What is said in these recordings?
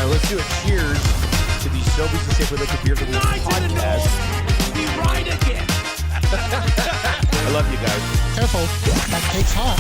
right, let's do a cheers to the Sobeys and Safely Liquid Beer Review podcast. We ride again. I love you guys. Careful, that cake's hot.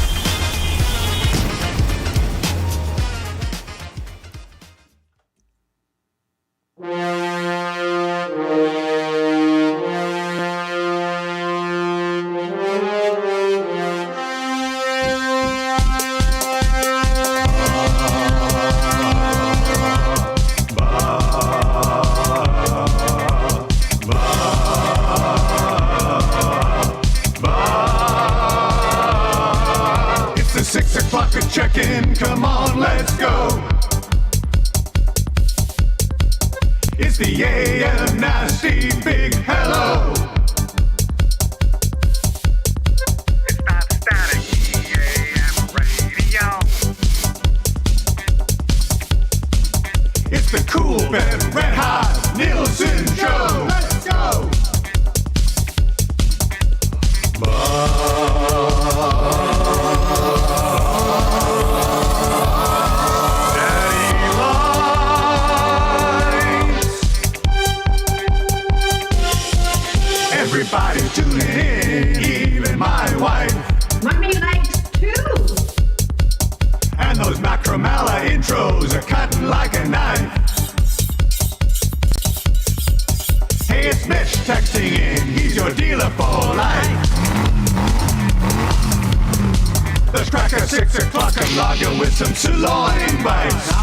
Check-in, come on, let's go. It's the AM Nasty Big Hello. It's not static, AM radio. It's the Cool Ben Red Hot Nielson Show. Let's go. Everybody tuning in, even my wife. Mommy likes too. And those Macromella intros are cutting like a knife. Hey, it's Mitch texting in, he's your dealer for life. Let's crack at 6 o'clock and lager with some sirloin bites.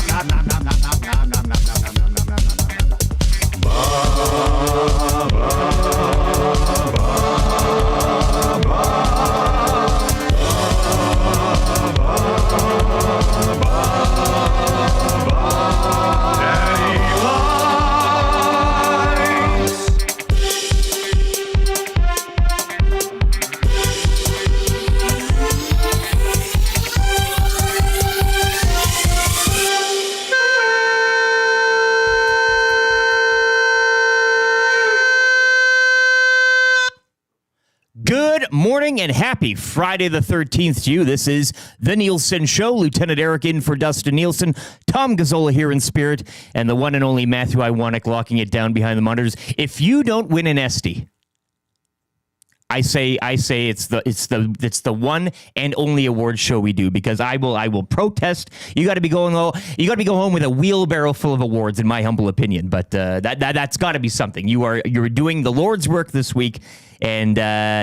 Good morning and happy Friday the 13th to you. This is the Nielson Show. Lieutenant Eric in for Dustin Nielson. Tom Gazzola here in spirit. And the one and only Matthew Iwanek locking it down behind the monitors. If you don't win an Esty, I say it's the one and only award show we do, because I will protest. You got to go home with a wheelbarrow full of awards, in my humble opinion. But that's got to be something. You're doing the Lord's work this week, and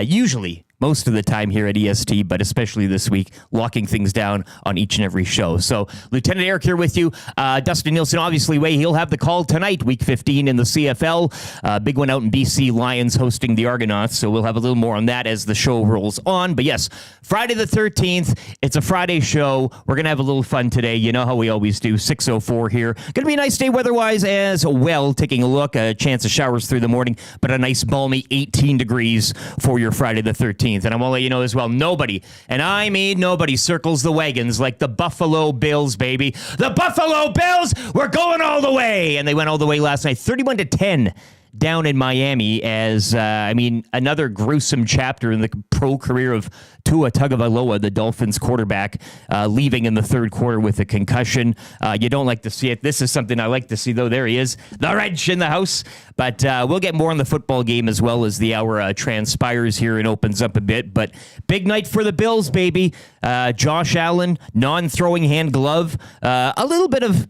usually most of the time here at EST, but especially this week, locking things down on each and every show. So, Lieutenant Eric here with you. Dustin Nielson, obviously, he'll have the call tonight, Week 15 in the CFL. Big one out in BC, Lions hosting the Argonauts, so we'll have a little more on that as the show rolls on. But yes, Friday the 13th, it's a Friday show. We're going to have a little fun today. You know how we always do, 6:04 here. Going to be a nice day weather-wise as well. Taking a look, a chance of showers through the morning, but a nice balmy 18 degrees for your Friday the 13th. And I'm going to let you know as well, nobody, and I mean nobody, circles the wagons like the Buffalo Bills, baby. The Buffalo Bills, we're going all the way. And they went all the way last night, 31-10 down in Miami, as, another gruesome chapter in the pro career of Tua Tagovailoa, the Dolphins quarterback, leaving in the third quarter with a concussion. You don't like to see it. This is something I like to see, though. There he is, the Reg in the house. But we'll get more on the football game as well as the hour transpires here and opens up a bit. But big night for the Bills, baby. Josh Allen, non-throwing hand glove. A little bit of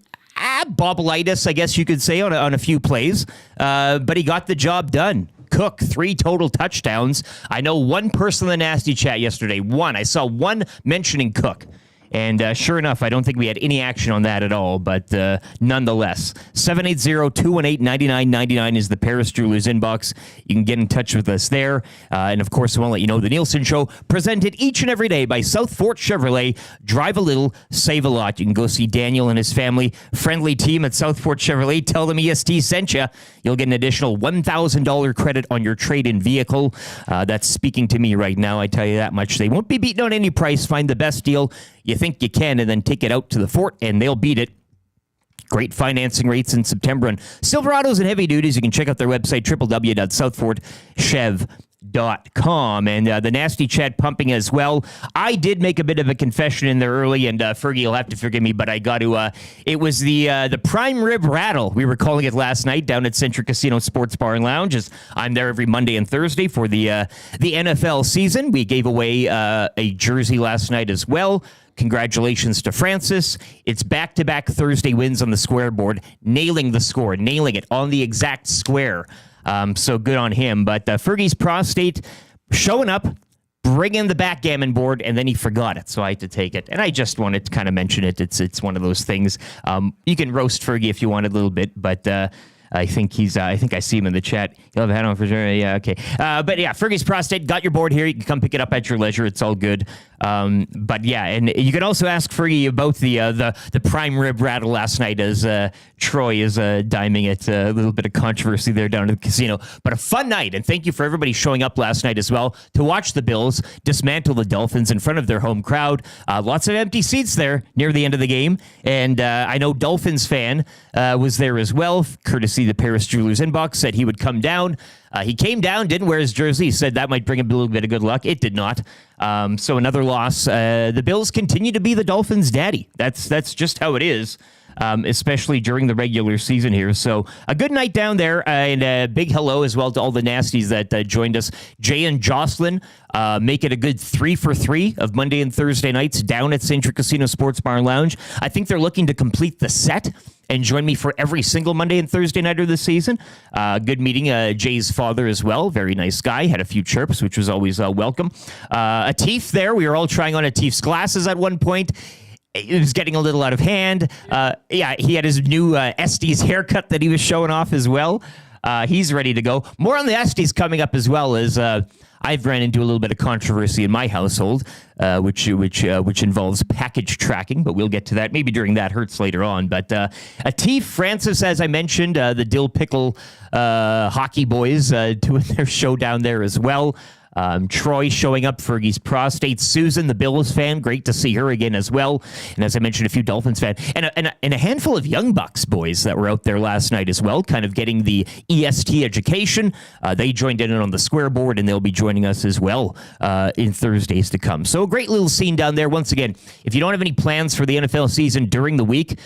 bobbleitis, I guess you could say, on a few plays. But he got the job done. Cook, 3 total touchdowns. I know one person in the nasty chat yesterday. I saw one mentioning Cook. And sure enough, I don't think we had any action on that at all, but nonetheless, 780-218-9999 is the Paris Jewelers inbox. You can get in touch with us there. And of course, I want to let you know the Nielsen Show, presented each and every day by South Fort Chevrolet. Drive a little, save a lot. You can go see Daniel and his family friendly team at South Fort Chevrolet. Tell them EST sent you. You'll get an additional $1,000 credit on your trade-in vehicle. That's speaking to me right now, I tell you that much. They won't be beaten on any price. Find the best deal you think you can, and then take it out to the fort, and they'll beat it. Great financing rates in September on Silverados and heavy duties. You can check out their website, www.southfortchev.com. com, and the nasty chat pumping as well. I did make a bit of a confession in there early, and Fergie, you'll have to forgive me, but I got to. It was the prime rib rattle, we were calling it last night down at Century Casino Sports Bar and Lounge. As I'm there every Monday and Thursday for the NFL season. We gave away a jersey last night as well. Congratulations to Francis. It's back-to-back Thursday wins on the scoreboard, nailing the score, nailing it on the exact square. So good on him. But Fergie's prostate showing up, bringing the backgammon board, and then he forgot it. So I had to take it. And I just wanted to kind of mention it. It's one of those things. You can roast Fergie if you want a little bit, but I think I see him in the chat. You'll have a hat on for sure. Yeah, okay. But yeah, Fergie's prostate, got your board here. You can come pick it up at your leisure. It's all good. But yeah, and you can also ask Fergie about the prime rib rattle last night as Troy is diming it. A little bit of controversy there down at the casino. But a fun night, and thank you for everybody showing up last night as well to watch the Bills dismantle the Dolphins in front of their home crowd. Lots of empty seats there near the end of the game. And I know Dolphins fan was there as well, courtesy the Paris Jewelers inbox, said he would come down. He came down, didn't wear his jersey. He said that might bring him a little bit of good luck. It did not. So another loss. The Bills continue to be the Dolphins' daddy. That's just how it is, especially during the regular season here. So a good night down there, and a big hello as well to all the nasties that joined us. Jay and Jocelyn make it a good 3 for 3 of Monday and Thursday nights down at Century Casino Sports Bar and Lounge. I think they're looking to complete the set and join me for every single Monday and Thursday night of the season. Good meeting Jay's father as well. Very nice guy. Had a few chirps, which was always welcome. Atif there. We were all trying on Atif's glasses at one point. It was getting a little out of hand. Yeah, he had his new Estes haircut that he was showing off as well. He's ready to go. More on the Estes coming up as well as I've ran into a little bit of controversy in my household, which involves package tracking, but we'll get to that maybe during that Hurts later on. But Atif, Francis, as I mentioned, the Dill Pickle hockey boys doing their show down there as well. Troy showing up, Fergie's prostate. Susan, the Bills fan, great to see her again as well. And as I mentioned, a few Dolphins fans. And a handful of Young Bucks boys that were out there last night as well, kind of getting the EST education. They joined in on the square board, and they'll be joining us as well in Thursdays to come. So a great little scene down there. Once again, if you don't have any plans for the NFL season during the week,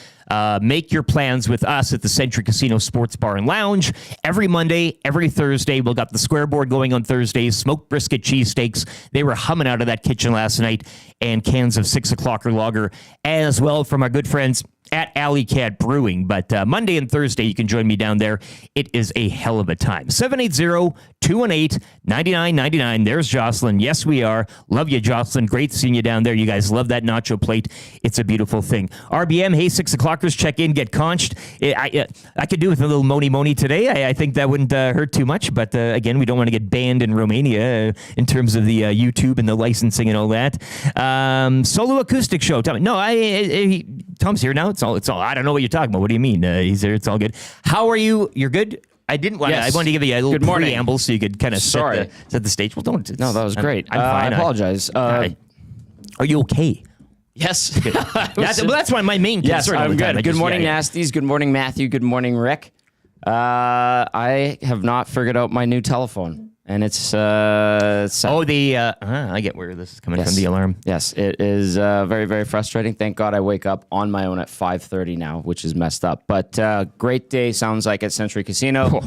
make your plans with us at the Century Casino Sports Bar and Lounge. Every Monday, every Thursday, we'll got the square board going on Thursdays, smoked brisket cheesesteaks. They were humming out of that kitchen last night, and cans of 6 o'clocker lager as well from our good friends at Alley Cat Brewing. But Monday and Thursday, you can join me down there. It is a hell of a time. 780-218-9999. There's Jocelyn. Yes, we are. Love you, Jocelyn. Great seeing you down there. You guys love that nacho plate. It's a beautiful thing. RBM, hey, 6 o'clockers, check in, get conched. I could do with a little moni today. I think that wouldn't hurt too much. But again, we don't want to get banned in Romania in terms of the YouTube and the licensing and all that. Solo acoustic show. Tommy. No, Tom's here now. It's all. I don't know what you're talking about. What do you mean? He's there. It's all good. How are you? You're good. I didn't want. Yes. I wanted to give you a little preamble so you could kind of set the stage. Well, don't. No, that was great. I'm fine. I apologize. Are you okay? Yes. That's my main concern. Yes, I'm good. Good morning, Nasties. Good morning, Matthew. Good morning, Rick. I have not figured out my new telephone. And it's I get where this is coming from, the alarm. Yes, it is very, very frustrating. Thank God I wake up on my own at 5:30 now, which is messed up. But great day, sounds like, at Century Casino.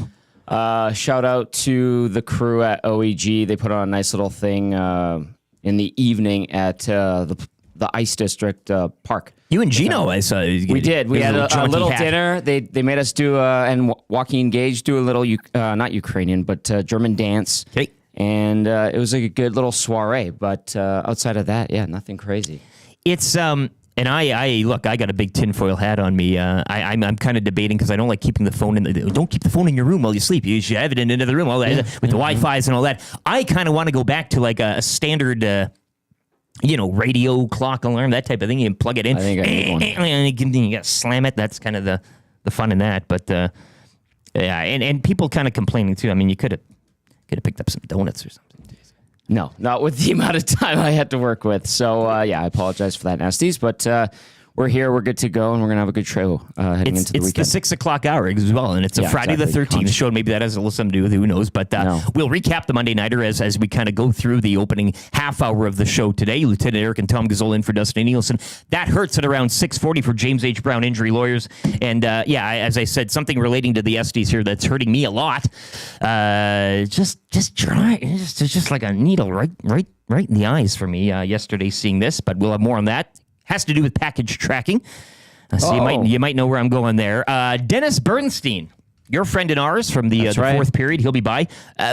Shout out to the crew at OEG. They put on a nice little thing in the evening at the Ice District Park. You and Gino, I saw. We did. We had a little dinner. They made us do, and Joaquin Gage do a little, not Ukrainian, but German dance. Okay. And it was a good little soiree. But outside of that, yeah, nothing crazy. It's, and I look, I got a big tinfoil hat on me. I'm kind of debating because I don't like keeping the phone don't keep the phone in your room while you sleep. You should have it in another room, all that, with the Wi-Fi's and all that. I kind of want to go back to like a standard, radio, clock, alarm, that type of thing. You can plug it in. I think I need one. And you got to slam it. That's kind of the fun in that. But yeah, and people kind of complaining too. I mean, you could have picked up some donuts or something. No, not with the amount of time I had to work with. So yeah, I apologize for that, nasties. But we're here. We're good to go, and we're gonna have a good show heading into the weekend. It's the 6 o'clock hour as well, and it's a Friday the 13th show. Maybe that has a little something to do with it, who knows? But we'll recap the Monday Nighter as we kind of go through the opening half hour of the show today. Lieutenant Eric and Tom Gazzola in for Dustin Nielson. That hurts at around 6:40 for James H. Brown Injury Lawyers. And as I said, something relating to the Estes here that's hurting me a lot. Just dry. It's just like a needle right in the eyes for me yesterday seeing this. But we'll have more on that. Has to do with package tracking. So you might know where I'm going there. Dennis Bernstein, your friend and ours from the fourth period. He'll be by.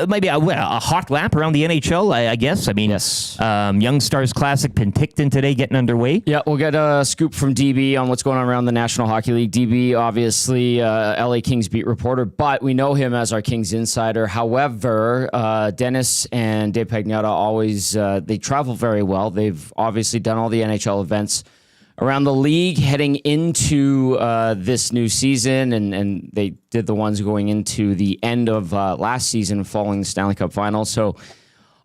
Maybe a hot lap around the NHL, I guess. I mean, yes. Young Stars Classic, Penticton today getting underway. Yeah, we'll get a scoop from DB on what's going on around the National Hockey League. DB, obviously, LA Kings beat reporter, but we know him as our Kings insider. However, Dennis and Dave Pagnotta always, they travel very well. They've obviously done all the NHL events around the league heading into this new season, and they did the ones going into the end of last season following the Stanley Cup Finals. So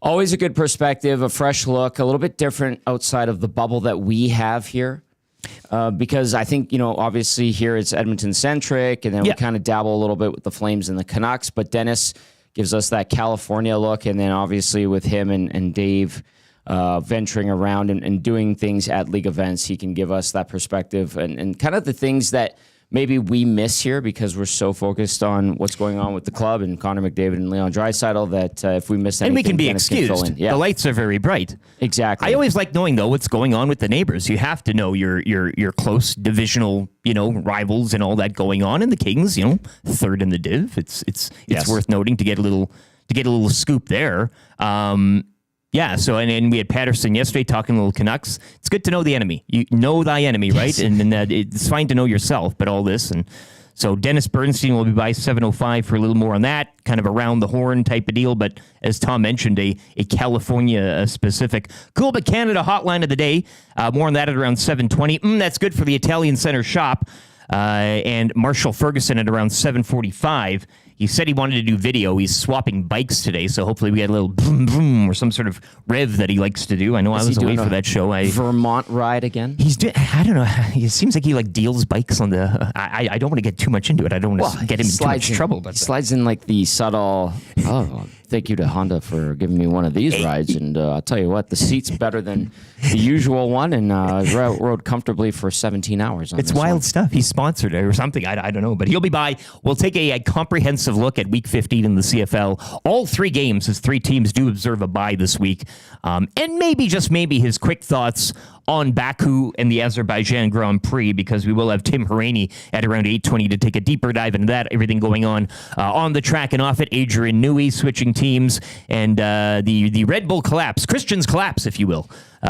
always a good perspective, a fresh look, a little bit different outside of the bubble that we have here. Because I think, obviously here it's Edmonton-centric, and then we kind of dabble a little bit with the Flames and the Canucks, but Dennis gives us that California look, and then obviously with him and Dave venturing around and doing things at league events, he can give us that perspective and kind of the things that maybe we miss here because we're so focused on what's going on with the club and Connor McDavid and Leon Draisaitl that if we miss anything, and we can be Dennis excused. The lights are very bright. Exactly. I always like knowing though what's going on with the neighbors. You have to know your close divisional rivals and all that going on. And the Kings, third in the div. It's worth noting to get a little scoop there. So and we had Patterson yesterday talking a little Canucks. It's good to know the enemy. You know thy enemy, right? Yes. And it's fine to know yourself, but all this. And so Dennis Bernstein will be by 7:05 for a little more on that, kind of around the horn type of deal. But as Tom mentioned, a California specific Cool But Canada hotline of the day. More on that at around 7:20. That's good for the Italian Center shop. And Marshall Ferguson at around 7:45. He said he wanted to do video. He's swapping bikes today, so hopefully we get a little boom boom or some sort of rev that he likes to do. I know I was away for that show. Vermont ride again? I don't know. It seems like he deals bikes on the. I don't want to get too much into it. I don't want to get him in too much trouble. But he slides in like the subtle. Thank you to Honda for giving me one of these rides, and I'll tell you what, the seat's better than the usual one, and rode comfortably for 17 hours. It's wild stuff. He's sponsored or something. I don't know, but he'll be by. We'll take a comprehensive look at Week 15 in the CFL. All three games, as three teams do observe a bye this week, and maybe just maybe his quick thoughts on Baku and the Azerbaijan Grand Prix, because we will have Tim Hery at around 8:20 to take a deeper dive into that, everything going on the track and off it. Adrian Newey switching teams, and the Red Bull collapse, Christian's collapse, if you will,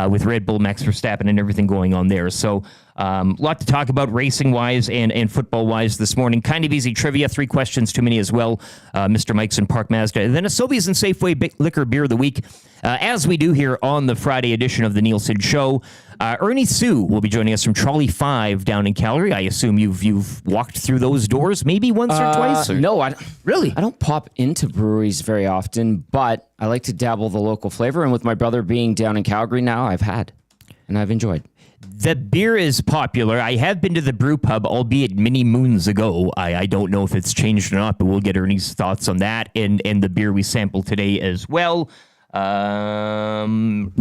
with Red Bull, Max Verstappen, and everything going on there. So a lot to talk about racing-wise and football-wise this morning. Kind of easy trivia, 3 questions too many as well, Mr. Mike's and Park Mazda. And then a Sobeys and Safeway Liquor Beer of the Week, as we do here on the Friday edition of the Nielsen Show. Ernie Sue will be joining us from Trolley 5 down in Calgary. I assume you've walked through those doors maybe once or twice? Or? No, really? I don't pop into breweries very often, but I like to dabble the local flavor. And with my brother being down in Calgary now, I've had and I've enjoyed. The beer is popular. I have been to the brew pub, albeit many moons ago. I don't know if it's changed or not, but we'll get Ernie's thoughts on that and the beer we sampled today as well. Rose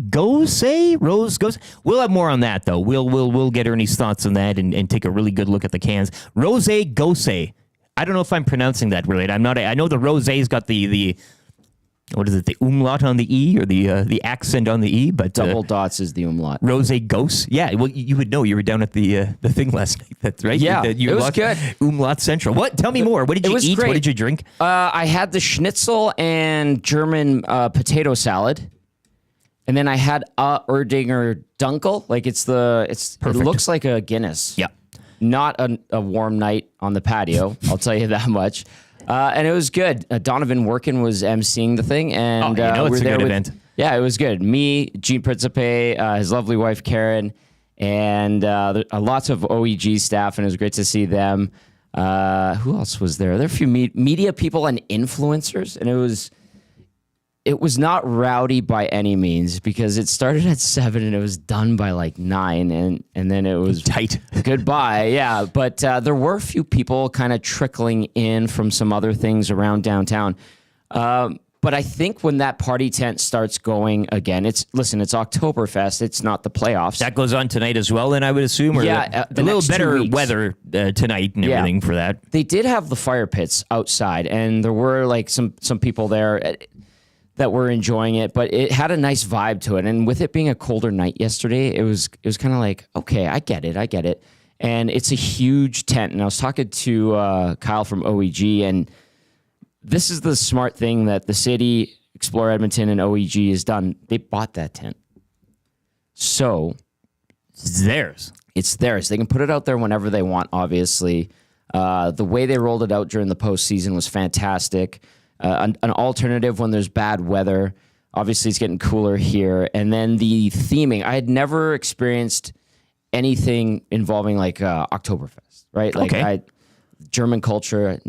Gose. We'll have more on that though. We'll get Ernie's thoughts on that and take a really good look at the cans. Rose Gose. I don't know if I'm pronouncing that right. I'm not. I know the rosé's got the what is it? The umlaut on the E or the accent on the E, but double dots is the umlaut. Rose Gose. Yeah, well, you would know. You were down at the thing last night. That's right. Yeah, it was good. Umlaut Central. What? Tell me more. What did you eat? Great. What did you drink? I had the schnitzel and German potato salad, and then I had a Erdinger Dunkel. Like it looks like a Guinness. Yeah. Not a warm night on the patio. I'll tell you that much. And it was good. Donovan Workin was emceeing the thing, and it's a good event. Yeah, it was good. Me, Gene Principe, his lovely wife Karen, and lots of OEG staff, and it was great to see them. Who else was there? There were a few media people and influencers, and it was not rowdy by any means because it started at 7 and it was done by like 9 and then it was tight. Goodbye. Yeah. But there were a few people kind of trickling in from some other things around downtown. But I think when that party tent starts going again, it's Octoberfest. It's not the playoffs. That goes on tonight as well, then I would assume. Or yeah, a little better weather tonight and everything for that. They did have the fire pits outside, and there were like some people there that were enjoying it, but it had a nice vibe to it. And with it being a colder night yesterday, it was kind of like, okay, I get it. And it's a huge tent. And I was talking to Kyle from OEG, and this is the smart thing that the city, Explore Edmonton, and OEG has done. They bought that tent. So it's theirs. It's theirs. They can put it out there whenever they want, obviously. The way they rolled it out during the postseason was fantastic. An alternative when there's bad weather. Obviously, it's getting cooler here. And then the theming. I had never experienced anything involving like Octoberfest, right? Like German culture.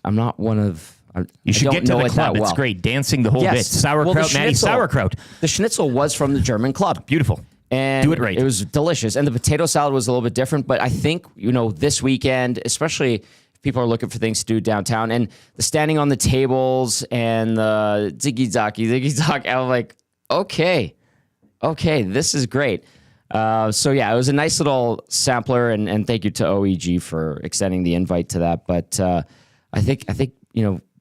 I'm not one of... You should get to the club. It's great. Dancing the whole bit. Sauerkraut, Maddie, sauerkraut. The schnitzel was from the German club. Beautiful. And do it right. It was delicious. And the potato salad was a little bit different. But I think, this weekend, especially if people are looking for things to do downtown, and the standing on the tables and the ziggy-zaki, I'm like, okay, this is great. So, yeah, it was a nice little sampler. And thank you to OEG for extending the invite to that. But I think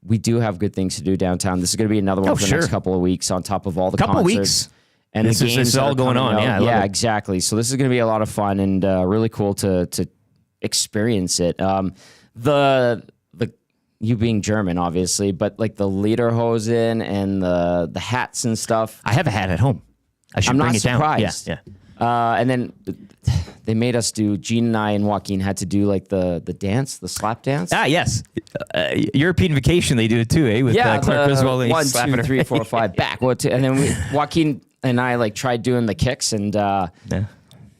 we do have good things to do downtown. This is going to be another one for the next couple of weeks on top of all the concerts. Weeks. And this the games is all going on. Yeah, exactly. So this is going to be a lot of fun and really cool to experience it. The you being German, obviously, but like the lederhosen and the hats and stuff. I have a hat at home. I should bring it down. I'm not surprised. Yeah. And then they made us do, Gene and I and Joaquin had to do like the dance, the slap dance. Yes. European Vacation, they do it too, eh? With Clark Griswold. 1, 2, 3, 4, 5, back. And then Joaquin and I like tried doing the kicks and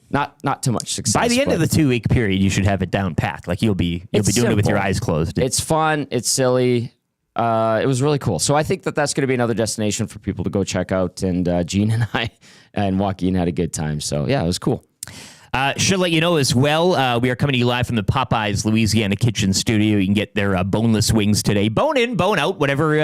not too much success. By the end of the 2-week period, you should have it down packed. Like you'll be doing it with your eyes closed. It's fun. It's silly. It was really cool. So I think that's going to be another destination for people to go check out. And Gene and I and Joaquin had a good time. So yeah, it was cool. Should let you know as well, we are coming to you live from the Popeyes Louisiana Kitchen Studio. You can get their boneless wings today. Bone in, bone out, whatever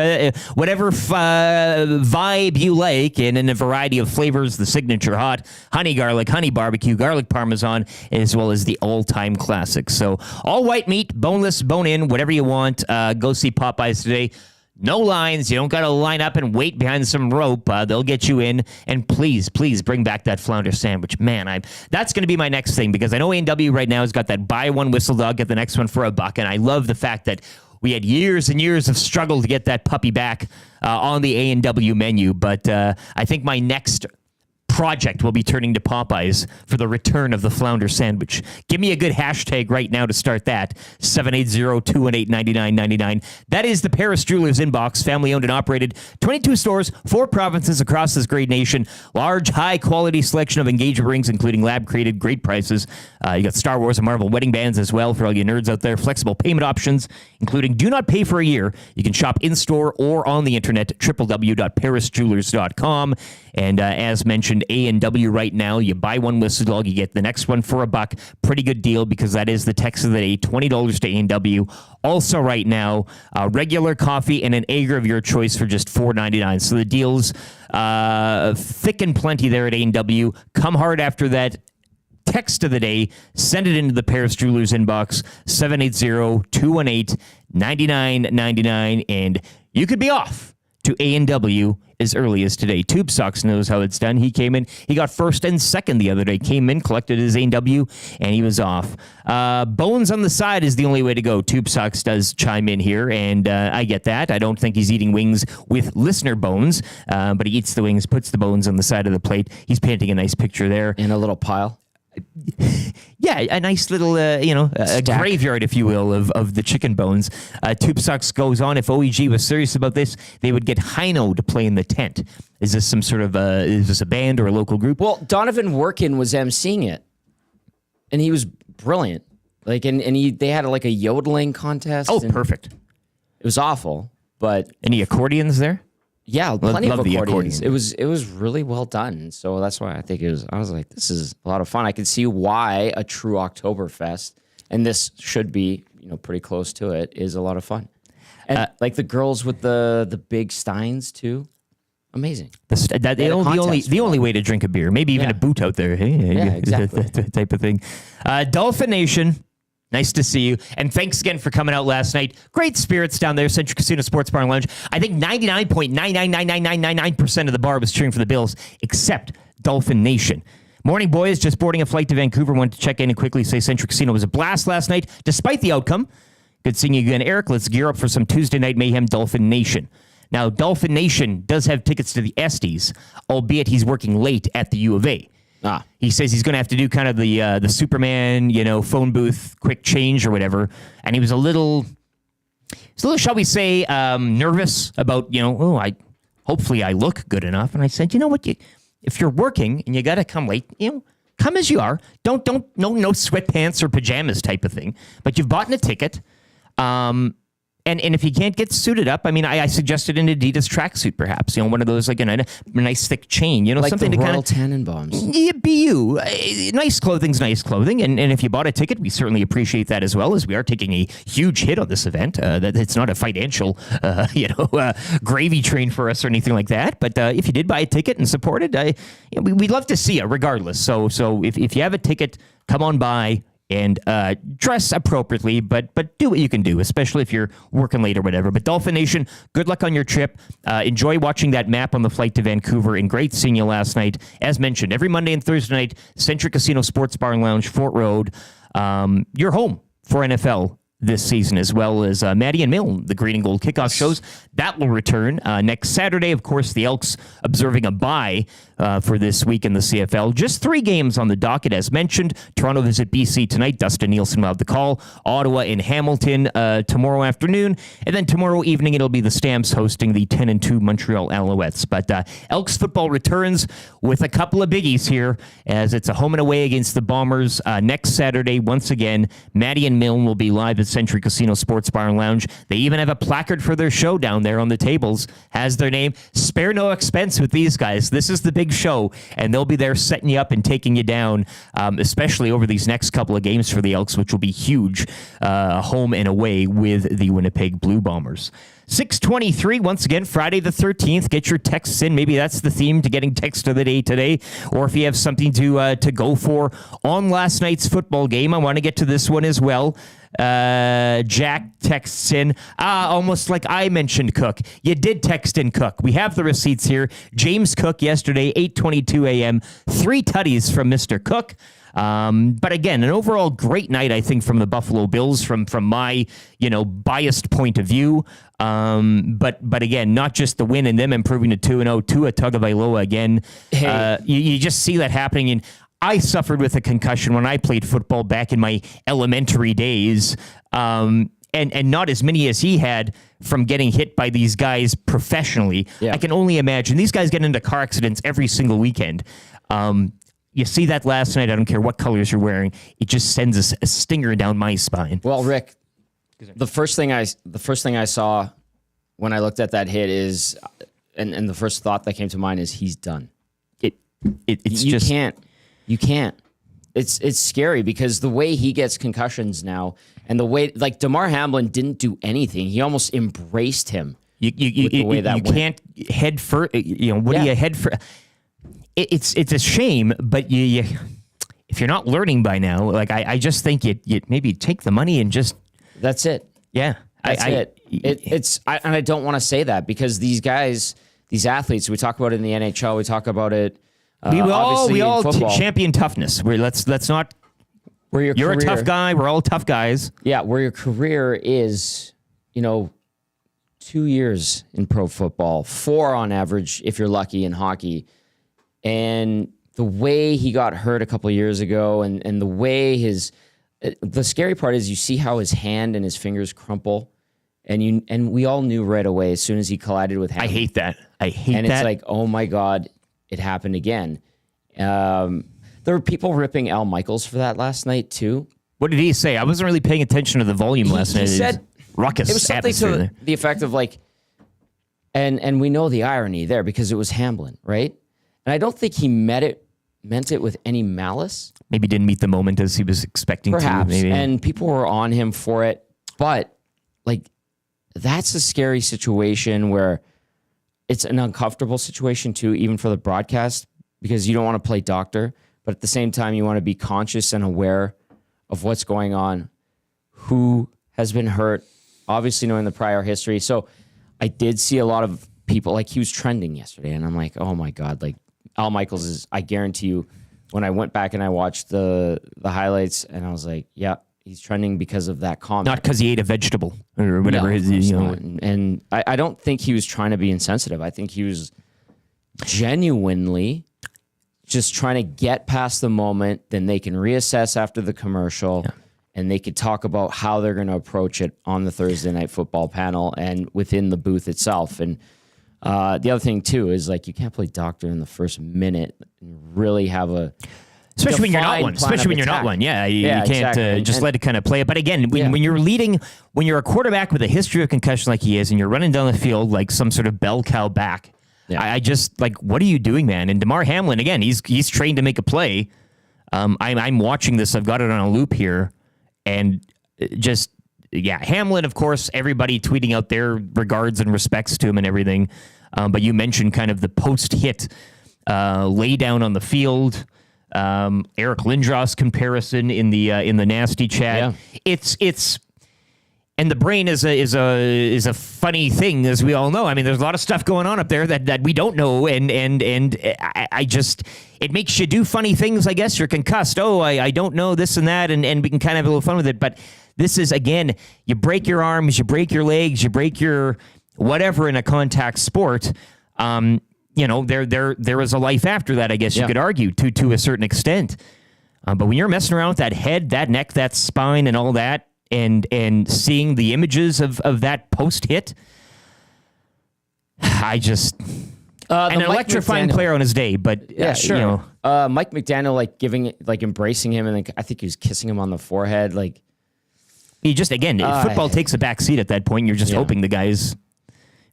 vibe you like, and in a variety of flavors, the signature hot, honey garlic, honey barbecue, garlic parmesan, as well as the all-time classics. So all white meat, boneless, bone in, whatever you want. Go see Popeyes today. No lines. You don't got to line up and wait behind some rope. They'll get you in. And please bring back that flounder sandwich. Man, that's going to be my next thing because I know A&W right now has got that buy one whistle dog, get the next one for $1. And I love the fact that we had years and years of struggle to get that puppy back on the A&W menu. But I think my next project will be turning to Popeyes for the return of the flounder sandwich. Give me a good hashtag right now to start that. 780-218-9999. That is the Paris Jewelers inbox. Family owned and operated. 22 stores, 4 provinces across this great nation. Large, high quality selection of engagement rings, including lab created, great prices. You got Star Wars and Marvel wedding bands as well for all you nerds out there. Flexible payment options, including do not pay for a year. You can shop in store or on the internet, www.parisjewelers.com. And as mentioned, A&W right now, you buy one whistle dog, you get the next one for $1. Pretty good deal because that is the text of the day, $20 to A&W. Also right now, regular coffee and an Ager of your choice for just $4.99. So the deal's thick and plenty there at A&W. Come hard after that. Text of the day, send it into the Paris Jewelers inbox, 780-218-9999, and you could be off to A&W as early as today. Tube Socks knows how it's done. He came in. He got first and second the other day. Came in, collected his A&W, and he was off. Bones on the side is the only way to go. Tube Socks does chime in here, and I get that. I don't think he's eating wings with listener bones, but he eats the wings, puts the bones on the side of the plate. He's painting a nice picture there. In a little pile. Yeah, a nice little, a graveyard, if you will, of the chicken bones. Tube Socks goes on. If OEG was serious about this, they would get Heino to play in the tent. Is this some sort of is this a band or a local group? Well, Donovan Workin was emceeing it, and he was brilliant. Like, they had like a yodeling contest. Oh, perfect. It was awful, but any accordions there? Yeah, plenty love of the accordions. accordion. It was really well done. So that's why I was like, this is a lot of fun. I can see why a true Octoberfest, and this should be, pretty close to it, is a lot of fun. And like the girls with the big steins too. Amazing. The only way to drink a beer, maybe even a boot out there. Hey, exactly. Type of thing. Dolphin Nation, nice to see you. And thanks again for coming out last night. Great spirits down there, Century Casino Sports Bar and Lounge. I think 99.9999999% of the bar was cheering for the Bills, except Dolphin Nation. Morning, boys. Just boarding a flight to Vancouver. Wanted to check in and quickly say Century Casino was a blast last night, despite the outcome. Good seeing you again, Eric. Let's gear up for some Tuesday night mayhem, Dolphin Nation. Now, Dolphin Nation does have tickets to the Estes, albeit he's working late at the U of A. He says he's going to have to do kind of the Superman, phone booth quick change or whatever. And he was a little, shall we say, nervous about, hopefully I look good enough. And I said, you know what, if you're working and you got to come late, come as you are. No sweatpants or pajamas type of thing. But you've bought a ticket. And if you can't get suited up, I mean, I suggested an Adidas tracksuit, perhaps. One of those, like a nice thick chain. Like something the to Royal kind of Tannenbaums. Yeah, be you. Nice clothing's nice clothing, and if you bought a ticket, we certainly appreciate that as well, as we are taking a huge hit on this event. That it's not a financial, gravy train for us or anything like that. But if you did buy a ticket and support it, we'd love to see you, regardless. So if you have a ticket, come on by. And dress appropriately, but do what you can do, especially if you're working late or whatever. But Dolphin Nation, good luck on your trip. Enjoy watching that map on the flight to Vancouver, and great seeing you last night. As mentioned, every Monday and Thursday night, Century Casino Sports Bar and Lounge, Fort Road. Your home for NFL this season, as well as Maddie and Milne, the Green and Gold kickoff shows. That will return next Saturday. Of course, the Elks observing a bye for this week in the CFL. Just 3 games on the docket, as mentioned. Toronto visit BC tonight. Dustin Nielson will have the call. Ottawa in Hamilton tomorrow afternoon. And then tomorrow evening, it'll be the Stamps hosting the 10-2 Montreal Alouettes. But Elks football returns with a couple of biggies here, as it's a home and away against the Bombers next Saturday. Once again, Maddie and Milne will be live at Century Casino Sports Bar and Lounge. They even have a placard for their show down there on the tables. Has their name. Spare no expense with these guys. This is the big show, and they'll be there setting you up and taking you down, especially over these next couple of games for the Elks, which will be huge, home and away with the Winnipeg Blue Bombers. 6:23, once again, Friday the 13th. Get your texts in. Maybe that's the theme to getting text of the day today. Or if you have something to go for on last night's football game, I want to get to this one as well. Jack texts in, almost like I mentioned Cook. You did text in Cook. We have the receipts here. James Cook yesterday, 8:22 a.m., 3 tutties from Mr. Cook. But again, an overall great night, I think, from the Buffalo Bills, from my, biased point of view. But again, not just the win and them improving to 2-0, Tua Tagovailoa again. Hey. You just see that happening. And I suffered with a concussion when I played football back in my elementary days. And not as many as he had from getting hit by these guys professionally. Yeah. I can only imagine. These guys get into car accidents every single weekend. You see that last night. I don't care what colors you're wearing. It just sends a stinger down my spine. Well, Rick, the first thing I saw when I looked at that hit is, and the first thought that came to mind is he's done. You can't. It's scary because the way he gets concussions now, and the way like Damar Hamlin didn't do anything. He almost embraced him. You can't head for. Do you head for? It's a shame, but you if you're not learning by now, like I just think you maybe take the money and just. That's it. Yeah, that's it. And I don't want to say that because these guys, these athletes, we talk about it in the NHL, we talk about it. We all champion toughness. Let's not. You're a tough guy. We're all tough guys. Yeah, where your career is, 2 years in pro football, 4 on average if you're lucky in hockey, and the way he got hurt a couple of years ago, and the way the scary part is you see how his hand and his fingers crumple, and we all knew right away as soon as he collided with Hamlin. I hate that. And it's like, oh my God. It happened again. There were people ripping Al Michaels for that last night too. What did he say? I wasn't really paying attention to the volume last night. He said ruckus. It was something to the effect of like, And we know the irony there because it was Hamblin, right? And I don't think he meant it with any malice. Maybe didn't meet the moment as he was expecting Perhaps. to. Maybe. And people were on him for it. But, like, that's a scary situation where it's an uncomfortable situation, too, even for the broadcast, because you don't want to play doctor. But at the same time, you want to be conscious and aware of what's going on, who has been hurt, obviously knowing the prior history. So I did see a lot of people, like he was trending yesterday, and I'm like, oh my God, like Al Michaels is, I guarantee you, when I went back and I watched the highlights, and I was like, yeah, he's trending because of that comment. Not because he ate a vegetable or whatever. No, his, you know. And I don't think he was trying to be insensitive. I think he was genuinely just trying to get past the moment. Then they can reassess after the commercial, and they could talk about how they're going to approach it on the Thursday Night Football panel and within the booth itself. And the other thing too is, like, you can't play doctor in the first minute and really have a especially when you're not defined one. plan Especially of when you're not attack. one. Yeah, you can't exactly. just And- let it kind of play it. But again, when you're leading, when you're a quarterback with a history of concussion like he is, and you're running down the field like some sort of bell cow back, I just, like, what are you doing, man? And DeMar Hamlin, again, he's trained to make a play. I'm watching this. I've got it on a loop here, and just Hamlin, of course, everybody tweeting out their regards and respects to him and everything. But you mentioned kind of the post-hit lay down on the field. Eric Lindros comparison in the nasty chat. It's and the brain is a funny thing, as we all know. I mean, there's a lot of stuff going on up there that we don't know, and I just, it makes you do funny things. I guess you're concussed. Oh, I don't know this and that, and we can kind of have a little fun with it. But this is, again, you break your arms, you break your legs, you break your whatever in a contact sport. You know, there is a life after that, I guess you could argue, to a certain extent. But when you're messing around with that head, that neck, that spine, and all that, and seeing the images of that post-hit, I just... an electrifying player on his day, but... sure. You know, Mike McDaniel, embracing him, and I think he was kissing him on the forehead. Like, he just, again, football takes a back seat at that point. You're just hoping the guy's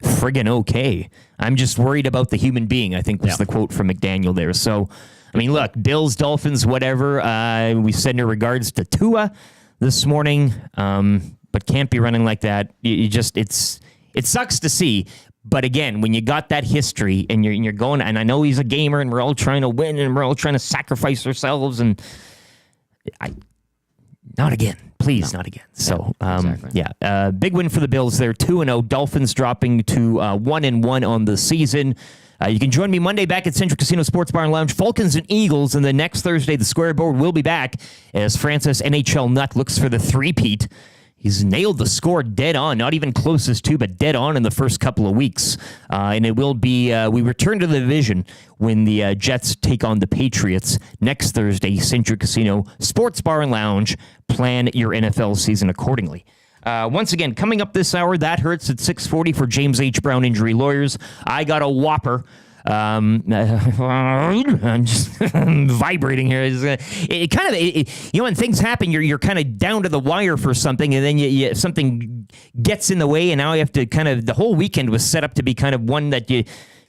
friggin' okay. I'm just worried about the human being, I think was the quote from McDaniel there. So, I mean, look, Bills, Dolphins, whatever. We send our regards to Tua this morning, but can't be running like that. It sucks to see. But again, when you got that history and you're going, and I know he's a gamer, and we're all trying to win, and we're all trying to sacrifice ourselves, and not again. Please, not again. So, big win for the Bills there, 2-0. Dolphins dropping to 1-1 on the season. You can join me Monday back at Central Casino Sports Bar and Lounge, Falcons and Eagles, and then next Thursday, the scoreboard will be back as Francis NHL Nut looks for the three-peat. He's nailed the score dead on, not even closest to, but dead on in the first couple of weeks. And it will be, we return to the division when the Jets take on the Patriots next Thursday, Central Casino Sports Bar and Lounge. Plan your NFL season accordingly. Once again, coming up this hour, That Hurts at 6:40 for James H. Brown Injury Lawyers. I got a whopper. I'm just vibrating here. It kind of, you know, when things happen, you're kind of down to the wire for something, and then something gets in the way, and now you have to kind of, the whole weekend was set up to be kind of one that you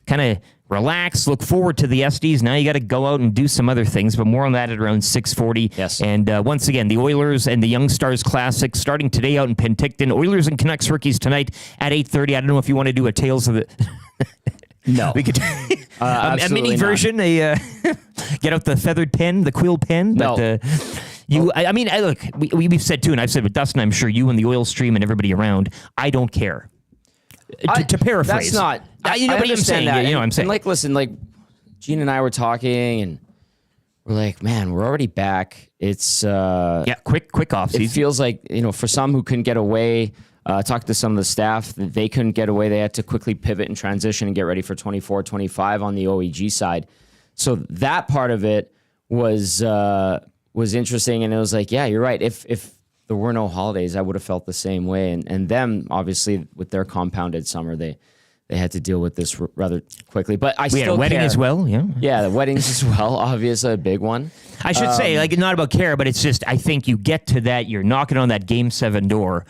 kind of relax, look forward to the SDs. Now you got to go out and do some other things, but more on that at around 6:40. Yes. And once again, the Oilers and the Young Stars Classic starting today out in Penticton. Oilers and Canucks rookies tonight at 8:30. I don't know if you want to do a Tales of the... no. We could a mini version, get out the feathered pen, the quill pen. No. But, look, we've said too, and I've said with Dustin, I'm sure you and the oil stream and everybody around, I don't care. To paraphrase. That's not... you know what I'm saying. That. You know what I'm saying. And like, listen, like, Gene and I were talking, and we're like, man, we're already back. It's... quick off season. It feels like, you know, for some who couldn't get away... talked to some of the staff that they couldn't get away. They had to quickly pivot and transition and get ready for 24, 25 on the OEG side. So that part of it was interesting. And it was like, yeah, you're right. If there were no holidays, I would have felt the same way. And them, obviously, with their compounded summer, they had to deal with this rather quickly. But we had a wedding as well, yeah. Yeah, the weddings as well, obviously a big one. I should say, like, not about care, but it's just, I think you get to that, you're knocking on that Game 7 door,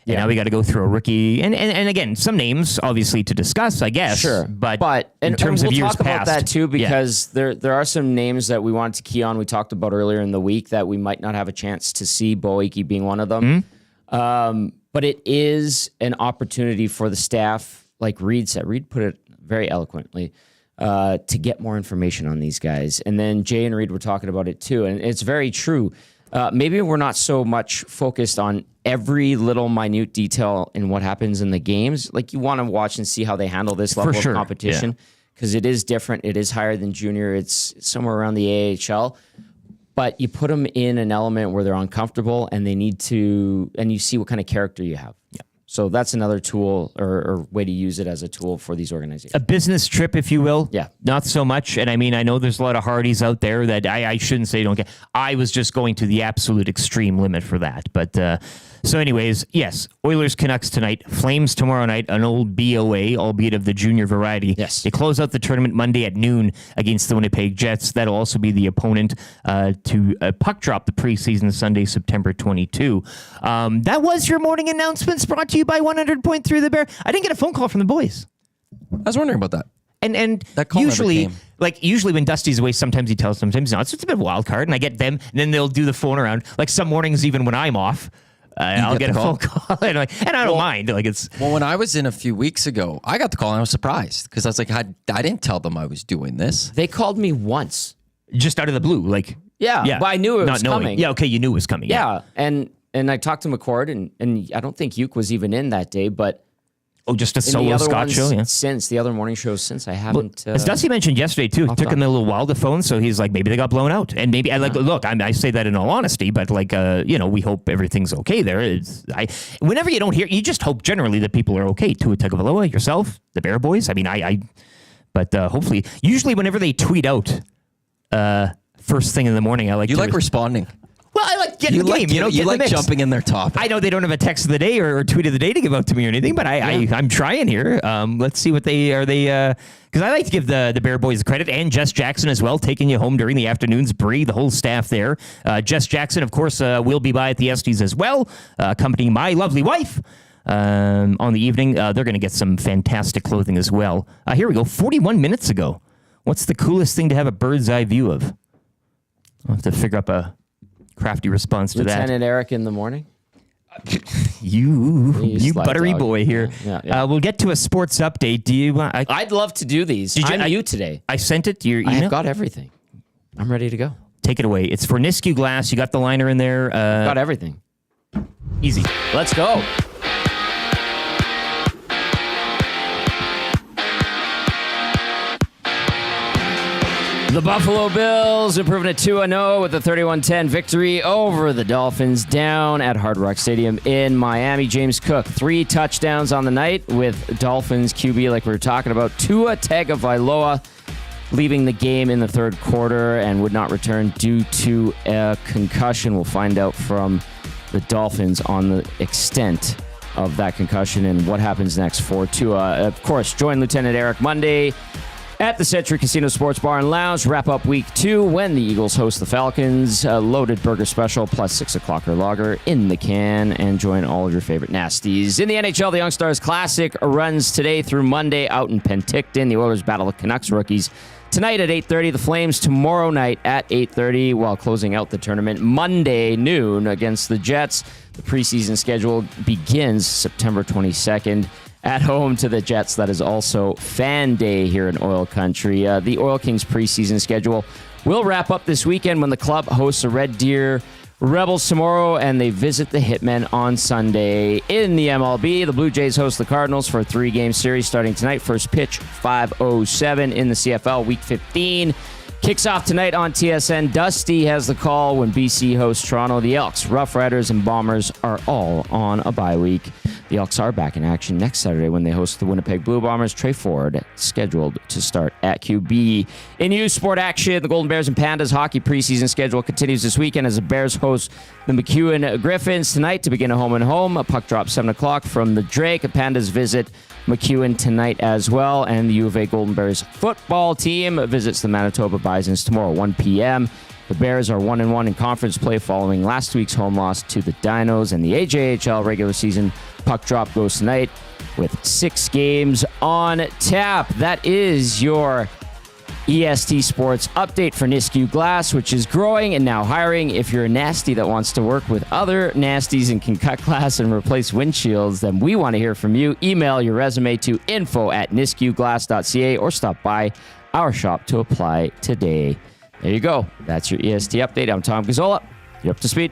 And now we got to go through a rookie. And again, some names, obviously, to discuss, I guess. Sure. But in terms we'll of years talk about past. that, too, because there are some names that we wanted to key on. We talked about earlier in the week that we might not have a chance to see, Boeke being one of them. But it is an opportunity for the staff, like Reed said. Reed put it very eloquently, to get more information on these guys. And then Jay and Reed were talking about it too. And it's very true. Maybe we're not so much focused on every little minute detail in what happens in the games. Like you want to watch and see how they handle this level of competition because it is different. It is higher than junior. It's somewhere around the AHL. But you put them in an element where they're uncomfortable and they need to, and you see what kind of character you have. Yeah. So that's another tool or way to use it as a tool for these organizations. A business trip, if you will. Yeah. Not so much. And I mean, I know there's a lot of hardies out there that I shouldn't say don't get. I was just going to the absolute extreme limit for that. But so anyways, yes, Oilers Canucks tonight, Flames tomorrow night, an old BOA, albeit of the junior variety. Yes. They close out the tournament Monday at noon against the Winnipeg Jets. That'll also be the opponent to puck drop the preseason Sunday, September 22. That was your morning announcements brought to you by 100.3 The Bear. I didn't get a phone call from the boys. I was wondering about that. And That call never usually, came. usually when Dusty's away, sometimes he tells, sometimes not. So it's a bit of a wild card, and I get them, and then they'll do the phone around. Like some mornings, even when I'm off, I'll get a phone call, and I don't mind. Like it's Well, when I was in a few weeks ago, I got the call and I was surprised because I was like, I didn't tell them I was doing this. They called me once. just out of the blue, like Yeah, but I knew it not was knowing. coming. Yeah, okay, you knew it was coming. Yeah, and I talked to McCord, and I don't think Uke was even in that day, but just a in the solo other Scott ones show. Yeah. since the other morning shows since I haven't. As Dusty mentioned yesterday too, it took him a little while to phone, so he's like, maybe they got blown out, and maybe look, I say that in all honesty, but we hope everything's okay there. Whenever you don't hear, you just hope generally that people are okay. Tua Tagovailoa, yourself, the Bear Boys. I mean, but hopefully, usually whenever they tweet out first thing in the morning, I like responding. Well, I like getting the game. You like jumping in their topic. I know they don't have a text of the day or tweet of the day to give out to me or anything, but I'm trying here. Let's see what they are. Because I like to give the Bear Boys credit and Jess Jackson as well, taking you home during the afternoons. Bree, the whole staff there. Jess Jackson, of course, will be by at the Estes as well, accompanying my lovely wife. On the evening, they're going to get some fantastic clothing as well. Here we go. 41 minutes ago. What's the coolest thing to have a bird's eye view of? I'll have to figure up a crafty response to Lieutenant Eric in the morning. You buttery dog. boy here. Yeah. We'll get to a sports update. Do you? I'd love to do these. I'm you today. I sent it to your email. I've got everything. I'm ready to go. Take it away. It's for Nisku Glass. You got the liner in there. Got everything. Easy. Let's go. The Buffalo Bills improving to 2-0 with a 31-10 victory over the Dolphins down at Hard Rock Stadium in Miami. James Cook, 3 touchdowns on the night with Dolphins QB like we were talking about. Tua Tagovailoa leaving the game in the third quarter and would not return due to a concussion. We'll find out from the Dolphins on the extent of that concussion and what happens next for Tua. Of course, join Lieutenant Eric Monday at the Century Casino Sports Bar and Lounge. Wrap up week 2 when the Eagles host the Falcons. Loaded burger special plus 6 o'clocker lager in the can. And join all of your favorite nasties. In the NHL, the Young Stars Classic runs today through Monday out in Penticton. The Oilers battle the Canucks rookies tonight at 8:30. The Flames tomorrow night at 8:30 while closing out the tournament Monday noon against the Jets. The preseason schedule begins September 22nd. At home to the Jets. That is also Fan Day here in Oil Country. The Oil Kings preseason schedule will wrap up this weekend when the club hosts the Red Deer Rebels tomorrow and they visit the Hitmen on Sunday. In the MLB, the Blue Jays host the Cardinals for a 3-game series starting tonight. First pitch, 5:07 in the CFL, Week 15. Kicks off tonight on TSN. Dusty has the call when BC hosts Toronto. The Elks, Rough Riders, and Bombers are all on a bye week. The Elks are back in action next Saturday when they host the Winnipeg Blue Bombers. Trey Ford scheduled to start at QB. In youth sport action, the Golden Bears and Pandas hockey preseason schedule continues this weekend as the Bears host the McEwen Griffins tonight to begin a home-and-home. A puck drop 7 o'clock from the Drake. Pandas visit McEwen tonight as well. And the U of A Golden Bears football team visits the Manitoba Bisons tomorrow, 1 p.m. The Bears are 1-1 in conference play following last week's home loss to the Dinos, and the AJHL regular season puck drop goes tonight with 6 games on tap. That is your EST Sports update for Nisku Glass, which is growing and now hiring. If you're a nasty that wants to work with other nasties and can cut glass and replace windshields, then we want to hear from you. Email your resume to info@niskuglass.ca or stop by our shop to apply today. There you go. That's your EST update. I'm Tom Gazzola. You're up to speed.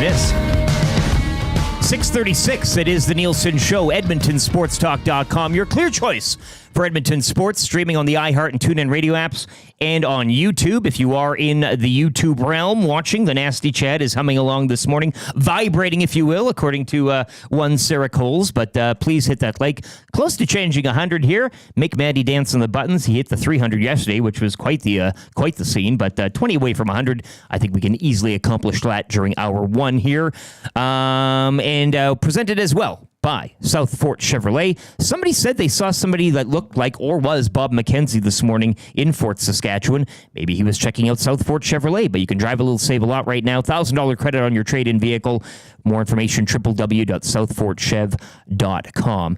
This 6:36. It is the Nielson Show. EdmontonSportsTalk.com. Your clear choice for Edmonton sports, streaming on the iHeart and TuneIn radio apps and on YouTube. If you are in the YouTube realm watching, the nasty chat is humming along this morning, vibrating, if you will, according to one Sarah Coles. But please hit that like. Close to changing 100 here. Make Maddie dance on the buttons. He hit the 300 yesterday, which was quite the scene. But 20 away from 100, I think we can easily accomplish that during hour 1 here. And presented as well by South Fort Chevrolet. Somebody said they saw somebody that looked like or was Bob McKenzie this morning in Fort Saskatchewan. Maybe he was checking out South Fort Chevrolet, but you can drive a little, save a lot right now. $1,000 credit on your trade-in vehicle. More information, www.southfortchev.com.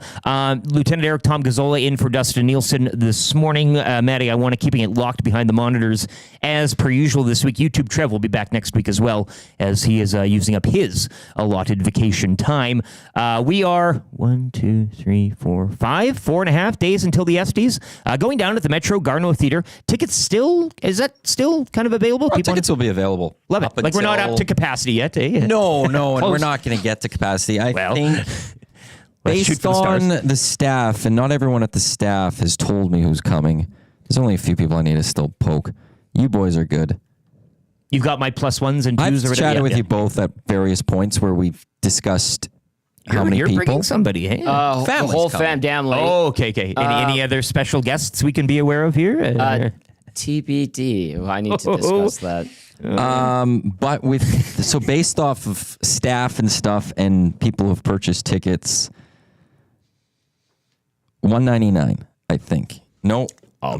Lieutenant Eric Tom Gazzola in for Dustin Nielson this morning. Maddie, I want to keeping it locked behind the monitors as per usual this week. YouTube Trev will be back next week as well, as he is using up his allotted vacation time. We are 4.5 days until the Estes. Going down at the Metro Garneau Theater. Tickets is that still kind of available? Tickets will be available. Love it. Like we're not up to capacity yet, eh? No, and we're not going to get to capacity. I think based on the staff, and not everyone at the staff has told me who's coming. There's only a few people I need to still poke. You boys are good. You've got my +1s and 2s. I've chatted with you both at various points where we've discussed how many you're people. Bringing somebody, hey? The whole fam family. Oh, okay. Any other special guests we can be aware of here? TBD. I need to discuss that. But based off of staff and stuff and people who've purchased tickets, $199, I think. No,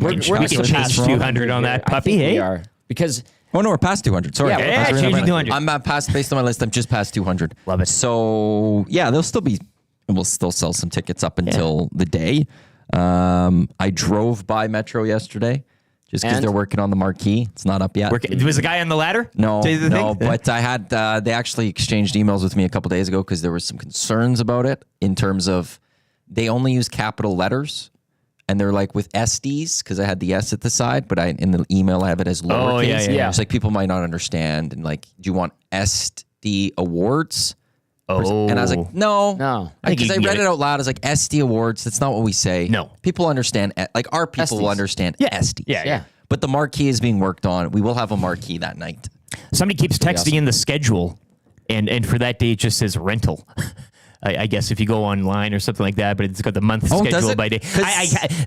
we can pass 200 on that puppy, hey? We are. Because no, we're past 200. Sorry. Yeah, changing 200. I'm not past, based on my list, I'm just past 200. Love it. So, yeah, we'll still sell some tickets up until the day. I drove by Metro yesterday just because they're working on the marquee. It's not up yet. Was the guy on the ladder? No, but I had, they actually exchanged emails with me a couple days ago because there was some concerns about it in terms of they only use capital letters. And they're like with SDs, because I had the S at the side, but in the email I have it as lowercase. Oh, yeah. It's like people might not understand. And like, do you want SD awards? And I was like, no. Because I read it out loud. I was like, SD awards, that's not what we say. No. People understand, like our people will understand SD. Yeah. But the marquee is being worked on. We will have a marquee that night. Somebody keeps texting in the schedule, and for that day it just says rental. I guess if you go online or something like that, but it's got the month schedule by day.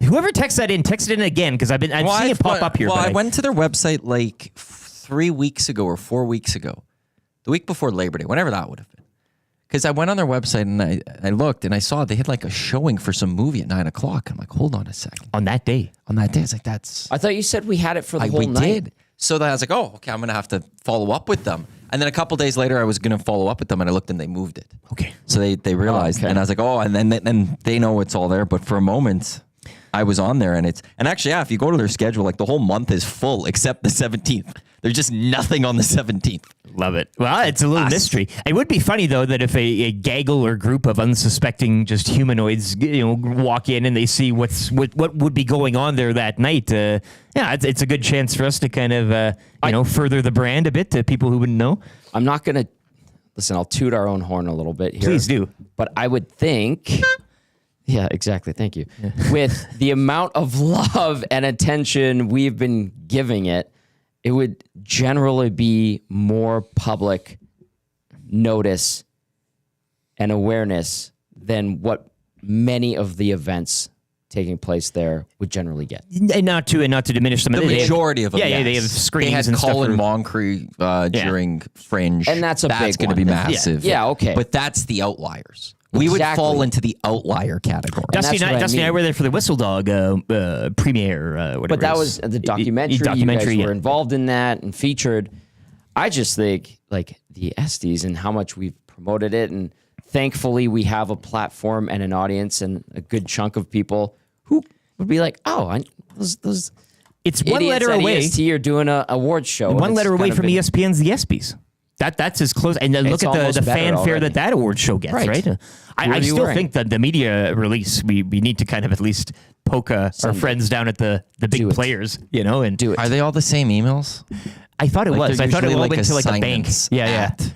Whoever texts that in, text it in again, because I've seen it pop up here. Well, I went to their website like 3 weeks ago or 4 weeks ago, the week before Labor Day, whenever that would have been. Because I went on their website and I looked and I saw they had like a showing for some movie at 9 o'clock. I'm like, hold on a second. On that day, it's like that's. I thought you said we had it for the whole night. We did. So then I was like, oh, okay, I'm gonna have to follow up with them. And then a couple days later, I was going to follow up with them, and I looked, and they moved it. Okay. So they realized, and I was like, oh, and then they know it's all there. But for a moment, I was on there, and actually, if you go to their schedule, like the whole month is full except the 17th. There's just nothing on the 17th. Love it. Well, it's a little mystery. It would be funny though that if a gaggle or group of unsuspecting just humanoids, walk in and they see what would be going on there that night. It's a good chance for us to kind of further the brand a bit to people who wouldn't know. I'm not going to listen. I'll toot our own horn a little bit here. Please do. But I would think Yeah, exactly. Thank you. With the amount of love and attention we've been giving it, it would generally be more public notice and awareness than what many of the events taking place there would generally get. And not to diminish them. The majority of them. Yeah, yes. they have screens They had and stuff. Colin Moncrief during Fringe. And that's a big going to one. be massive. Yeah, okay. But that's the outliers. We would Exactly. fall into the outlier category. Dusty that's what I and I mean. were there for the Whistle Dog premiere. Whatever But that it was is. the documentary. Documentary, You guys yeah. were involved in that and featured. I just think like the Estes and how much we've promoted it, and thankfully we have a platform and an audience and a good chunk of people who would be like, "Oh, those It's one idiots letter at away. EST are doing a awards show." One And letter it's away kind of from been- ESPN's The ESPYs. That's as close. And then look It's at almost the better fanfare already. that award show gets, Right. right? I are you still wearing? think that the media release, we need to kind of at least poke our friends down at the big Do it. players, and Do it. Are they all the same emails? I thought it Like, was. they're I thought it usually all went to like a bank. assignments Yeah. at.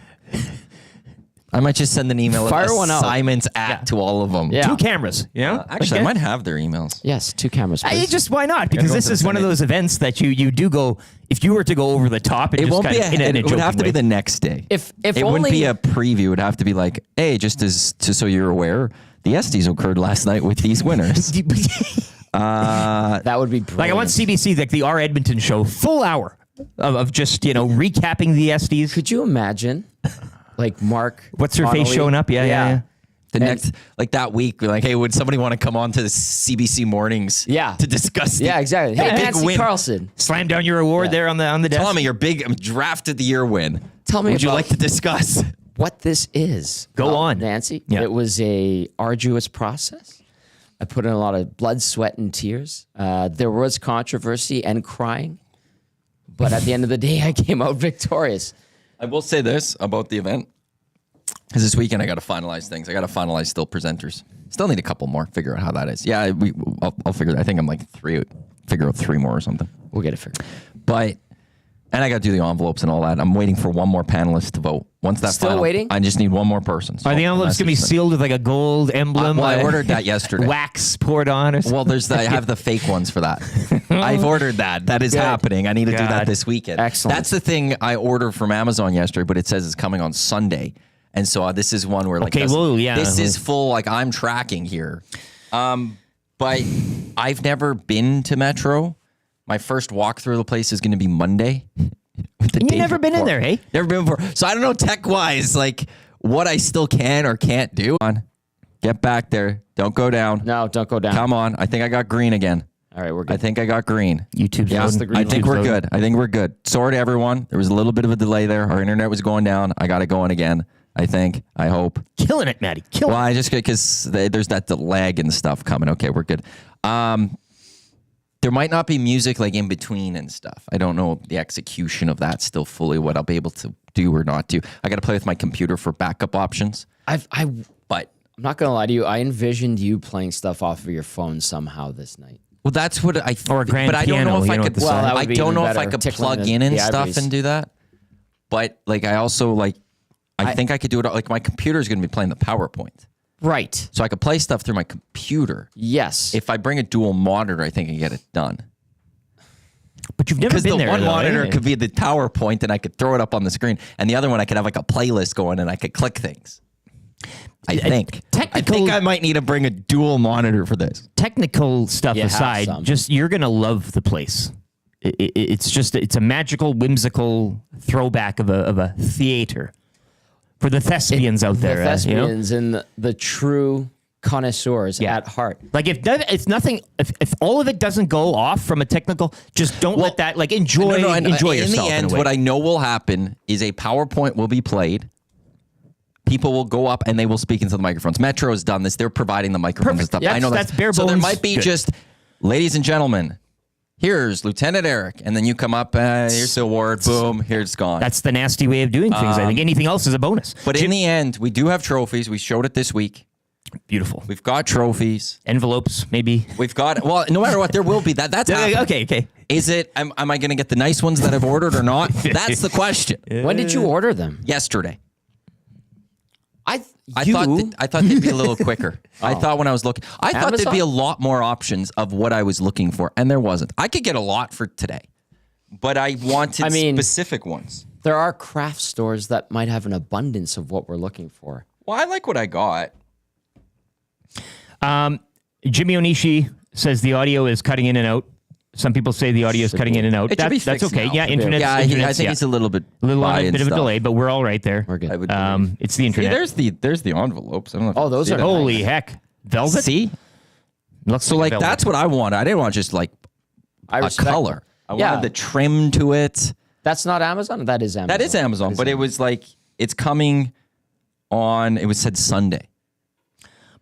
I might just send an email Fire of one out. assignments at to all of them. Yeah. 2 cameras, Actually, I might have their emails. Yes, 2 cameras. Please. Why not? Because go this to is the one of Sunday. those events that you do go, if you were to go over the top, It just won't kind be of, in a it would have to be joking the next day. If it only wouldn't be a preview, it would have to be like, hey, just so you're aware, the Estes occurred last night with these winners. that would be brilliant. Like I want CBC, like the R Edmonton show, full hour of just recapping the Estes. Could you imagine, like Mark? What's her face Connolly? showing up? Yeah. The And- next, like that week, we're like, hey, would somebody want to come on to the CBC mornings? Yeah. To discuss the Yeah, exactly. Hey, big Nancy win. Carlson, Slam down your award Yeah. there on the desk. Tommy, your big draft of the year win. tell me Would you about like to discuss? what this is. Go on. Nancy. Yeah. It was a arduous process. I put in a lot of blood, sweat, and tears. There was controversy and crying, but at the end of the day, I came out victorious. I will say this about the event. Because this weekend I got to finalize things. I got to finalize still presenters. Still need a couple more. Figure out how that is. Yeah, I'll figure. I think I'm like figure out 3 more or something. We'll get it figured. But and I got to do the envelopes and all that. I'm waiting for one more panelist to vote. Once that's Still final, waiting? I just need one more person. So Are the envelopes going to be message them. sealed with like a gold emblem? Well, I like ordered that yesterday. Wax poured on or something? Well, I have the fake ones for that. I've ordered that. That is happening. I need to do that God. this weekend. Excellent. That's the thing I ordered from Amazon yesterday, but it says it's coming on Sunday. And so this is one where like Okay, well, yeah. this is full, like I'm tracking here. But I've never been to Metro. My first walk through the place is going to be Monday. You've never been in there, hey? Never been before. So I don't know tech-wise, like what I still can or can't do. Come on, get back there. Don't go down. No, don't go down. Come on. I think I got green again. All right, we're I good. think I got green. YouTube's Yeah, it's loading. the green I think YouTube's we're loading. good. I think we're good. Sorry to everyone. There was a little bit of a delay there. Our internet was going down. I got it going again. I think. I hope. Killing it, Maddie. Killing Well, I just because there's that lag and stuff coming. Okay, we're good. There might not be music like in between and stuff. I don't know the execution of that still fully what I'll be able to do or not do. I got to play with my computer for backup options. I'm But not gonna lie to you. I envisioned you playing stuff off of your phone somehow this night. well, that's what I. Or a grand but I don't piano, know if you I know, could. at the Well, that would I be don't even know if I better, could tickling plug the- in and the stuff ivories. and do that. But like I also like. I think I could do it. Like my computer is going to be playing the PowerPoint, Right. so I could play stuff through my computer. Yes. If I bring a dual monitor, I think I can get it done. But you've never Because been the there. one though, monitor eh? could be the PowerPoint, and I could throw it up on the screen, and the other one I could have like a playlist going, and I could click things. I think. I think I might need to bring a dual monitor for this. Technical stuff You have aside, some. just you're gonna love the place. It's a magical, whimsical throwback of a theater for the thespians out there. the thespians and the true connoisseurs at heart. Like if all of it doesn't go off from a technical, just don't let that like enjoy and enjoy in yourself. the end, in a way. what I know will happen is a PowerPoint will be played. People will go up and they will speak into the microphones. Metro has done this. They're providing the microphones and stuff. Yeah, I know that's bare So there bones might be good. just, ladies and gentlemen, here's Lieutenant Eric. And then you come up, here's the award. Boom, here it's gone. That's the nasty way of doing things. I think anything else is a bonus. But in the end, we do have trophies. We showed it this week. Beautiful We've got trophies. envelopes, maybe. We've got, well, no matter what, there will be. That's happening. Okay. Is it, am I going to get the nice ones that I've ordered or not? That's the question. When did you order them? Yesterday. I thought they'd be a little quicker. I thought when I was looking, I thought there'd be a lot more options of what I was looking for, and there wasn't. I could get a lot for today, but I wanted specific ones. There are craft stores that might have an abundance of what we're looking for. Well, I like what I got. Jimmy Onishi says the audio is cutting in and out. Some people say the audio is cutting in and out. That's okay. Now. Yeah, internet. I think it's a little bit bit of a delay, but we're all right there. We're good. It's the internet. See, there's the envelopes. I don't know. Those are nice. Holy heck, velvet. See, looks so like velvet. that's what I wanted. I didn't want just like a color. I wanted the trim to it. That's not Amazon. That is Amazon. That is Amazon, but it was like it's coming on. It was said Sunday.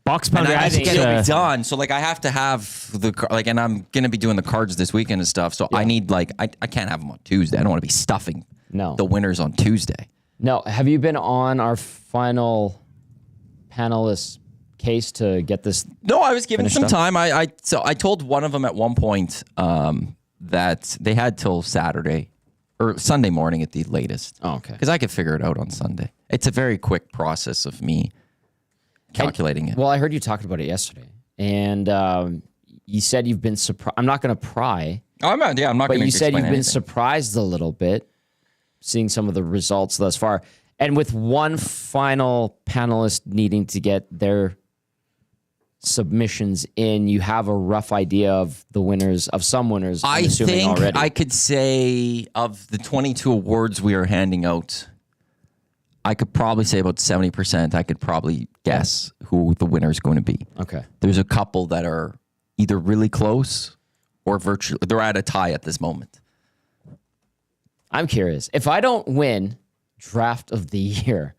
Box And pounder. I have to get asks, it done. So like I have to have and I'm gonna be doing the cards this weekend and stuff. So I need I can't have them on Tuesday. I don't want to be stuffing the winners on Tuesday. No. Have you been on our final panelist case to get this? No, I was given some up? time. I told one of them at one point that they had till Saturday or Sunday morning at the latest. Oh, okay. Because I could figure it out on Sunday. It's a very quick process of me calculating it. Well, I heard you talking about it yesterday, and you said you've been surprised. I'm not going to pry. Oh, I'm not going to. But you said you've been anything. surprised a little bit, seeing some of the results thus far, and with one final panelist needing to get their submissions in, you have a rough idea of the winners, of some winners. I'm I assuming think already. I could say of the 22 awards we are handing out, I could probably say about 70%. I could probably guess who the winner is going to be. Okay. There's a couple that are either really close or virtually, they're at a tie at this moment. I'm curious. If I don't win draft of the year,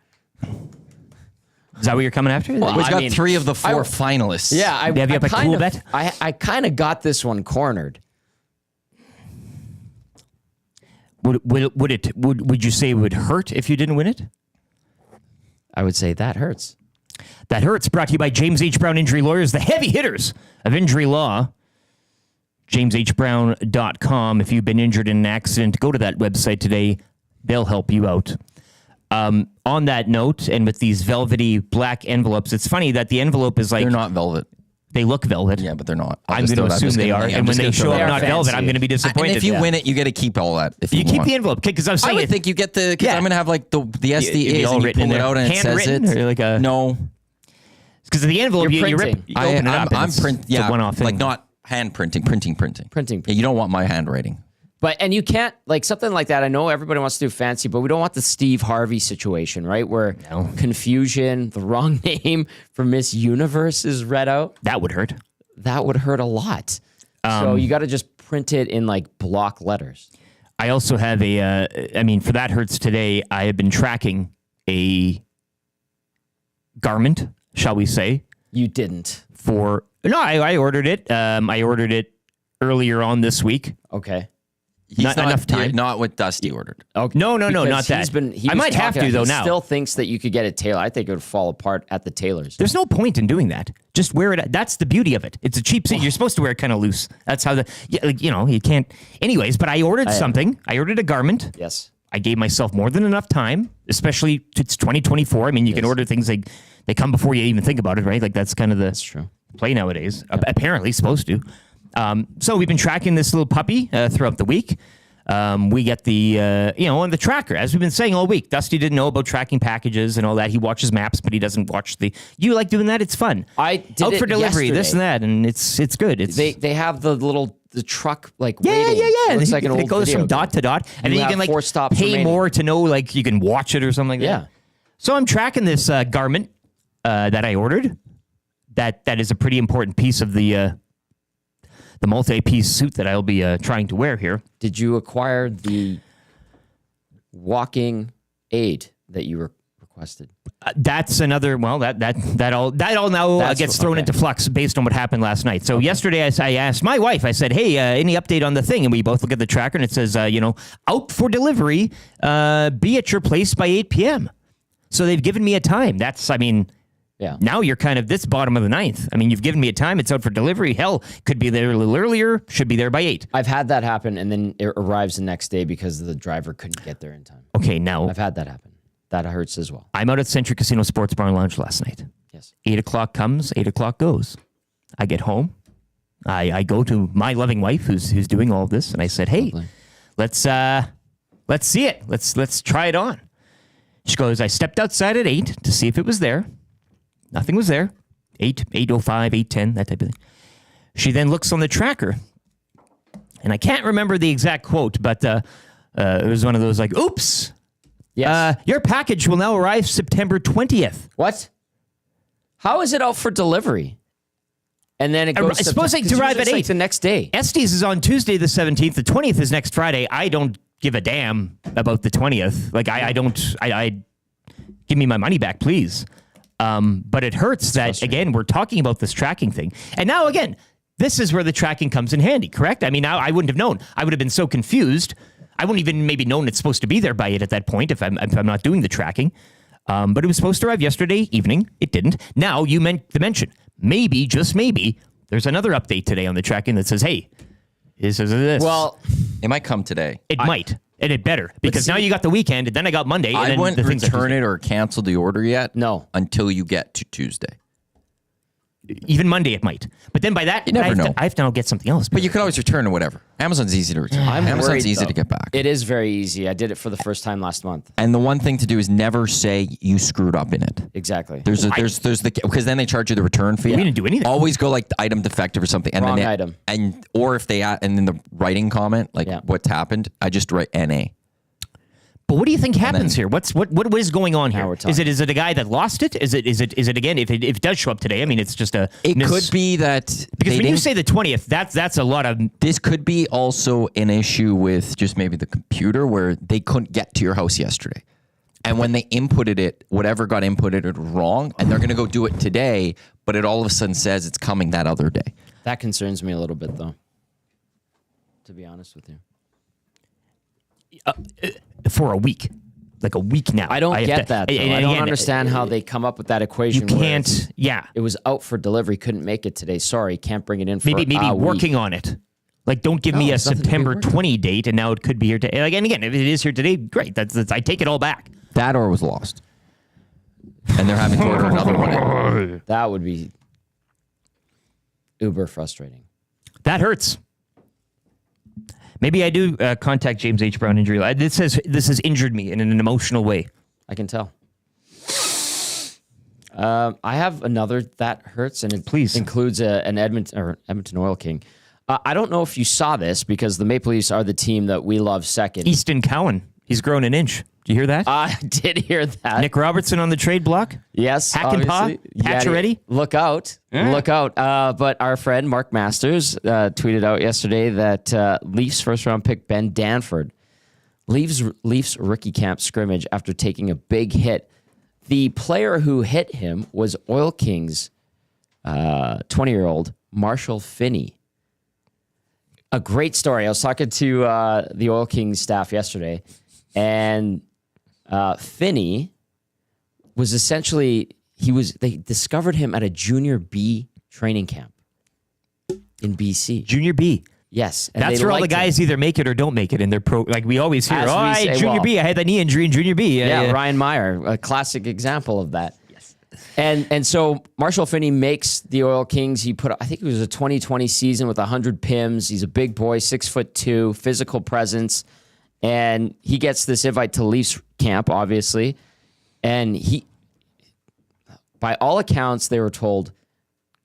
is that what you're coming after? Well, we've got 3 of the 4 finalists. yeah, Have you up a cool bet? I kind of got this one cornered. Would you say it would hurt if you didn't win it? I would say that hurts. That hurts. Brought to you by James H. Brown Injury Lawyers, the heavy hitters of injury law. JamesHBrown.com. If you've been injured in an accident, go to that website today. They'll help you out. On that note, and with these velvety black envelopes, it's funny that the envelope is like... They're not velvet. They look velvet. Yeah, but they're not. I'm going to assume they are. And when they show up not velvet, I'm going to be disappointed. And if you win it, you get to keep all that. If you keep want. the envelope. Because I was saying... I would think you get the... Because I'm going to have like the SDAs all and you written in pull it there. out and it says it. Handwritten or like a... No. Because the envelope, You're you rip, printing. you open it up. I'm printing. Yeah, it's a one-off thing. like not hand printing, printing. Printing. Yeah, you don't want my handwriting. And you can't, like something like that. I know everybody wants to do fancy, but we don't want the Steve Harvey situation, right? Where confusion, the wrong name for Miss Universe is read out. That would hurt. That would hurt a lot. So you got to just print it in like block letters. I also have for that hurts today, I have been tracking a garment, shall we say. You didn't. I ordered it. I ordered it earlier on this week. Okay. He's Not enough time. Not what Dusty ordered. Okay. No, Because not that. He I was might have talking- to, though, he now. still thinks that you could get it tailored. I think it would fall apart at the tailor's. There's no point in doing that. Just wear it. That's the beauty of it. It's a cheap suit. You're supposed to wear it kind of loose. That's how you can't. Anyways, but I ordered something. I ordered a garment. Yes. I gave myself more than enough time, especially it's 2024. I mean, you can order things like they come before you even think about it, right? Like that's kind of That's true. play nowadays. Apparently supposed to. So we've been tracking this little puppy throughout the week. We get the, on the tracker, as we've been saying all week. Dusty didn't know about tracking packages and all that. He watches maps, but he doesn't watch you like doing that? It's fun. I did out it for delivery, yesterday. this and that, and it's good. It's They have the truck like yeah. waiting. It looks like an old It goes video from dot to dot, and You then you have can like 4 stops pay remaining. more to know like you can watch it or something like that. Yeah. So I'm tracking this garment that I ordered. That is a pretty important piece of the multi-piece suit that I'll be trying to wear here. Did you acquire the walking aid that you requested? That's another. Well, that all now gets thrown into flux based on what happened last night. So yesterday, I asked my wife. I said, "Hey, any update on the thing?" And we both look at the tracker, and it says, out for delivery. Be at your place by 8 p.m. So they've given me a time. Yeah. Now you're kind of this bottom of the ninth. I mean, you've given me a time. It's out for delivery. Hell, could be there a little earlier. Should be there by 8. I've had that happen, and then it arrives the next day because the driver couldn't get there in time. Okay, now I've had that happen. That hurts as well. I'm out at Century Casino Sports Bar and Lounge last night. Yes. 8 o'clock comes, 8 o'clock goes. I get home. I go to my loving wife who's doing all of this, and I said, "Hey, let's see it. Let's try it on." She goes, "I stepped outside at 8 to see if it was there. Nothing was there. 8:05, 8:10, that type of thing." She then looks on the tracker, and I can't remember the exact quote, but it was one of those like, "Oops, Yes. your package will now arrive September 20th." What? How is it out for delivery? And then it goes. It's supposed to arrive at 8 like the next day. Estes is on Tuesday the 17th. The 20th is next Friday. I don't give a damn about the 20th. Like I give me my money back, please. But it hurts that again we're talking about this tracking thing, and now again this is where the tracking comes in handy. Correct? I mean, I wouldn't have known. I would have been so confused. I wouldn't even maybe known it's supposed to be there by it at that point if I'm not doing the tracking. But it was supposed to arrive yesterday evening. It didn't. Now you meant to mention. Maybe, just maybe, there's another update today on the tracking that says, "Hey, this is this." Well, It might come today. It might, and it better, because now you got the weekend, and then I got Monday. And I then wouldn't the things return it or cancel the order yet. No. Until you get to Tuesday. Even Monday it might. But then by that, You never know. I have to now get something else. But you can always return or whatever. Amazon's easy to return. Amazon's worried, easy though. to get back. It is very easy. I did it for the first time last month. And the one thing to do is never say you screwed up in it. Exactly. There's the because then they charge you the return fee. We didn't do anything. Always go like the item defective or something. And Wrong then item. And or if they and then the writing comment like what's happened, I just write NA. But what do you think happens here? What is going on here? we're Is it a guy that lost it? Is it again? If it does show up today, I mean, it's just a. It could be that because when you say the 20th, that's a lot of. This could be also an issue with just maybe the computer where they couldn't get to your house yesterday. And when they inputted it, whatever got inputted it wrong, and they're going to go do it today, but it all of a sudden says it's coming that other day. That concerns me a little bit, though, to be honest with you. For a week. Like a week now. I don't get that, though. I don't understand how they come up with that equation. You can't, It was out for delivery, couldn't make it today. Sorry, can't bring it in for maybe a working week. on it. Like, don't give me a it's nothing to be September worked on. 20 date, and now it could be here today. Like, and again, if it is here today, great. That's I take it all back. That or was lost. And they're having to order another one. That would be uber frustrating. That hurts. Maybe I do contact James H. Brown Injury Line. This has injured me in an emotional way. I can tell. I have another that hurts, and it includes an Edmonton Oil King. I don't know if you saw this because the Maple Leafs are the team that we love second. Easton Cowan. He's grown an inch. Do you hear that? I did hear that. Nick Robertson on the trade block? Yes. Hack-and-paw? Pacioretty? Look out. Look out. But our friend Mark Masters tweeted out yesterday that Leafs first-round pick Ben Danford leaves rookie camp scrimmage after taking a big hit. The player who hit him was Oil Kings 20-year-old Marshall Finney. A great story. I was talking to the Oil Kings staff yesterday, and Finney was essentially they discovered him at a junior B training camp in BC. Junior B. Yes, and that's they where all the liked guys him. either make it or don't make it in their pro. Like we always hear, As we say, Junior B. I had that knee injury in Junior B. Yeah, Ryan Meyer, a classic example of that. Yes. And so Marshall Finney makes the Oil Kings. He put, I think it was a 2020 season with 100 PIMs. He's a big boy, 6'2", physical presence, and he gets this invite to Leafs camp, obviously. And he, by all accounts, they were told,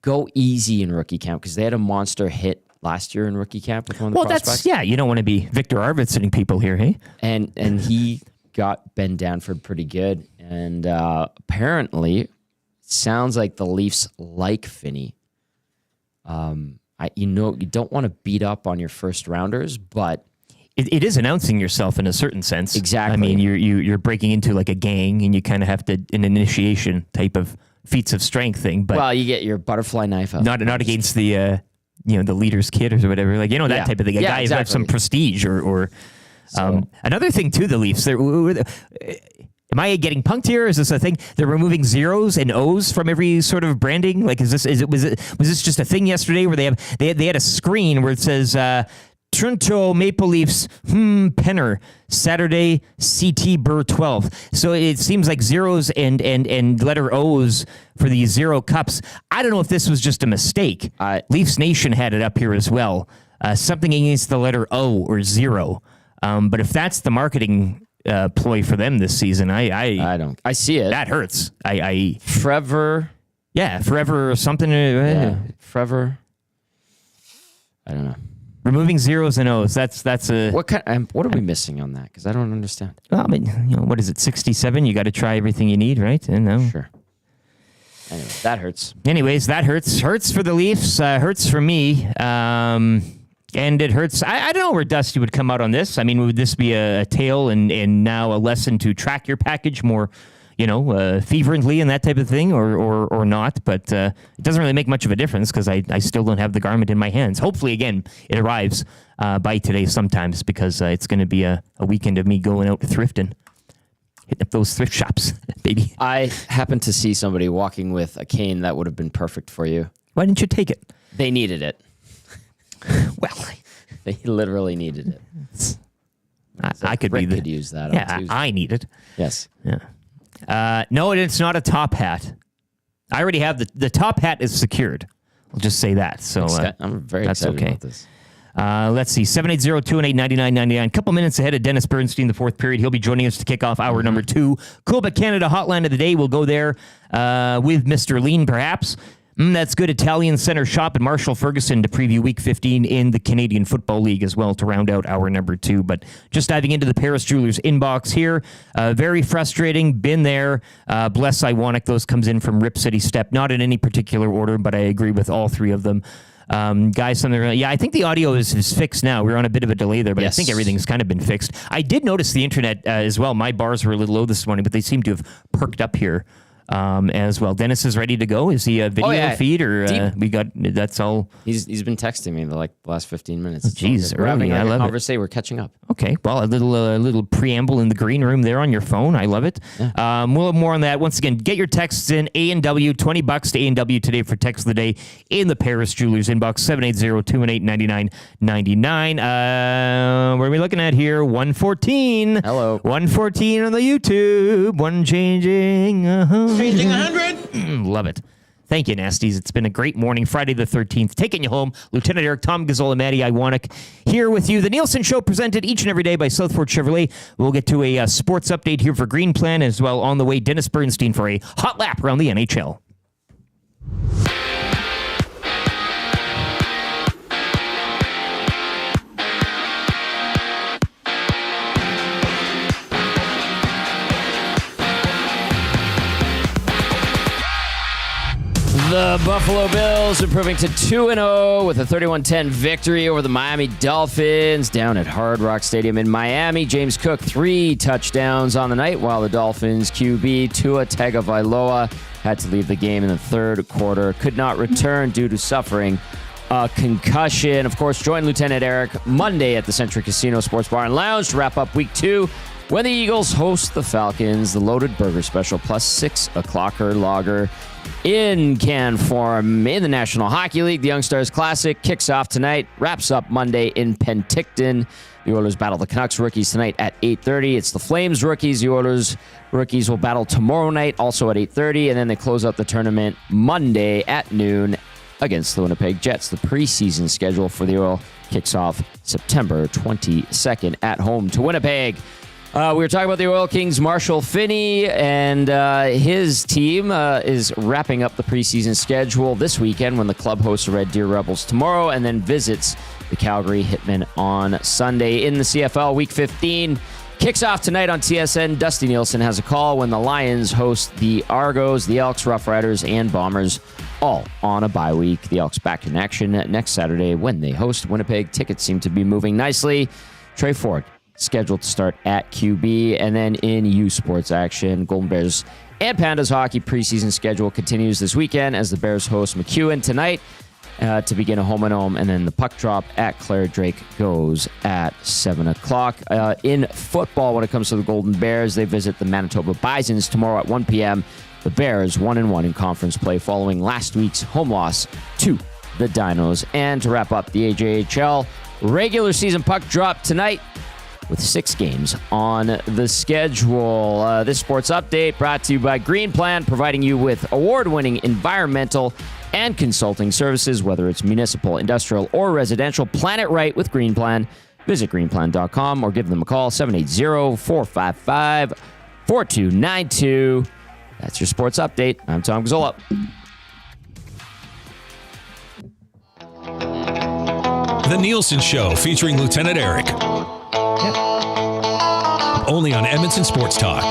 go easy in rookie camp because they had a monster hit last year in rookie camp with one of the prospects. You don't want to be Victor Arvidsoning people here, hey? And he got Ben Danford pretty good. And apparently, sounds like the Leafs like Finney. You don't want to beat up on your first rounders, but it is announcing yourself in a certain sense. Exactly. I mean, you're breaking into like a gang, and you kind of have to an initiation type of feats of strength thing. But you get your butterfly knife out. Not against the the leader's kid or whatever, like that type of thing. A guy who has some prestige or another thing too. The Leafs. Am I getting punked here? Is this a thing? They're removing zeros and O's from every sort of branding. Like, was this just a thing yesterday where they had a screen where it says Toronto Maple Leafs, Penner, Saturday, CT Burr 12. So it seems like zeros and letter O's for the 0 cups. I don't know if this was just a mistake. Leafs Nation had it up here as well. Something against the letter O or 0. But if that's the marketing ploy for them this season, I see it. That hurts. Forever. Yeah, forever or something. Forever. I don't know. Removing zeros and O's. That's a. What are we missing on that? Because I don't understand. Well, I mean, what is it? 67. You got to try everything you need, right? Sure. Anyway, that hurts. Anyways, that hurts. Hurts for the Leafs. Hurts for me. And it hurts. I don't know where Dusty would come out on this. I mean, would this be a tale and now a lesson to track your package more, fervently and that type of thing, or not? But it doesn't really make much of a difference because I still don't have the garment in my hands. Hopefully, again, it arrives by today sometimes because it's going to be a weekend of me going out thrifting. Hitting up those thrift shops, baby. I happened to see somebody walking with a cane that would have been perfect for you. Why didn't you take it? They needed it. Well, they literally needed it. I could Rick be could use that. Yeah, on Tuesday. I need it. Yes. Yeah. No, it's not a top hat. I already have the top hat is secured. I'll just say that. So I'm very that's excited okay. about this. Let's see, 780-218-9999. Couple minutes ahead of Dennis Bernstein, the fourth period. He'll be joining us to kick off hour number 2. Quebec Canada Hotline of the Day. We'll go there with Mr. Lean, perhaps. That's good. Italian Center Shop in Marshall Ferguson to preview Week 15 in the Canadian Football League as well to round out hour number 2. But just diving into the Paris Jewelers inbox here. Very frustrating. Been there. Bless Iwanic. Those comes in from Rip City Step. Not in any particular order, but I agree with all 3 of them. Guys, I think the audio is fixed now. We're on a bit of a delay there, but Yes. I think everything's kind of been fixed. I did notice the internet as well. My bars were a little low this morning, but they seem to have perked up here as well. Dennis is ready to go. Is he a video feed or we got that's all? He's been texting me the last 15 minutes. Jeez, we're having early. I love it. conversation. We're catching up. Okay, well, a little preamble in the green room there on your phone. I love it. Yeah. We'll have more on that. Once again, get your texts in. A&W, $20 to A&W today for text of the day in the Paris Jewelers inbox, 780-218-9999. What are we looking at here? 114. Hello. 114 on the YouTube. One changing. Changing 100. Love it. Thank you, Nasties. It's been a great morning. Friday the 13th. Taking you home. Lieutenant Eric, Tom Gazzola, Matty Iwanic here with you. The Nielson Show presented each and every day by Southport Chevrolet. We'll get to a sports update here for Green Plan as well. On the way, Dennis Bernstein for a hot lap around the NHL. The Buffalo Bills improving to 2-0 with a 31-10 victory over the Miami Dolphins down at Hard Rock Stadium in Miami. James Cook, 3 touchdowns on the night, while the Dolphins QB Tua Tagovailoa had to leave the game in the third quarter. Could not return due to suffering a concussion. Of course, join Lieutenant Eric Monday at the Century Casino Sports Bar and Lounge to wrap up Week 2 when the Eagles host the Falcons. The Loaded Burger Special plus 6 o'clocker lager in can form in the National Hockey League. The Young Stars Classic kicks off tonight, wraps up Monday in Penticton. The Oilers battle the Canucks rookies tonight at 8:30. It's the Flames rookies. The Oilers rookies will battle tomorrow night, also at 8:30, and then they close out the tournament Monday at noon against the Winnipeg Jets. The preseason schedule for the Oil kicks off September 22nd at home to Winnipeg. We were talking about the Oil Kings' Marshall Finney, and his team is wrapping up the preseason schedule this weekend when the club hosts the Red Deer Rebels tomorrow and then visits the Calgary Hitmen on Sunday. In the CFL, Week 15 kicks off tonight on TSN. Dusty Nielson has a call when the Lions host the Argos, the Elks, Rough Riders, and Bombers, all on a bye week. The Elks back in action next Saturday when they host Winnipeg. Tickets seem to be moving nicely. Trey Ford scheduled to start at QB. And then in U Sports action, Golden Bears and Pandas hockey preseason schedule continues this weekend as the Bears host McEwen tonight to begin a home and home. And then the puck drop at Claire Drake goes at 7 o'clock. In football, when it comes to the Golden Bears, they visit the Manitoba Bisons tomorrow at 1 p.m. The Bears 1-1 in conference play following last week's home loss to the Dinos. And to wrap up the AJHL, regular season puck drop tonight with 6 games on the schedule. This sports update brought to you by Green Plan, providing you with award-winning environmental and consulting services, whether it's municipal, industrial, or residential. Plan it right with Green Plan. Visit greenplan.com or give them a call, 780-455-4292. That's your sports update. I'm Tom Gazzola. The Nielson Show featuring Lieutenant Eric. Only on Edmonton Sports Talk.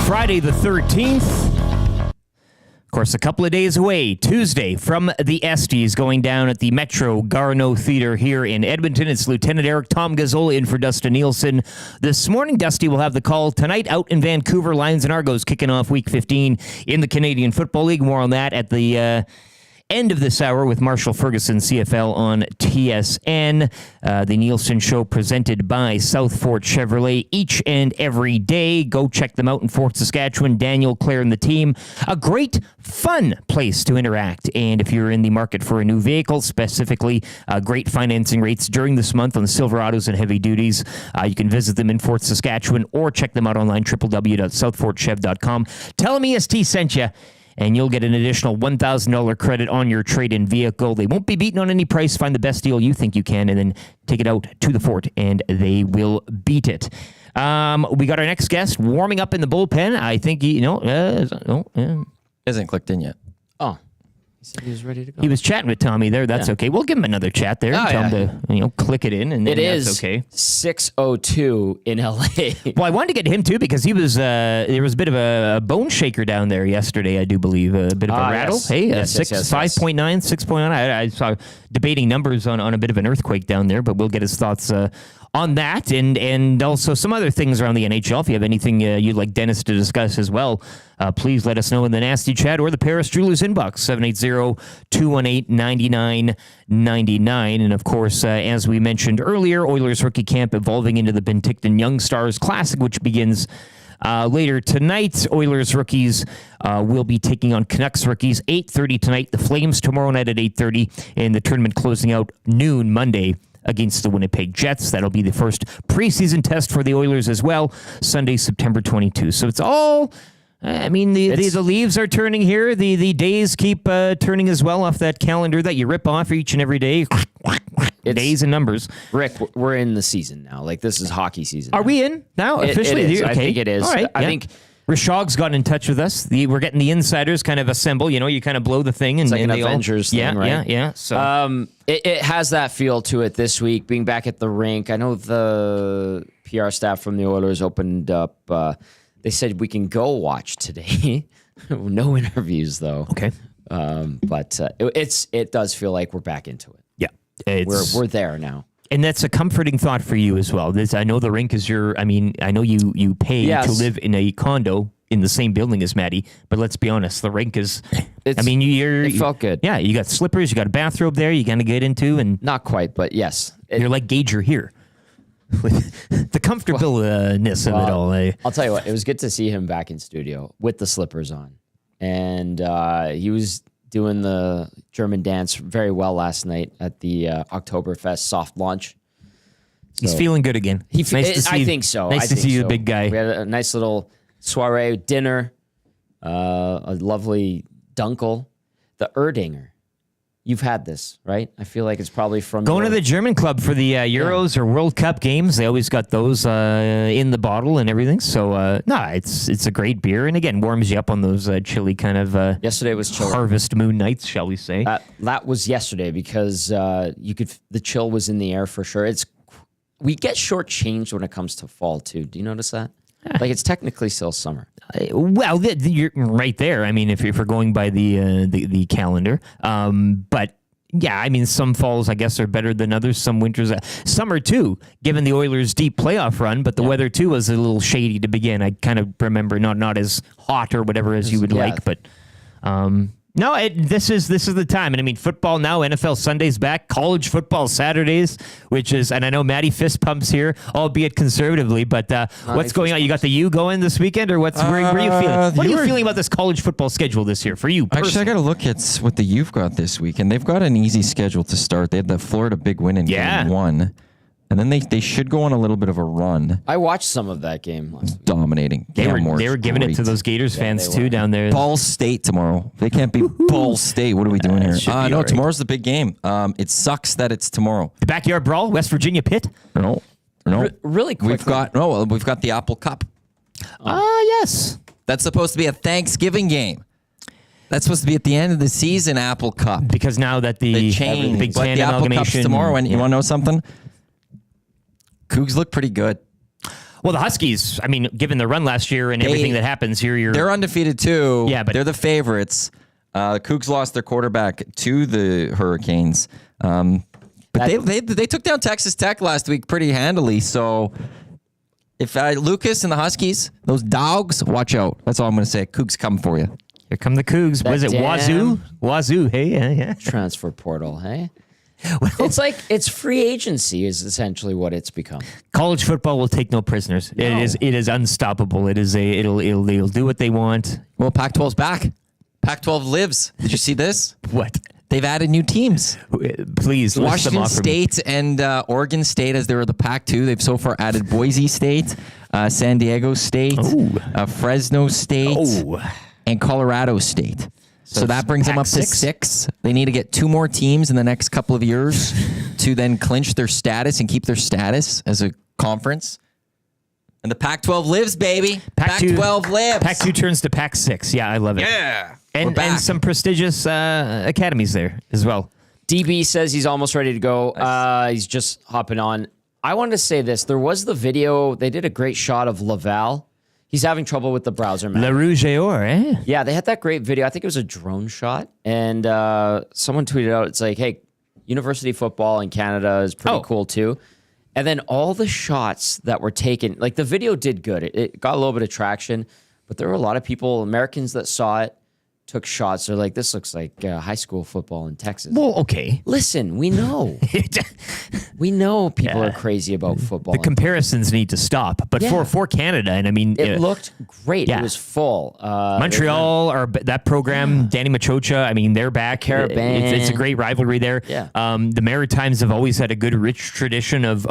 Friday the 13th. Of course, a couple of days away. Tuesday from the Estes going down at the Metro Garneau Theatre here in Edmonton. It's Lieutenant Eric, Tom Gazzola in for Dustin Nielson. This morning, Dusty will have the call tonight out in Vancouver. Lions and Argos kicking off Week 15 in the Canadian Football League. More on that at the end of this hour with Marshall Fergusin, CFL on TSN. The Nielsen Show presented by South Fort Chevrolet each and every day. Go check them out in Fort Saskatchewan. Daniel, Claire, and the team. A great, fun place to interact. And if you're in the market for a new vehicle, specifically great financing rates during this month on the Silverados and heavy duties, you can visit them in Fort Saskatchewan or check them out online, www.southfortchev.com. Tell them EST sent you, and you'll get an additional $1,000 credit on your trade-in vehicle. They won't be beaten on any price. Find the best deal you think you can, and then take it out to the fort, and they will beat it. We got our next guest warming up in the bullpen. I think Hasn't clicked in yet. Oh. He said he was ready to go. He was chatting with Tommy there. That's okay. We'll give him another chat there. Tell him to click it in, and then that's okay. 6:02 in LA. Well, I wanted to get him too because he was there was a bit of a bone shaker down there yesterday, I do believe. A bit of a rattle. Yes. Hey, Yes, 5.9, 6.9. I saw debating numbers on a bit of an earthquake down there, but we'll get his thoughts on that and also some other things around the NHL. If you have anything you'd like Dennis to discuss as well, please let us know in the Nasty Chat or the Paris Jewelers inbox, 780-218-9999. And of course, as we mentioned earlier, Oilers rookie camp evolving into the Penticton Young Stars Classic, which begins later tonight. Oilers rookies will be taking on Canucks rookies, 8:30 tonight. The Flames tomorrow night at 8:30, and the tournament closing out noon Monday against the Winnipeg Jets. That'll be the first preseason test for the Oilers as well, Sunday, September 22. So it's all, I mean, the leaves are turning here. The days keep turning as well off that calendar that you rip off each and every day. Days and numbers. Rick, we're in the season now. Like, this is hockey season. Are we in now? Officially? It is. Okay. I think it is. All right. I think Rashog's gotten in touch with us. We're getting the insiders kind of assemble. You kind of blow the thing. And, it's like and an Avengers thing, right? Yeah. So it has that feel to it this week, being back at the rink. I know the PR staff from the Oilers opened up. They said we can go watch today. No interviews, though. Okay. But it does feel like we're back into it. Yeah. We're there now. And that's a comforting thought for you as well. I know the rink is I know you pay to live in a condo in the same building as Maddie, but let's be honest, the rink is, it felt good. Yeah, you got slippers, you got a bathrobe there you got to get into, and not quite, but yes. You're like Gager here. The comfortableness of it all. I'll tell you what, it was good to see him back in studio with the slippers on. And he was doing the German dance very well last night at the Octoberfest soft launch. He's feeling good again. I think so. Nice to see you, the big guy. We had a nice little soiree dinner, a lovely dunkel, the Erdinger. You've had this, right? I feel like it's probably from going to the German club for the Euros or World Cup games. They always got those in the bottle and everything. So it's a great beer, and again warms you up on those chilly kind of yesterday was chill. Harvest moon nights, shall we say? That was yesterday because the chill was in the air for sure. We get shortchanged when it comes to fall too. Do you notice that? Like, it's technically still summer. Well, you're right there. I mean, if you're going by the calendar, but Yeah, I mean, some falls, I guess, are better than others. Some winters, summer too, given the Oilers' deep playoff run. But the weather too was a little shady to begin. I kind of remember not as hot or whatever as you would like, but no, this is the time. And I mean, football now, NFL Sundays back, college football Saturdays, which is, and I know Matty fist pumps here, albeit conservatively, but what's going on? You got the U going this weekend, or where are you feeling? What are you feeling about this college football schedule this year for you personally? Actually, I got to look at what the U've got this week, and they've got an easy schedule to start. They had the Florida big win in game 1. And then they should go on a little bit of a run. I watched some of that game last week. Dominating. They were giving it to those Gators fans too down there. Ball State tomorrow. They can't beat Ball State. What are we doing here? No, right. Tomorrow's the big game. It sucks that it's tomorrow. The backyard brawl, West Virginia Pitt. No. Really quickly. We've got the Apple Cup. Yes. That's supposed to be a Thanksgiving game. That's supposed to be at the end of the season, Apple Cup. Because now that the Big Ten Cup's amalgamation tomorrow, and you want to know something? Cougs look pretty good. Well, the Huskies, I mean, given the run last year and everything that happens here, they're undefeated too. Yeah, but they're the favorites. Cougs lost their quarterback to the Hurricanes, but they took down Texas Tech last week pretty handily. So if Lucas and the Huskies, those dogs, watch out. That's all I'm going to say. Cougs come for you. Here come the Cougs. Was it Wazoo? Wazoo. Hey, yeah. Transfer portal. Hey. Well, it's free agency is essentially what it's become. College football will take no prisoners. No. It is unstoppable. They'll do what they want. Well, Pac-12's back. Pac-12 lives. Did you see this? What? They've added new teams. Please, Washington State and Oregon State, as they were the Pac-2. They've so far added Boise State, San Diego State, Fresno State, and Colorado State. So that brings them up to 6. They need to get 2 more teams in the next couple of years to then clinch their status and keep their status as a conference. And the Pac-12 lives, baby. Pac-12 lives. Pac-2 turns to Pac-6. Yeah, I love it. Yeah. And some prestigious academies there as well. DB says he's almost ready to go. He's just hopping on. I wanted to say this. There was the video. They did a great shot of Laval. He's having trouble with the browser, man. Le Rouge et Or, eh? Yeah, they had that great video. I think it was a drone shot. And someone tweeted out, it's like, hey, university football in Canada is pretty cool too. And then all the shots that were taken, like the video did good. It got a little bit of traction, but there were a lot of people, Americans that saw it, took shots. They're like, this looks like high school football in Texas. Well, okay. Listen, we know. We know people are crazy about football. The comparisons need to stop. But for Canada, and I mean... It looked great. Yeah. It was full. Montreal, or that program, Danny Machocha, I mean, they're back. Carabin. It's a great rivalry there. Yeah. The Maritimes have always had a good, rich tradition of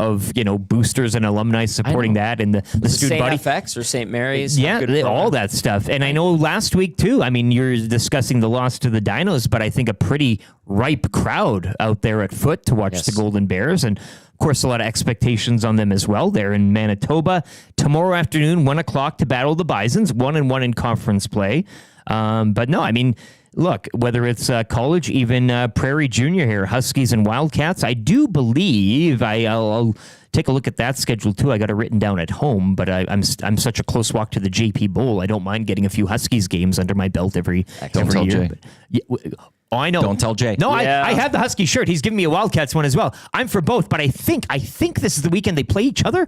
boosters and alumni supporting that, and the student body. St. FX or St. Mary's. Yeah, all that stuff. And I know last week, too, I mean, you're discussing the loss to the Dinos, but I think a pretty ripe crowd out there at foot to watch the Golden Bears. And, of course, a lot of expectations on them as well. They're in Manitoba tomorrow afternoon, 1 o'clock to battle the Bisons, 1-1 in conference play. But no, I mean, look, whether it's college, even Prairie Junior here, Huskies and Wildcats, I do believe I'll take a look at that schedule too. I got it written down at home, but I'm such a close walk to the JP Bowl. I don't mind getting a few Huskies games under my belt every tell year. Jay. I know. Don't tell Jay. No, I have the Husky shirt. He's giving me a Wildcats one as well. I'm for both, but I think this is the weekend they play each other.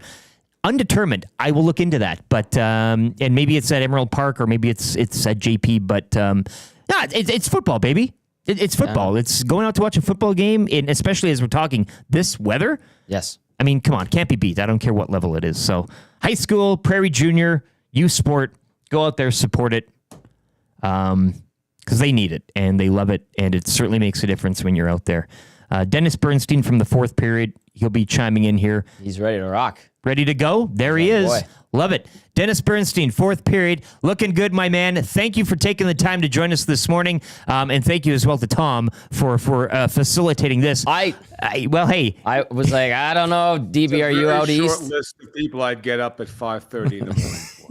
Undetermined. I will look into that, but and maybe it's at Emerald Park or maybe it's at JP. But it's football, baby. It's football. It's going out to watch a football game, and especially as we're talking this weather. Yes. I mean, come on, can't be beat. I don't care what level it is. So, high school, Prairie Junior, youth sport, go out there, support it, because they need it and they love it, and it certainly makes a difference when you're out there. Dennis Bernstein from the fourth period, he'll be chiming in here. He's ready to rock. Ready to go? There he is. Boy. Love it. Dennis Bernstein, fourth period. Looking good, my man. Thank you for taking the time to join us this morning. And thank you as well to Tom for facilitating this. I was like, I don't know, DB, are you out east? Short list of people I'd get up at 5:30 in the morning for.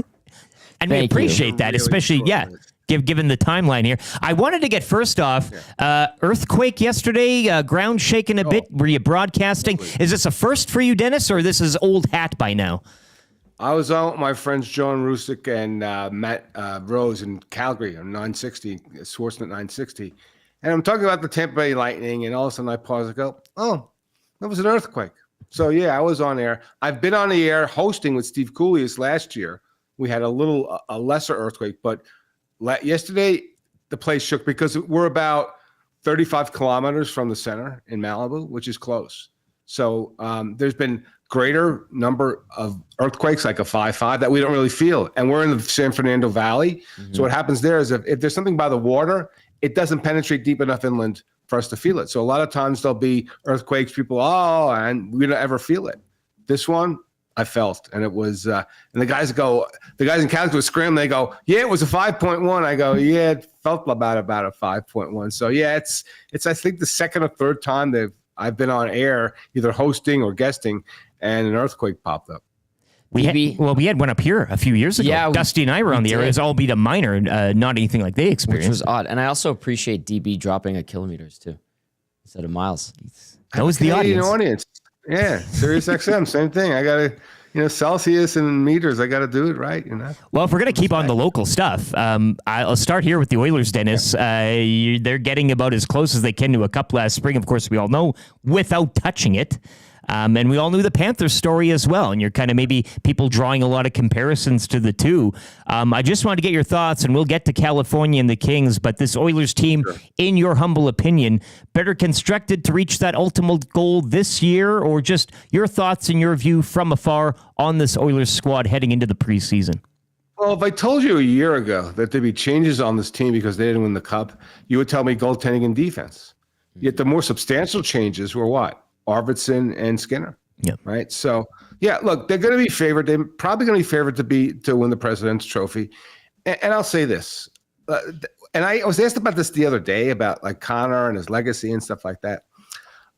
And we appreciate that, really especially, given the timeline here. I wanted to get first off, earthquake yesterday, ground shaking a bit. Were you broadcasting? Is this a first for you, Dennis, or this is old hat by now? I was out with my friends John Rusick and Matt Rose in Calgary on 960, Sportsnet 960. And I'm talking about the Tampa Bay Lightning, and all of a sudden I pause and go, oh, that was an earthquake. So, yeah, I was on air. I've been on the air hosting with Steve Coolius last year. We had a lesser earthquake, but yesterday the place shook because we're about 35 kilometers from the center in Malibu, which is close. So there's been greater number of earthquakes, like a 5.5, that we don't really feel. And we're in the San Fernando Valley. So what happens there is if there's something by the water, it doesn't penetrate deep enough inland for us to feel it. So a lot of times there'll be earthquakes, people, and we don't ever feel it. This one, I felt, and it was, and the guys in Calgary was screaming. They go, yeah, it was a 5.1. I go, yeah, it felt about a 5.1. So yeah, it's I think the second or third time I've been on air, either hosting or guesting, and an earthquake popped up. We had one up here a few years ago. Yeah, Dusty and I were on the air. It was albeit a minor, not anything like they experienced. Which was odd. And I also appreciate DB dropping at kilometers too, instead of miles. That was the audience. Yeah, Sirius XM, same thing. I got to, Celsius and meters. I got to do it right, Well, if we're going to keep on the local stuff, I'll start here with the Oilers, Dennis. They're getting about as close as they can to a cup last spring, of course, we all know, without touching it. And we all knew the Panthers story as well. And you're kind of maybe people drawing a lot of comparisons to the two. I just wanted to get your thoughts, and we'll get to California and the Kings. But this Oilers team, in your humble opinion, better constructed to reach that ultimate goal this year, or just your thoughts and your view from afar on this Oilers squad heading into the preseason? Well, if I told you a year ago that there'd be changes on this team because they didn't win the cup, you would tell me goaltending and defense. Yet the more substantial changes were what? Arvidsson and Skinner. Yeah. Right. So yeah, look, they're going to be favored. They're probably going to be favored to win the President's Trophy. And I'll say this, and I was asked about this the other day about like Connor and his legacy and stuff like that.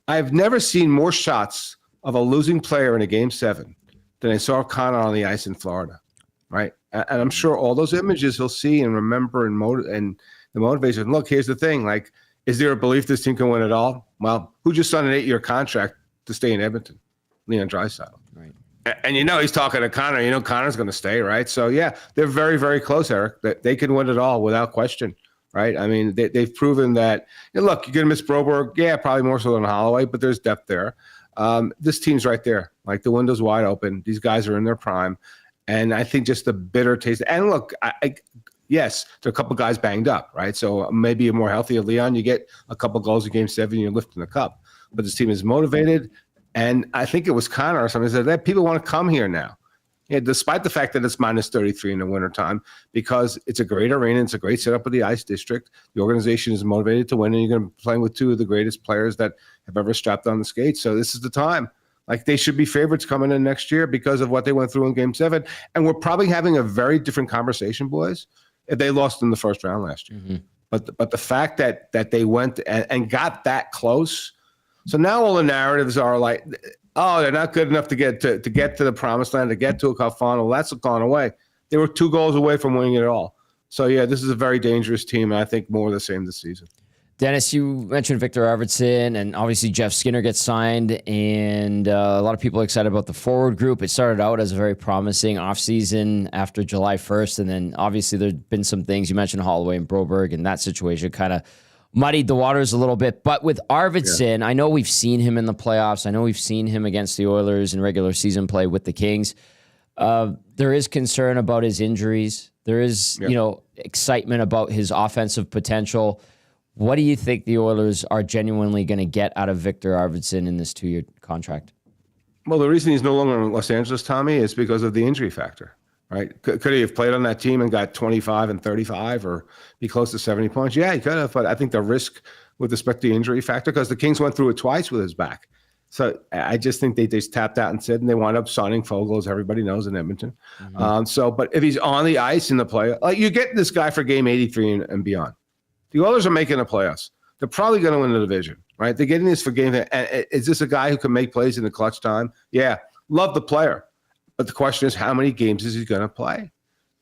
I've never seen more shots of a losing player in a Game 7 than I saw Connor on the ice in Florida. Right. And I'm sure all those images he'll see and remember and the motivation. Look, here's the thing. Like, is there a belief this team can win it all? Well, who just signed an 8-year contract to stay in Edmonton? Leon Draisaitl. Right. And he's talking to Connor. Connor's going to stay, right? So, yeah, they're very, very close, Eric. That they can win it all without question, right? I mean, they've proven that. Look, you're going to miss Broberg. Yeah, probably more so than Holloway, but there's depth there. This team's right there. Like, the window's wide open. These guys are in their prime. And I think just the bitter taste. And, look, yes, there are a couple guys banged up, right? So maybe a more healthier Leon, you get a couple goals in Game 7, you're lifting the cup. But this team is motivated, and I think it was Connor or something said that people want to come here now. Yeah, despite the fact that it's minus 33 in the wintertime, because it's a great arena, it's a great setup of the Ice District. The organization is motivated to win, and you're going to be playing with two of the greatest players that have ever strapped on the skates. So this is the time. Like, they should be favorites coming in next year because of what they went through in Game 7. And we're probably having a very different conversation, boys, if they lost in the first round last year. Mm-hmm. But the fact that they went and got that close. So now all the narratives are like, oh, they're not good enough to get to the promised land, to get to a cup final. That's gone away. They were 2 goals away from winning it all. So, yeah, this is a very dangerous team, and I think more of the same this season. Dennis, you mentioned Victor Arvidsson, and obviously Jeff Skinner gets signed, and a lot of people are excited about the forward group. It started out as a very promising offseason after July 1st, and then obviously there's been some things. You mentioned Holloway and Broberg, and that situation kind of muddied the waters a little bit. But with Arvidsson, I know we've seen him in the playoffs. I know we've seen him against the Oilers in regular season play with the Kings. There is concern about his injuries. There is, excitement about his offensive potential. What do you think the Oilers are genuinely going to get out of Victor Arvidsson in this 2-year contract? Well, the reason he's no longer in Los Angeles, Tommy, is because of the injury factor, right? Could he have played on that team and got 25 and 35 or be close to 70 points? Yeah, he could have, but I think the risk with respect to the injury factor, because the Kings went through it twice with his back. So I just think they just tapped out and said, and they wound up signing Fogle, as everybody knows, in Edmonton. Mm-hmm. But if he's on the ice in the play, like, you get this guy for game 83 and beyond. The Oilers are making the playoffs. They're probably going to win the division, right? They're getting this for game. Is this a guy who can make plays in the clutch time? Yeah, love the player. But the question is, how many games is he going to play?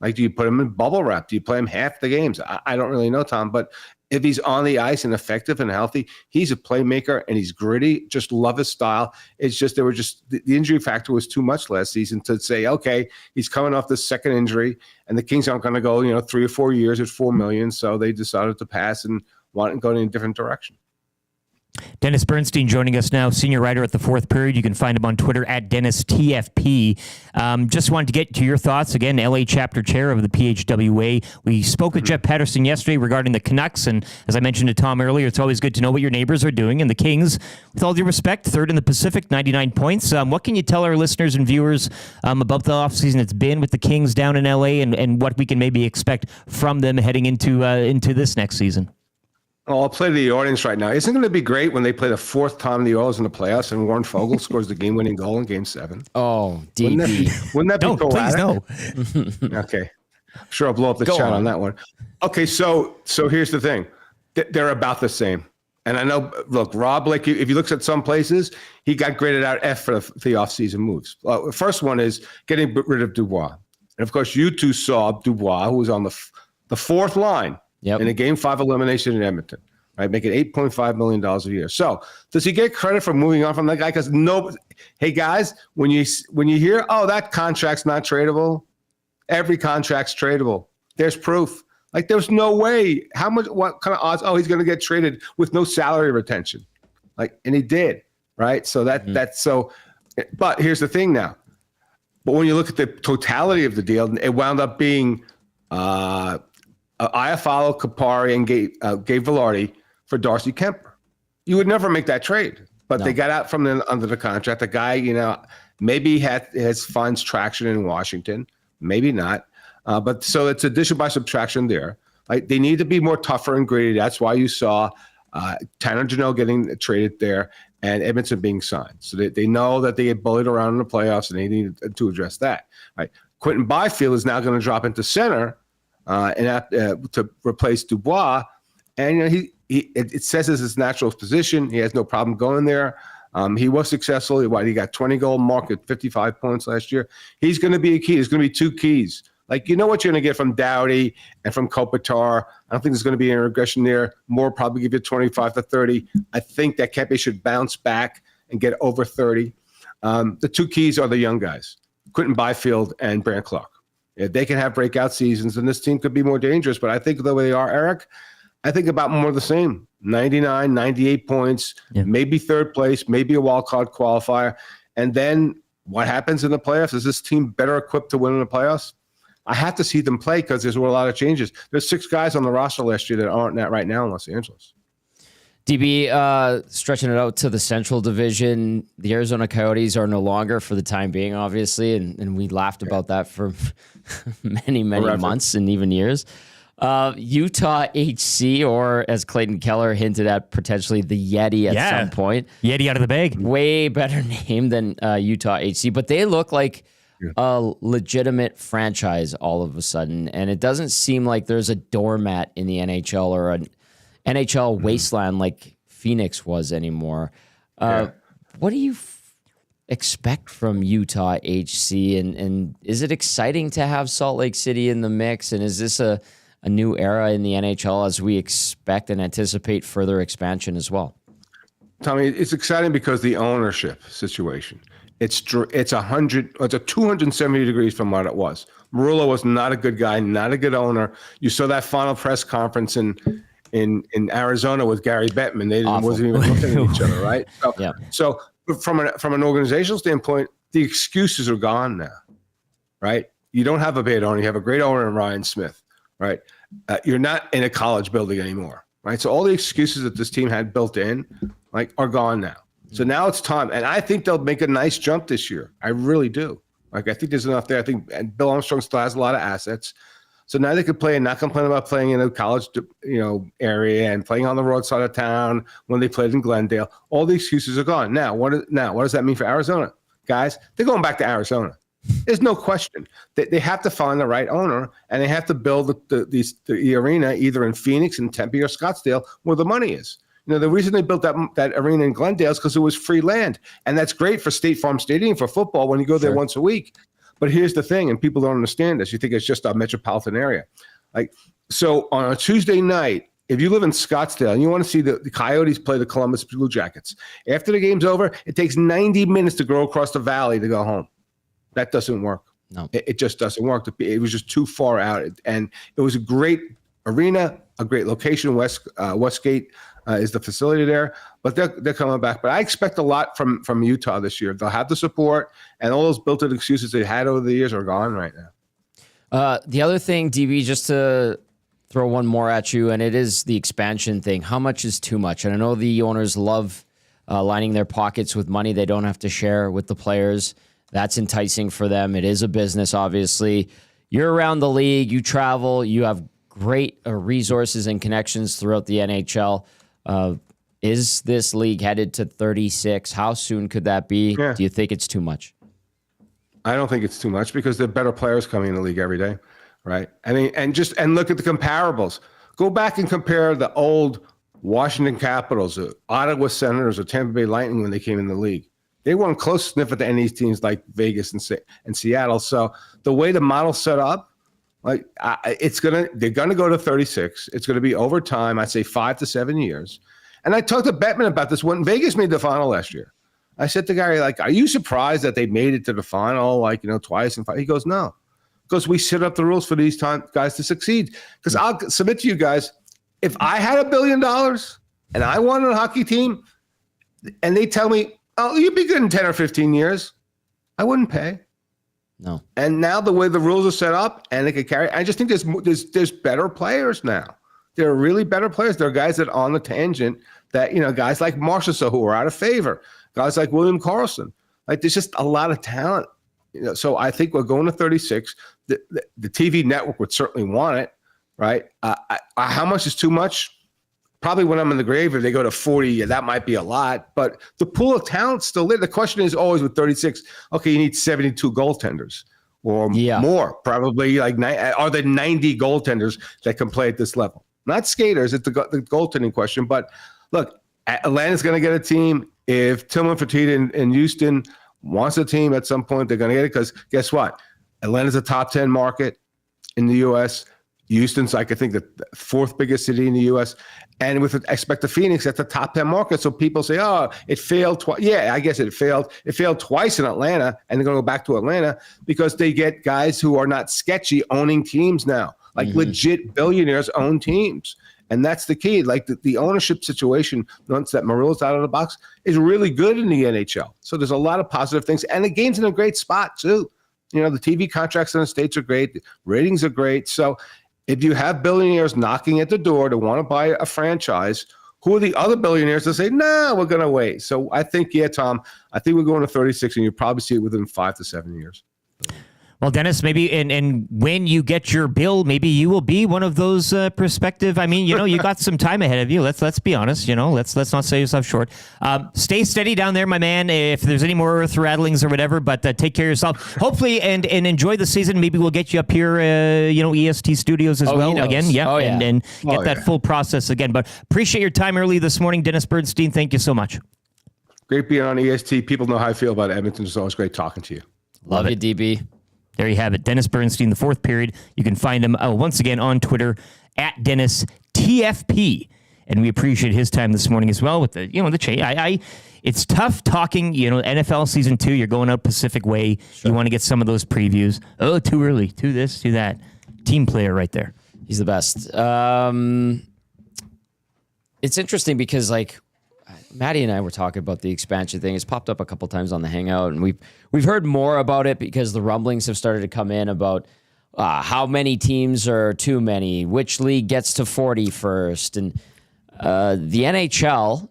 Like, do you put him in bubble wrap? Do you play him half the games? I don't really know, Tom. But if he's on the ice and effective and healthy, he's a playmaker and he's gritty. Just love his style. It's just the injury factor was too much last season to say, okay, he's coming off this second injury, and the Kings aren't going to go 3 or 4 years at $4 million. So they decided to pass and going in a different direction. Dennis Bernstein joining us now, senior writer at The Fourth Period. You can find him on Twitter at DennisTFP. Just wanted to get to your thoughts. Again, LA chapter chair of the PHWA. We spoke with Jeff Patterson yesterday regarding the Canucks, and as I mentioned to Tom earlier, it's always good to know what your neighbors are doing. And the Kings, with all due respect, third in the Pacific, 99 points. What can you tell our listeners and viewers about the offseason it's been with the Kings down in LA and what we can maybe expect from them heading into this next season? Oh, I'll play to the audience right now. Isn't it going to be great when they play the fourth time the Oilers in the playoffs and Warren Fogle scores the game-winning goal in Game 7? Oh, DB. Wouldn't that be Please no. Okay. I'm sure I'll blow up the chat on that one. Okay, so here's the thing. They're about the same. And I know, look, Rob, like if you look at some places, he got graded out F for the offseason moves. The first one is getting rid of Dubois. And, of course, you two saw Dubois, who was on the fourth line. Yep. In a Game 5 elimination in Edmonton, right? Making $8.5 million a year. So does he get credit for moving on from that guy? Because hey guys, when you hear, oh, that contract's not tradable, every contract's tradable. There's proof. Like there's no way. What kind of odds? Oh, he's going to get traded with no salary retention. Like, and he did, right? So that's so. But here's the thing now. But when you look at the totality of the deal, it wound up being. Iafallo, Kapari, and Gabe Velarde for Darcy Kemper. You would never make that trade, but they got out from under the contract. The guy, maybe finds traction in Washington, maybe not. But so it's addition by subtraction there. Like they need to be more tougher and gritty. That's why you saw Tanner Janot getting traded there and Edmondson being signed. So they know that they get bullied around in the playoffs, and they need to address that. Right? Quentin Byfield is now going to drop into center. To replace Dubois, and it says it's his natural position. He has no problem going there. He was successful. He got 20-goal mark at 55 points last year. He's going to be a key. There's going to be two keys. Like what you're going to get from Doughty and from Kopitar. I don't think there's going to be any regression there. Moore probably give you 25 to 30. I think that Kempe should bounce back and get over 30. The two keys are the young guys, Quentin Byfield and Brant Clark. Yeah, they can have breakout seasons, and this team could be more dangerous. But I think the way they are, Eric, I think about more of the same. 99, 98 points, maybe third place, maybe a wild card qualifier. And then what happens in the playoffs? Is this team better equipped to win in the playoffs? I have to see them play because there's a lot of changes. There's 6 guys on the roster last year that aren't right now in Los Angeles. DB, stretching it out to the Central Division, the Arizona Coyotes are no longer for the time being, obviously, and we laughed about that for many months and even years. Utah HC, or as Clayton Keller hinted at, potentially the Yeti at some point. Yeti out of the bag. Way better name than Utah HC, but they look like a legitimate franchise all of a sudden, and it doesn't seem like there's a doormat in the NHL or an NHL wasteland like Phoenix was anymore. What do you expect from Utah HC? And is it exciting to have Salt Lake City in the mix? And is this a new era in the NHL as we expect and anticipate further expansion as well? Tommy, it's exciting because the ownership situation. It's 270 degrees from what it was. Marulo was not a good guy, not a good owner. You saw that final press conference in Arizona with Gary Bettman. They wasn't even looking at each other, right? So from an organizational standpoint, the excuses are gone now, right? You don't have a bad owner. You have a great owner in Ryan Smith, right? You're not in a college building anymore, right? So all the excuses that this team had built in, are gone now. So now it's time, and I think they'll make a nice jump this year. I really do. I think there's enough there. I think Bill Armstrong still has a lot of assets. So now they could play and not complain about playing in a college, area and playing on the road side of town when they played in Glendale. All the excuses are gone. Now, what does that mean for Arizona? Guys, they're going back to Arizona. There's no question. They have to find the right owner, and they have to build the arena either in Phoenix, in Tempe, or Scottsdale where the money is. The reason they built that arena in Glendale is because it was free land. And that's great for State Farm Stadium for football when you go there once a week. But here's the thing, and people don't understand this. You think it's just a metropolitan area. So on a Tuesday night, if you live in Scottsdale and you want to see the Coyotes play the Columbus Blue Jackets, after the game's over, it takes 90 minutes to go across the valley to go home. That doesn't work. No. It just doesn't work. It was just too far out. And it was a great arena, a great location. Westgate is the facility there, but they're coming back. But I expect a lot from Utah this year. They'll have the support, and all those built-in excuses they had over the years are gone right now. The other thing, DB, just to throw one more at you, and it is the expansion thing. How much is too much? And I know the owners love lining their pockets with money they don't have to share with the players. That's enticing for them. It is a business, obviously. You're around the league. You travel. You have great resources and connections throughout the NHL. Is this league headed to 36? How soon could that be? Yeah. Do you think it's too much? I don't think it's too much because there are better players coming in the league every day, right? I mean, and look at the comparables. Go back and compare the old Washington Capitals, Ottawa Senators, or Tampa Bay Lightning when they came in the league. They weren't close to sniff at any teams like Vegas and Seattle. So the way the model's set up, like they're gonna go to 36. It's gonna be over time. I'd say 5 to 7 years. And I talked to Bettman about this when Vegas made the final last year. I said to Gary, like, are you surprised that they made it to the final, twice and five? He goes, no, because we set up the rules for these guys to succeed. Because I'll submit to you guys, if I had $1 billion and I wanted a hockey team, and they tell me, oh, you'd be good in 10 or 15 years, I wouldn't pay. No. And now the way the rules are set up, and they could carry, I just think there's better players now. There are really better players. There are guys that are on the tangent that, guys like Marchessault who are out of favor, guys like William Karlsson. Like, there's just a lot of talent. So I think we're going to 36. The TV network would certainly want it, right? How much is too much? Probably when I'm in the grave, if they go to 40, that might be a lot. But the pool of talent's still there. The question is always with 36, okay, you need 72 goaltenders or more. Probably are there 90 goaltenders that can play at this level? Not skaters. It's the goaltending question. But look, Atlanta's going to get a team. If Tillman Fertitta in Houston wants a team at some point, they're going to get it because guess what? Atlanta's a top 10 market in the U.S. Houston's I think the fourth biggest city in the U.S. And with expect the Phoenix at the top 10 market. So people say, oh, it failed twice. Yeah, I guess it failed. It failed twice in Atlanta, and they're going to go back to Atlanta because they get guys who are not sketchy owning teams now. Like legit billionaires own teams. And that's the key. Like the ownership situation, once that Marilla's out of the box, is really good in the NHL. So there's a lot of positive things. And the game's in a great spot, too. The TV contracts in the States are great. The ratings are great. So if you have billionaires knocking at the door to want to buy a franchise, who are the other billionaires that say, no, we're going to wait? So I think, Tom, I think we're going to 36, and you'll probably see it within 5 to 7 years. Well, Dennis, maybe and when you get your bill, maybe you will be one of those prospective. I mean, you got some time ahead of you. Let's be honest. Let's not sell yourself short. Stay steady down there, my man. If there's any more earth rattlings or whatever, but take care of yourself. Hopefully, and enjoy the season. Maybe we'll get you up here, EST Studios as well again. Yeah, and get that full process again. But appreciate your time early this morning, Dennis Bernstein. Thank you so much. Great being on EST. People know how I feel about Edmonton. It's always great talking to you. Love you, DB. There you have it. Dennis Bernstein, the fourth period. You can find him once again on Twitter at Dennis TFP. And we appreciate his time this morning as well with the change. It's tough talking, NFL season 2. You're going out Pacific Way. Sure. You want to get some of those previews. Oh, too early. Too this, too that. Team player right there. He's the best. It's interesting because Maddie and I were talking about the expansion thing. It's popped up a couple times on the Hangout, and we've heard more about it because the rumblings have started to come in about how many teams are too many, which league gets to 40 first, and the NHL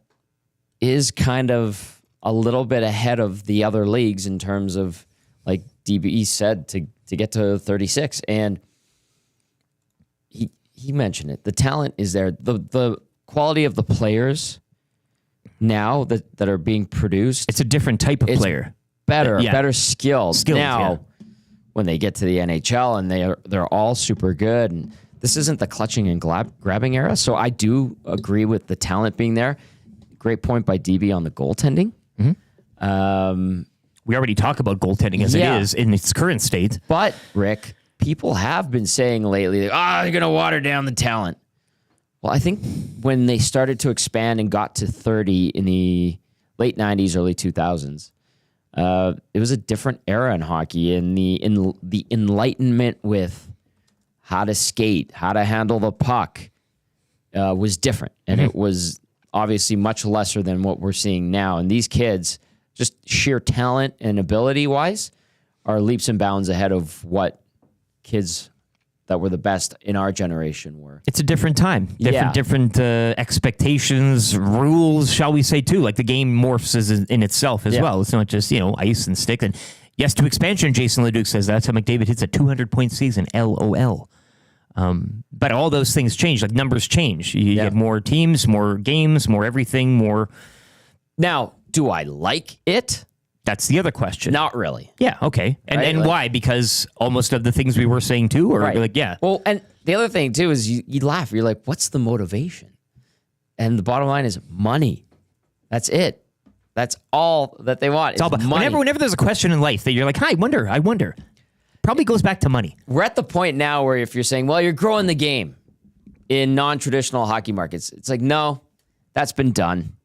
is kind of a little bit ahead of the other leagues in terms of, like DB said, to get to 36, and he mentioned it. The talent is there. The quality of the players now that are being produced, it's a different type of player. Better skills now. When they get to the NHL, and they're all super good, and this isn't the clutching and grabbing era. So I do agree with the talent being there. Great point by DB on the goaltending. Mm-hmm. We already talk about goaltending as it is in its current state. But Rick, people have been saying lately, you're going to water down the talent. Well, I think when they started to expand and got to 30 in the late 90s, early 2000s, it was a different era in hockey, and the enlightenment with how to skate, how to handle the puck was different. And it was obviously much lesser than what we're seeing now. And these kids, just sheer talent and ability-wise, are leaps and bounds ahead of what kids that were the best in our generation were. It's a different time. Different expectations, rules, shall we say, too. Like the game morphs in itself as well. It's not just, ice and stick. And yes to expansion, Jason Leduc says. That's how McDavid hits a 200-point season, LOL. But all those things change. Like numbers change. You get more teams, more games, more everything, more. Now, do I like it? That's the other question. Not really. Yeah, okay. And why? Because almost of the things we were saying too? Or Well, and the other thing too is you laugh. You're like, what's the motivation? And the bottom line is money. That's it. That's all that they want. It's all about money. Whenever there's a question in life that you're like, I wonder. Probably goes back to money. We're at the point now where if you're saying, well, you're growing the game in non-traditional hockey markets, it's like, no, that's been done.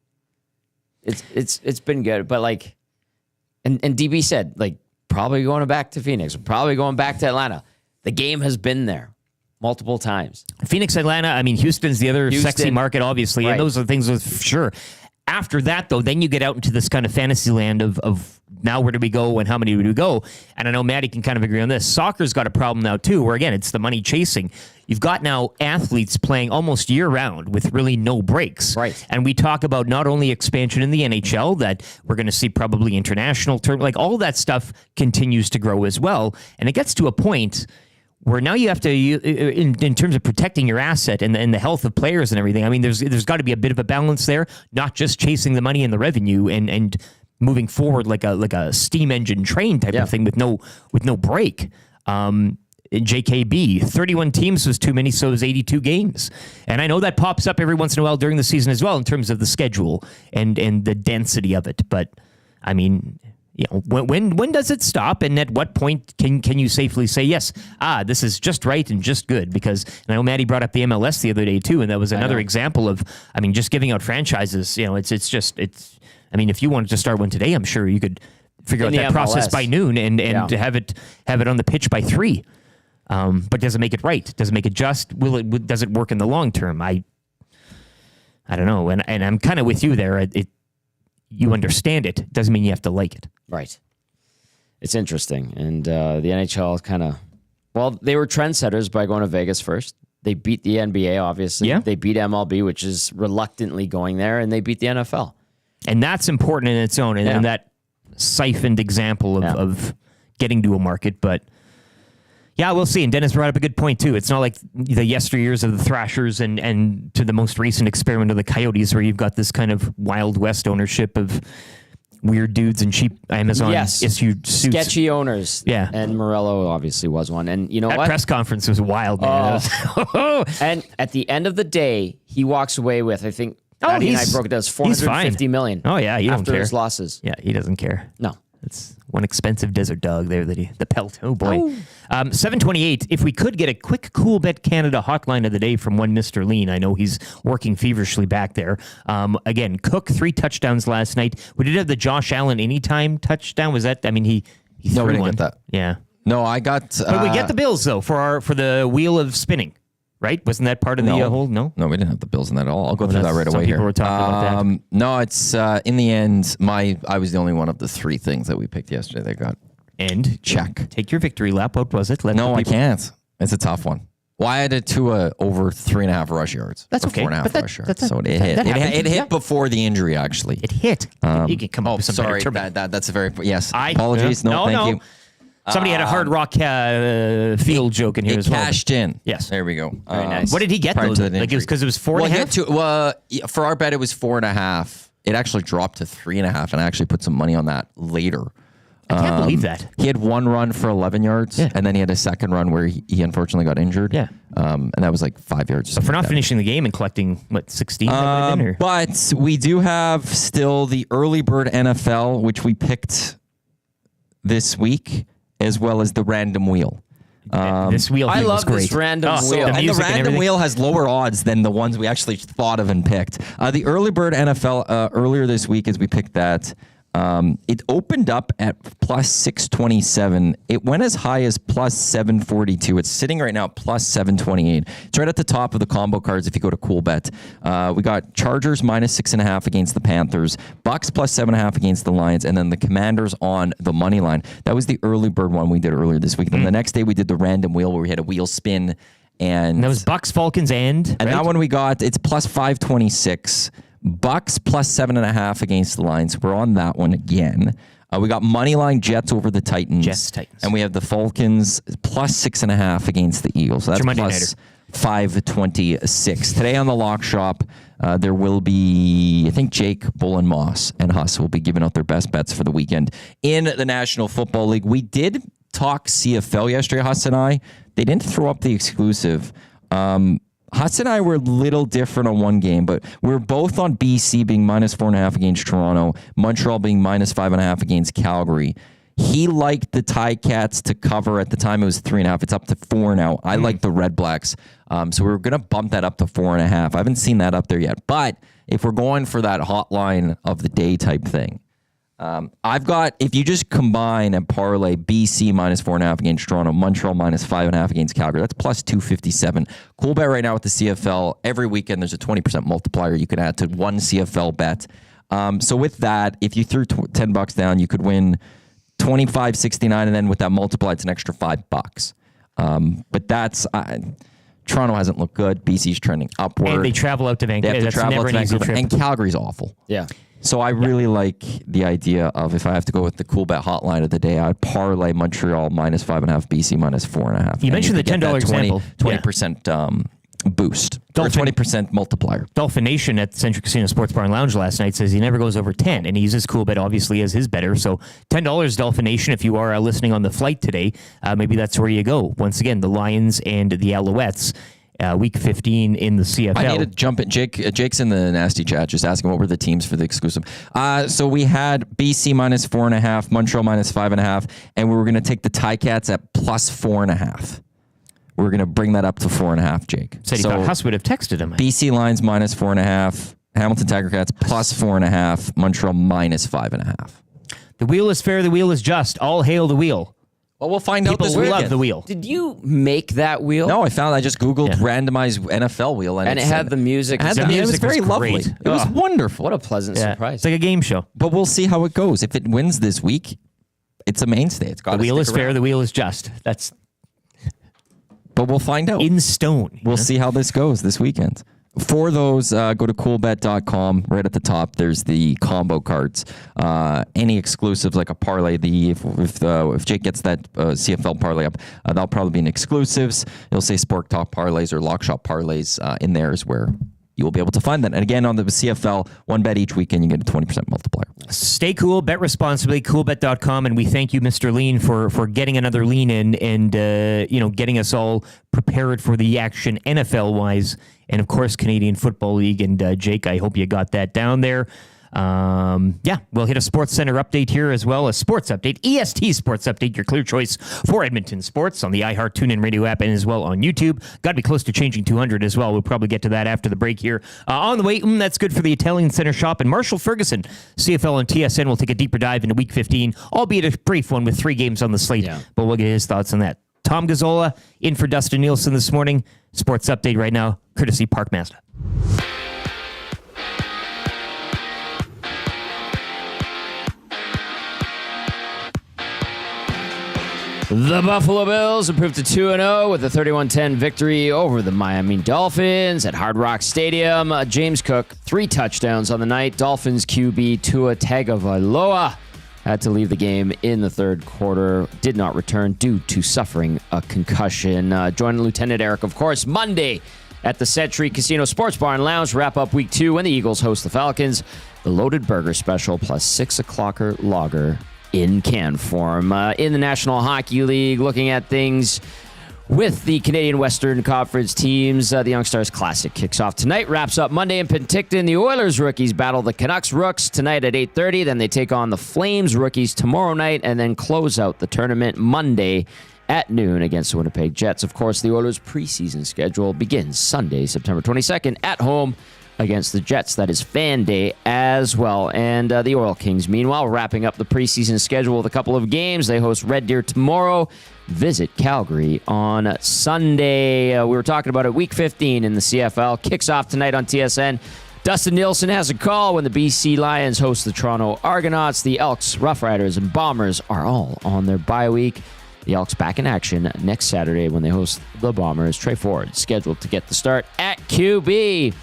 It's been good. But like, and DB said, like, probably going back to Phoenix, probably going back to Atlanta. The game has been there multiple times. Phoenix, Atlanta, I mean, Houston's the other sexy market, obviously. And those are things with sure. After that, though, then you get out into this kind of fantasy land of now where do we go and how many do we go? And I know Maddie can kind of agree on this. Soccer's got a problem now, too, where, again, it's the money chasing. You've got now athletes playing almost year-round with really no breaks. Right. And we talk about not only expansion in the NHL, that we're going to see probably international term, like all that stuff continues to grow as well. And it gets to a point where now you have to, in terms of protecting your asset and the health of players and everything, I mean, there's got to be a bit of a balance there, not just chasing the money and the revenue and moving forward like a steam engine train type of thing with no break. JKB, 31 teams was too many, so was 82 games. And I know that pops up every once in a while during the season as well in terms of the schedule and the density of it. But, I mean, when does it stop, and at what point can you safely say, yes, this is just right and just good? Because and I know Maddie brought up the MLS the other day, too, and that was another example of, I mean, just giving out franchises. I mean, if you wanted to start one today, I'm sure you could figure out that process by noon and to have it on the pitch by 3. But does it make it right? Does it make it just? Does it work in the long term? I don't know. And I'm kind of with you there. You understand it. Doesn't mean you have to like it. Right. It's interesting. And the NHL kind of, they were trendsetters by going to Vegas first. They beat the NBA, obviously. Yeah. They beat MLB, which is reluctantly going there, and they beat the NFL. And that's important in its own. And that siphoned example of getting to a market. But yeah, we'll see. And Dennis brought up a good point, too. It's not like the yesteryears of the Thrashers and to the most recent experiment of the Coyotes, where you've got this kind of Wild West ownership of weird dudes and cheap Amazon issued suits. Sketchy owners. Yeah. And Morello obviously was one. And you know that what? Press conference was wild, man. And at the end of the day, he walks away with, I think, Maddie and I broke it down, $450 million. Oh, yeah, you don't care. After his losses. Yeah, he doesn't care. No. It's one expensive desert dog there, the pelt. Oh, boy. 728, if we could get a quick Cool Bet Canada hotline of the day from one Mr. Lean. I know he's working feverishly back there. Again, Cook, 3 touchdowns last night. We did have the Josh Allen anytime touchdown. Was that, I mean, he no, we threw didn't one. get that. Yeah. No, I got... but we get the Bills, though, for the wheel of spinning. Right? Wasn't that part of the whole? No? No, we didn't have the Bills in that at all. I'll go through that right away here. People were talking about that. No, it's in the end, I was the only one of the 3 things that we picked yesterday that got and check. Take your victory lap. What was it? I can't. It's a tough one. Well, I had it to over 3.5 rush yards. That's okay. 4.5 rush yards. So it hit. It hit before the injury, actually. It hit. You can come up with some sorry. That's a very... Yes. Apologies. No, thank you. Somebody had a Hard Rock field joke in here as well. It cashed in. Yes. There we go. Very nice. What did he get, though? Like it was because it was 4.5? For our bet, it was 4.5. It actually dropped to 3.5, and I actually put some money on that later. I can't believe that. He had one run for 11 yards, and then he had a second run where he unfortunately got injured. Yeah. And that was like 5 yards. So for not finishing the game and collecting, 16? But we do have still the early bird NFL, which we picked this week, as well as the random wheel. This wheel I love great. this random wheel. And the random wheel has lower odds than the ones we actually thought of and picked. The early bird NFL earlier this week, as we picked that, It opened up at plus 627. It went as high as plus 742. It's sitting right now at plus 728. It's right at the top of the combo cards if you go to CoolBet. We got Chargers minus 6.5 against the Panthers, Bucks plus 7.5 against the Lions, and then the Commanders on the money line. That was the early bird one we did earlier this week. Then the next day we did the random wheel where we had a wheel spin. And that was Bucks, Falcons, and right? That one we got, it's plus 526. Bucks plus 7.5 against the Lions. We're on that one again. We got moneyline Jets over the Titans. Titans. And we have the Falcons plus 6.5 against the Eagles. So that's plus 526. Today on the Lock Shop, there will be, I think Jake, Bull, and Moss and Huss will be giving out their best bets for the weekend in the National Football League. We did talk CFL yesterday, Huss and I. They didn't throw up the exclusive. Huss and I were a little different on one game, but we're both on BC being minus 4.5 against Toronto, Montreal being minus 5.5 against Calgary. He liked the Ticats to cover. At the time it was 3.5. It's up to 4 now. I like the Red Blacks. So we're going to bump that up to 4.5. I haven't seen that up there yet. But if we're going for that hotline of the day type thing, I've got, if you just combine and parlay BC minus 4.5 against Toronto, Montreal minus 5.5 against Calgary, that's plus 257. Cool bet right now with the CFL. Every weekend there's a 20% multiplier you can add to one CFL bet. So with that, if you threw $10 down, you could win $25.69, and then with that multiplier, it's an extra $5. But that's Toronto hasn't looked good. BC's trending upward. And they travel out to Vancouver. They have to travel out to Vancouver, and Calgary's awful. Yeah. So I really like the idea of, if I have to go with the cool bet hotline of the day, I'd parlay Montreal minus 5.5, BC minus 4.5. You mentioned the $10 example. 20% boost. Or 20% multiplier. Dolphin Nation at Century Casino Sports Bar and Lounge last night says he never goes over 10, and he uses cool bet obviously as his better. So $10 Dolphin Nation, if you are listening on the flight today, maybe that's where you go. Once again, the Lions and the Alouettes. Week 15 in the CFL. I need to jump in. Jake's in the nasty chat just asking what were the teams for the exclusive. So we had BC minus 4.5, Montreal minus 5.5, and we were going to take the Ticats at plus 4.5. We're going to bring that up to 4.5, Jake. Said he thought Huss would have texted him. BC Lions minus 4.5, Hamilton Tiger Cats plus 4.5, Montreal minus 5.5. The wheel is fair, the wheel is just. All hail the wheel. Well, we'll find out this weekend. People love the wheel. Did you make that wheel? No, I just Googled randomized NFL wheel. And it had the music. It was very lovely. It was wonderful. What a pleasant surprise. It's like a game show. But we'll see how it goes. If it wins this week, it's a mainstay. It's got the wheel is fair, the wheel is just. That's. But we'll find out. In stone. We'll see how this goes this weekend. For those, go to coolbet.com. Right at the top, there's the combo cards. Any exclusives like a parlay. If Jake gets that CFL parlay up, that'll probably be an exclusives. It'll say Sport Talk parlays or Lock Shop parlays in there is where you will be able to find that. And again, on the CFL, one bet each weekend, you get a 20% multiplier. Stay cool, bet responsibly, coolbet.com. And we thank you, Mr. Lean, for getting another lean in and getting us all prepared for the action NFL-wise. And, of course, Canadian Football League. And, Jake, I hope you got that down there. We'll hit a Sports Center update here as well. A sports update, EST Sports Update, your clear choice for Edmonton sports on the iHeart TuneIn Radio app and as well on YouTube. Got to be close to changing 200 as well. We'll probably get to that after the break here. On the way, that's good for the Italian Center Shop and Marshall Ferguson. CFL and TSN will take a deeper dive into Week 15, albeit a brief one with 3 games on the slate. Yeah. But we'll get his thoughts on that. Tom Gazzola in for Dustin Nielson this morning. Sports Update right now, courtesy Park Mazda. The Buffalo Bills improved to 2-0 with a 31-10 victory over the Miami Dolphins at Hard Rock Stadium. James Cook, 3 touchdowns on the night. Dolphins QB Tua Tagovailoa had to leave the game in the third quarter. Did not return due to suffering a concussion. Join Lieutenant Eric, of course, Monday at the Century Casino Sports Bar and Lounge. Wrap up Week 2 when the Eagles host the Falcons. The Loaded Burger Special plus 6 o'clocker lager in can form. In the National Hockey League, looking at things with the Canadian Western Conference teams. The Young Stars Classic kicks off tonight, wraps up Monday in Penticton. The Oilers rookies battle the Canucks Rooks tonight at 8:30. Then they take on the Flames rookies tomorrow night and then close out the tournament Monday at noon against the Winnipeg Jets. Of course, the Oilers preseason schedule begins Sunday, September 22nd at home against the Jets. That is Fan Day as well. And the Oil Kings, meanwhile, wrapping up the preseason schedule with a couple of games. They host Red Deer tomorrow, visit Calgary on Sunday. We were talking about it. Week 15 in the CFL kicks off tonight on TSN. Dustin Nielson has a call when the BC Lions host the Toronto Argonauts. The Elks, Rough Riders, and Bombers are all on their bye week. The Elks back in action next Saturday when they host the Bombers. Trey Ford scheduled to get the start at QB.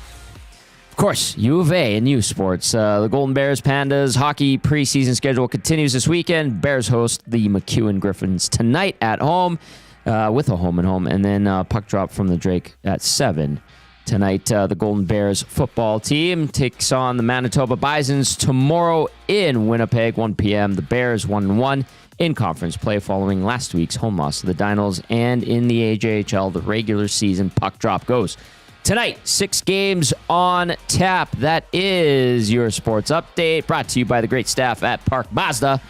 Of course, U of A and U Sports. The Golden Bears, Pandas, hockey preseason schedule continues this weekend. Bears host the McEwen Griffins tonight at home with a home and home. And then puck drop from the Drake at 7. Tonight, the Golden Bears football team takes on the Manitoba Bisons tomorrow in Winnipeg, 1 p.m. The Bears 1-1 in conference play following last week's home loss to the Dinos. And in the AJHL, the regular season puck drop goes. Tonight, 6 games on tap. That is your sports update, brought to you by the great staff at Park Mazda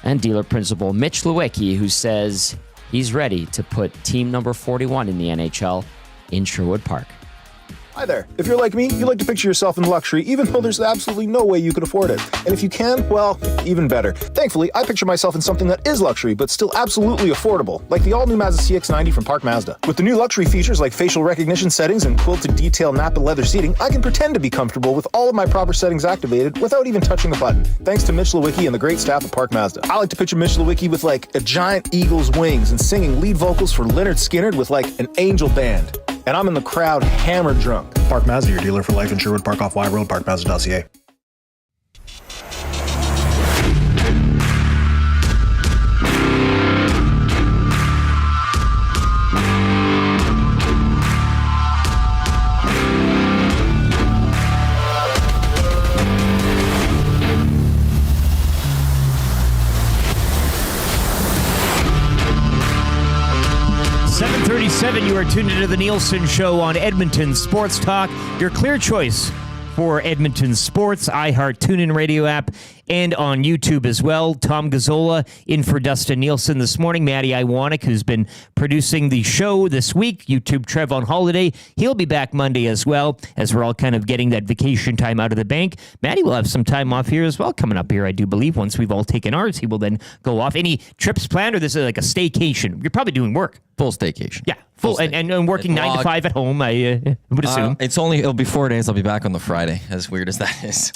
and dealer principal Mitch Lewicki, who says he's ready to put team number 41 in the NHL in Sherwood Park. Hi there. If you're like me, you like to picture yourself in luxury, even though there's absolutely no way you could afford it. And if you can, well, even better. Thankfully, I picture myself in something that is luxury, but still absolutely affordable, like the all-new Mazda CX-90 from Park Mazda. With the new luxury features like facial recognition settings and quilted detail Napa leather seating, I can pretend to be comfortable with all of my proper settings activated without even touching a button, thanks to Mitch Lewicki and the great staff at Park Mazda. I like to picture Mitch Lewicki with like a giant eagle's wings and singing lead vocals for Leonard Skinner with like an angel band. And I'm in the crowd hammered drunk. Park Mazda, your dealer for life in Sherwood Park off Y Road, parkmazda.ca. You are tuned into the Nielson Show on Edmonton Sports Talk, your clear choice for Edmonton sports, iHeart TuneIn radio app, and on YouTube as well. Tom Gazzola in for Dustin Nielson this morning. Maddie Iwanek, who's been producing the show this week. YouTube Trev on holiday. He'll be back Monday as well, as we're all kind of getting that vacation time out of the bank. Maddie will have some time off here as well coming up here, I do believe. Once we've all taken ours, he will then go off. Any trips planned, or this is like a staycation? You're probably doing work. Full staycation. Yeah. Full and working 9 to 5 at home, I would assume. It'll be 4 days. I'll be back on the Friday, as weird as that is.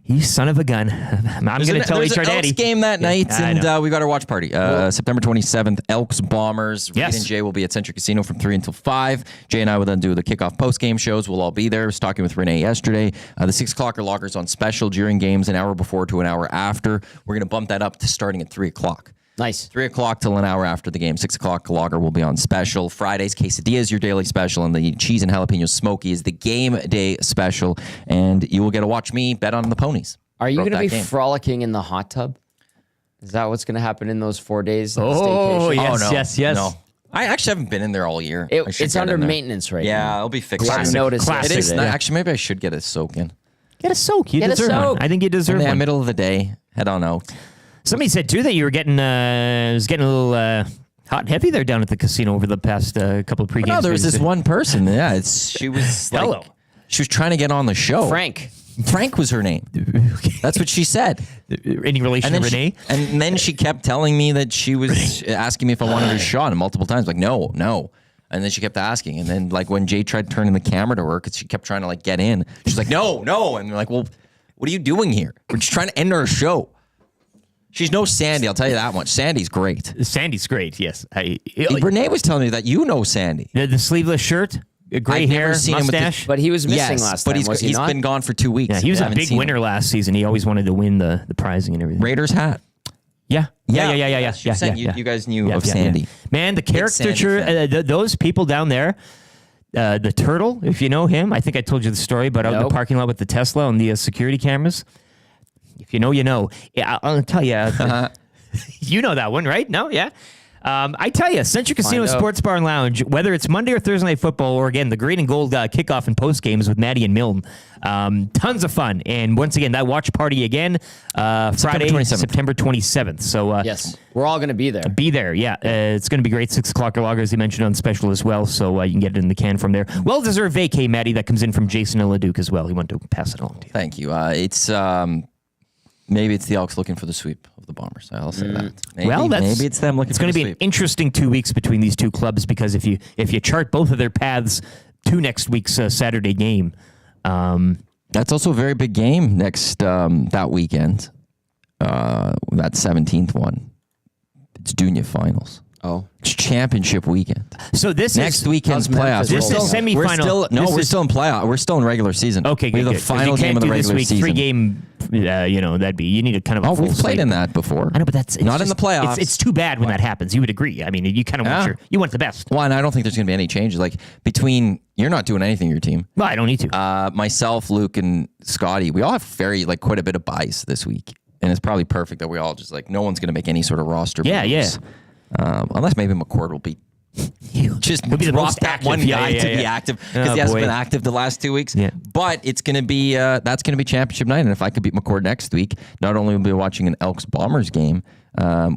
You son of a gun. I'm going to tell HR Daddy. There's an Elks game that night, and we got our watch party. September 27th, Elks Bombers. Yes. Reed and Jay will be at Century Casino from 3 until 5. Jay and I will then do the kickoff post-game shows. We'll all be there. I was talking with Renee yesterday. The 6 o'clocker logger's on special during games, an hour before to an hour after. We're going to bump that up to starting at 3 o'clock. Nice. 3 o'clock till an hour after the game. 6 o'clock lager will be on special. Fridays, quesadilla is your daily special, and the cheese and jalapeno smoky is the game day special. And you will get to watch me bet on the ponies. Are you going to be frolicking in the hot tub? Is that what's going to happen in those 4 days? Oh, yes. No. I actually haven't been in there all year. It's under maintenance right now. Yeah, it'll be fixed. I noticed it is. Actually, maybe I should get a soak in. Get a soak. You deserve one. I think you deserve one. In the middle of the day, head on out. Somebody said, too, that you were getting a little hot and heavy there down at the casino over the past couple of pre-games. No, there was this one person. Yeah, she was Hello. She was trying to get on the show. Frank was her name. That's what she said. Any relation to Renee? And then she kept telling me that she was asking me if I wanted a shot, and multiple times, like, no. And then she kept asking. And then, like, when Jay tried turning the camera to her, because she kept trying to, like, get in, she's like, no. And they're like, well, what are you doing here? We're just trying to end our show. She's no Sandy, I'll tell you that much. Sandy's great. Sandy's great, yes. Renee was telling me that you know Sandy. The sleeveless shirt, gray hair, mustache. But he was missing last time, but he's been gone for 2 weeks. Yeah, he was a big winner last season. He always wanted to win the prizing and everything. Raiders hat. Yeah. You guys knew of Sandy. Yeah. Man, the caricature, those people down there, the turtle, if you know him, I think I told you the story, but out in the parking lot with the Tesla and the security cameras. If you know, you know. Yeah, I'll tell you. You know that one, right? No? Yeah. I tell you, Century Casino out. Sports Bar and Lounge, whether it's Monday or Thursday Night Football, or again, the green and gold kickoff and post games with Maddie and Milne, tons of fun. And once again, that watch party again, Friday, September 27th. So yes, we're all going to be there. Be there, yeah. It's going to be great. 6 o'clock lager, as you mentioned, on special as well. So you can get it in the can from there. Well-deserved vacay, Maddie, that comes in from Jason and Leduc as well. He wanted to pass it along to you. Thank you. It's maybe it's the Elks looking for the sweep of the Bombers. I'll say that. Maybe it's them looking. It's for going the to be sweep. an interesting 2 weeks between these two clubs, because if you chart both of their paths to next week's Saturday game, that's also a very big game next that weekend. That 17th one. It's Dunya finals. Oh, it's championship weekend. So this next is weekend's playoffs. This is semifinal. We're still in playoff. We're still in regular season. Okay, we have the final game of the regular season. 3 game. That'd be, you need a kind of a full we've played slate. in that before. I know, but it's not in the playoffs. It's too bad when that happens. You would agree. I mean, you kind of you want the best. Well, and I don't think there's going to be any changes. Like between you're not doing anything your team. Well, I don't need to. Myself, Luke, and Scotty, we all have quite a bit of bias this week, and it's probably perfect that we all just no one's going to make any sort of roster moves. Yeah. Unless maybe McCord will be just He'll be the drop most that active. one guy Yeah. to be active because he hasn't been active the last 2 weeks. Yeah. But it's going to be that's going to be championship night, and if I could beat McCord next week, not only will I be watching an Elks Bombers game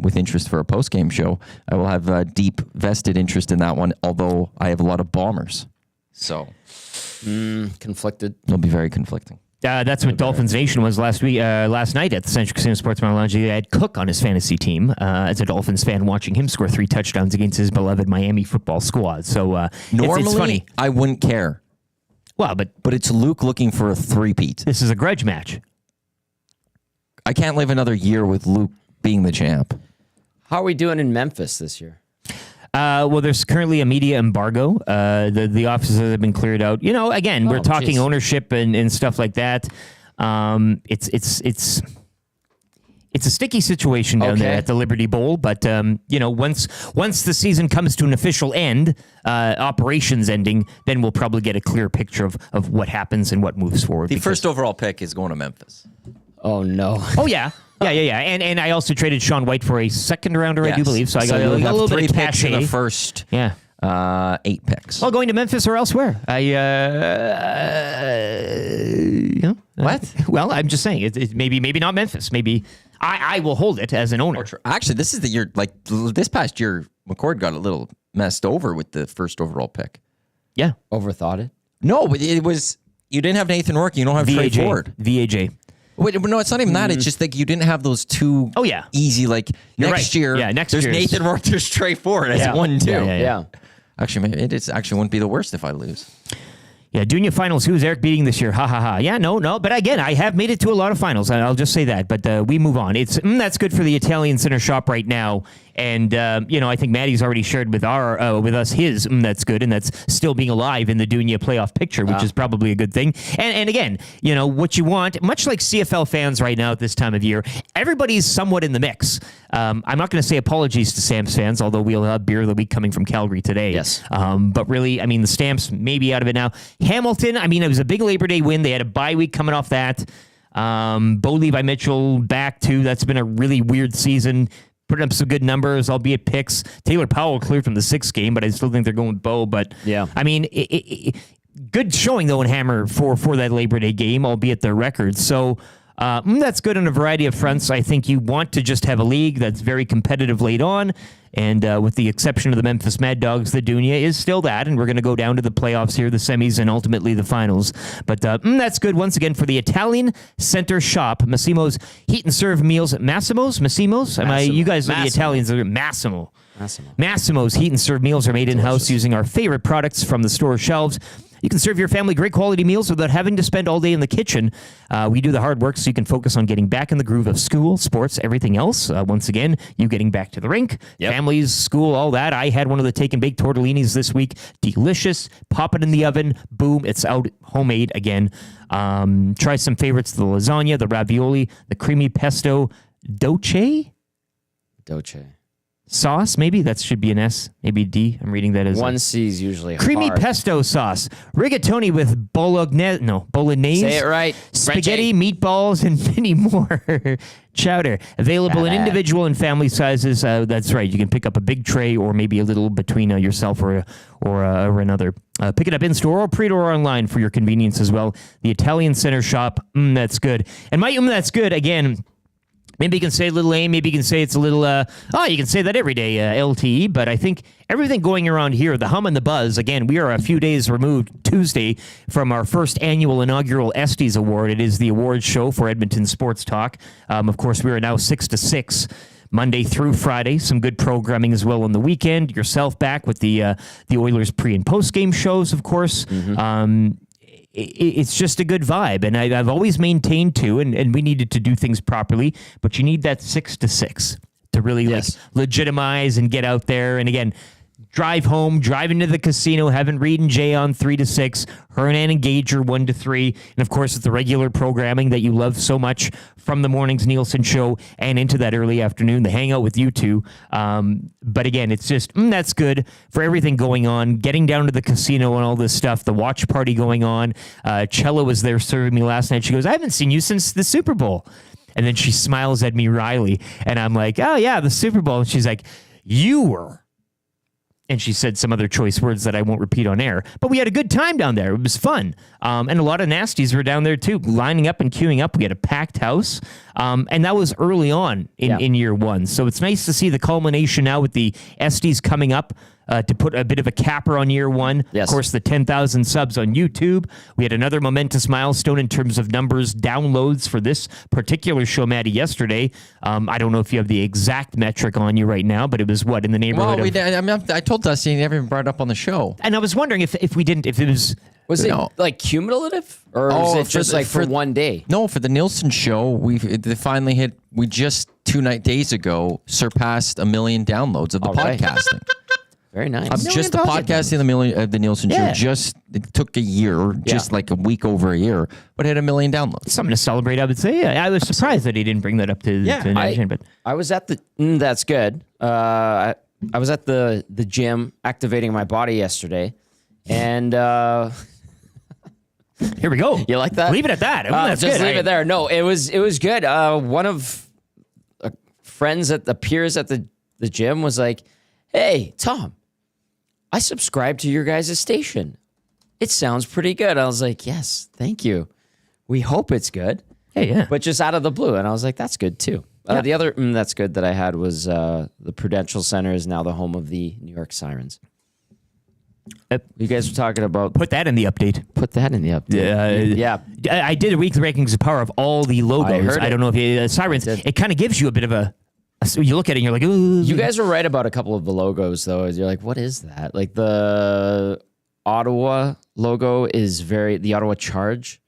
with interest for a post game show, I will have deep vested interest in that one. Although I have a lot of Bombers, so conflicted. It'll be very conflicting. That's what Dolphins Nation was last night at the Central Casino Sports Bar and Lounge. He had Cook on his fantasy team as a Dolphins fan, watching him score 3 touchdowns against his beloved Miami football squad. So normally, it's funny. I wouldn't care. Well, but it's Luke looking for a three-peat. This is a grudge match. I can't live another year with Luke being the champ. How are we doing in Memphis this year? Well, there's currently a media embargo. The offices have been cleared out. Again, we're talking ownership and stuff like that. It's a sticky situation down there at the Liberty Bowl. But once the season comes to an official end, operations ending, then we'll probably get a clear picture of what happens and what moves forward. The first overall pick is going to Memphis. Oh no! Oh yeah. Yeah. And I also traded Sean White for a second rounder, I do believe. So I got a little bit of cash in the first 8 picks. Well, going to Memphis or elsewhere. What? Well, I'm just saying, it maybe not Memphis. Maybe I will hold it as an owner. Actually, this is the year, this past year, McCord got a little messed over with the first overall pick. Yeah. Overthought it? No, but it was, you didn't have Nathan Rourke, you don't have Trey Ford. VAJ. Wait, no, it's not even that. It's just you didn't have those two easy, next year. Yeah, there's Nathan Rourke, there's Trey Ford as 1-2. Yeah. Actually, maybe it actually wouldn't be the worst if I lose. Yeah, Dunya finals. Who's Eric beating this year? Ha ha ha. Yeah, no. But again, I have made it to a lot of finals. I'll just say that. But we move on. That's good for the Italian Center shop right now. And I think Maddie's already shared with us his that's good, and that's still being alive in the Dunya playoff picture, which is probably a good thing. And again, what you want, much like CFL fans right now at this time of year, everybody's somewhat in the mix. I'm not going to say apologies to Stamps fans, although we'll have beer of the week coming from Calgary today. Yes. But really, the Stamps may be out of it now. Hamilton, it was a big Labor Day win. They had a bye week coming off that. Bo Levi Mitchell back too. That's been a really weird season. Putting up some good numbers, albeit picks. Taylor Powell cleared from the 6th game, but I still think they're going with Bo. But yeah, good showing though in Hammer for that Labor Day game, albeit their record. So that's good on a variety of fronts. I think you want to just have a league that's very competitive late on. And with the exception of the Memphis Mad Dogs, the Dunya is still that. And we're going to go down to the playoffs here, the semis, and ultimately the finals. But that's good once again for the Italian Center Shop. Massimo's Heat and Serve Meals. Massimo's? You guys are the Italians. Massimo's Heat and Serve Meals are made in-house using our favorite products from the store shelves. You can serve your family great quality meals without having to spend all day in the kitchen. We do the hard work so you can focus on getting back in the groove of school, sports, everything else. Once again, you getting back to the rink, families, school, all that. I had one of the take and bake tortellinis this week. Delicious. Pop it in the oven. Boom. It's out. Homemade again. Try some favorites. The lasagna, the ravioli, the creamy pesto. Doce. sauce, maybe that should be an S, maybe D. I'm reading that as One C is usually creamy hard. pesto sauce, rigatoni with bolognese. Say it right. Spaghetti, meatballs, and many more. Chowder available in individual and family sizes. That's right. You can pick up a big tray or maybe a little between yourself or another. Pick it up in store or pre-order online for your convenience as well. The Italian Center shop. That's good. And my that's good again. Maybe you can say a little A, maybe you can say it's a little, you can say that every day, LTE, but I think everything going around here, the hum and the buzz, again, we are a few days removed Tuesday from our first annual inaugural Estes Award. It is the awards show for Edmonton Sports Talk. Of course, we are now 6 to 6. Monday through Friday, some good programming as well on the weekend. Yourself back with the Oilers pre- and post-game shows, of course. It's just a good vibe, and I've always maintained too, and we needed to do things properly, but you need that 6 to 6 to really legitimize and get out there. And again, drive home, drive into the casino, having Reed and Jay on 3 to 6, Hauraney and Gager 1 to 3, and of course, it's the regular programming that you love so much from the morning's Nielson show and into that early afternoon, the hangout with you two. But again, it's just, that's good for everything going on, getting down to the casino and all this stuff, the watch party going on. Chella was there serving me last night. She goes, I haven't seen you since the Super Bowl. And then she smiles at me, Riley, and I'm like, oh yeah, the Super Bowl. And she's like, you were. And she said some other choice words that I won't repeat on air. But we had a good time down there. It was fun. And a lot of nasties were down there, too, lining up and queuing up. We had a packed house. And that was early on in year one. So it's nice to see the culmination now with the Estes coming up to put a bit of a capper on year one. Yes. Of course, the 10,000 subs on YouTube. We had another momentous milestone in terms of numbers, downloads for this particular show, Maddie, yesterday. I don't know if you have the exact metric on you right now, but it was what, in the neighborhood of... I told Dusty you never even brought it up on the show. And I was wondering if it was... Was it like cumulative, or was it just like for one day? No, for the Nielson show, they finally hit. We just 2 days ago surpassed 1 million downloads of the podcasting. Very nice. Just the podcasting the Nielson show. It took a year, just like a week over a year, but it had 1 million downloads. Something to celebrate, I would say. I was surprised that he didn't bring that up to but I was at the. That's good. I was at the gym activating my body yesterday, and. Here we go. You like that? Leave it at that. That's just good. Leave it there. No, it was good. One of friends at the peers at the gym was like, "Hey, Tom, I subscribe to your guys' station. It sounds pretty good." I was like, "Yes, thank you. We hope it's good." Hey, yeah. But just out of the blue, and I was like, "That's good too." The other that's good that I had was the Prudential Center is now the home of the New York Sirens. You guys were talking about... Put that in the update. Put that in the update. Yeah. I did a weekly rankings of power of all the logos. I don't know if you... Sirens. It kind of gives you a bit of a... You look at it and you're like, ooh. You guys were right about a couple of the logos, though. You're like, what is that? Like the Ottawa logo is the Ottawa Charge.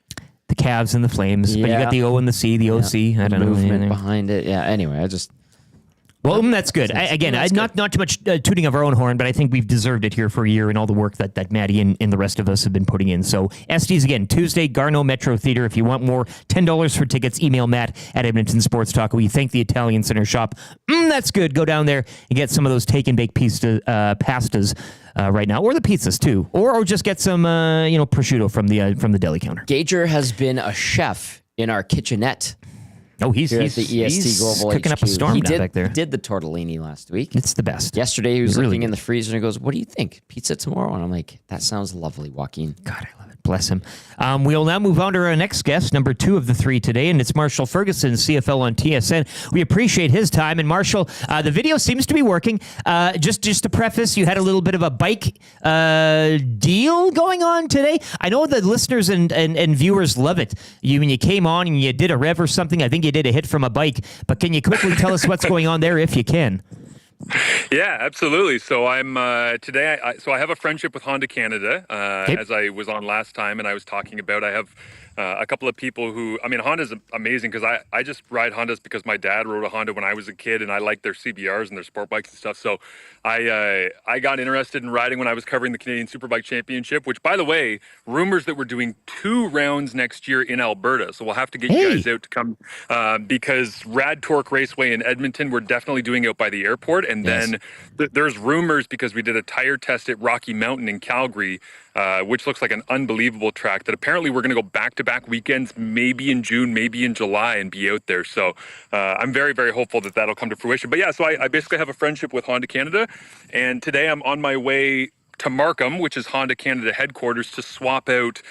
The Cavs and the Flames. But you got the O and the C, the OC. I don't know. Movement behind it. Yeah, anyway, I just... Well, that's good. Not too much tooting of our own horn, but I think we've deserved it here for a year and all the work that Maddie and the rest of us have been putting in. So Estes again, Tuesday, Garneau Metro Theatre. If you want more, $10 for tickets. Email Matt at Edmonton Sports Talk. We thank the Italian Center shop. That's good. Go down there and get some of those take and bake pastas right now, or the pizzas too, or just get some prosciutto from the deli counter. Gager has been a chef in our kitchenette. Oh, he's at the EST Global cooking HQ. up a storm back there. He did the tortellini last week. It's the best. Yesterday, he was looking in the freezer and he goes, "What do you think? Pizza tomorrow?" And I'm like, "That sounds lovely, Joaquin." God, I love it. Bless him. We'll now move on to our next guest, number 2 of the 3 today, and it's Marshall Fergusin, CFL on TSN. We appreciate his time. And Marshall, the video seems to be working. Just to preface, you had a little bit of a bike deal going on today. I know the listeners and viewers love it. When you came on and you did a rev or something, I think you did a hit from a bike. But can you quickly tell us what's going on there, if you can? Yeah, absolutely. So I'm today. I have a friendship with Honda Canada, as I was on last time, and I was talking about. I have a couple of people who, I mean, Honda's amazing because I just ride Hondas because my dad rode a Honda when I was a kid, and I like their CBRs and their sport bikes and stuff. So I got interested in riding when I was covering the Canadian Superbike Championship, which, by the way, rumors that we're doing 2 rounds next year in Alberta. So we'll have to get you guys out to come because Rad Torque Raceway in Edmonton, we're definitely doing out by the airport. And then there's rumors because we did a tire test at Rocky Mountain in Calgary, which looks like an unbelievable track, that apparently we're going to go back-to-back weekends, maybe in June, maybe in July, and be out there. So I'm very, very hopeful that that'll come to fruition. But yeah, so I basically have a friendship with Honda Canada, and today I'm on my way to Markham, which is Honda Canada headquarters, to swap out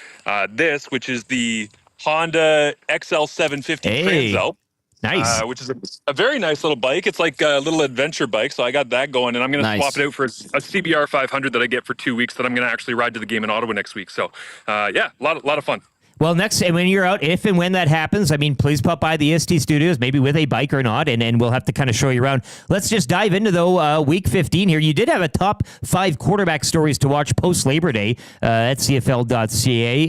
this, which is the Honda XL750 Transalp. Nice. Which is a very nice little bike. It's like a little adventure bike, so I got that going, and I'm going to swap it out for a CBR 500 that I get for 2 weeks that I'm going to actually ride to the game in Ottawa next week. So, yeah, a lot of fun. Well, when you're out, if and when that happens, I mean, please pop by the IST studios, maybe with a bike or not, and we'll have to kind of show you around. Let's just dive into, though, Week 15 here. You did have a top 5 quarterback stories to watch post-Labor Day at CFL.ca.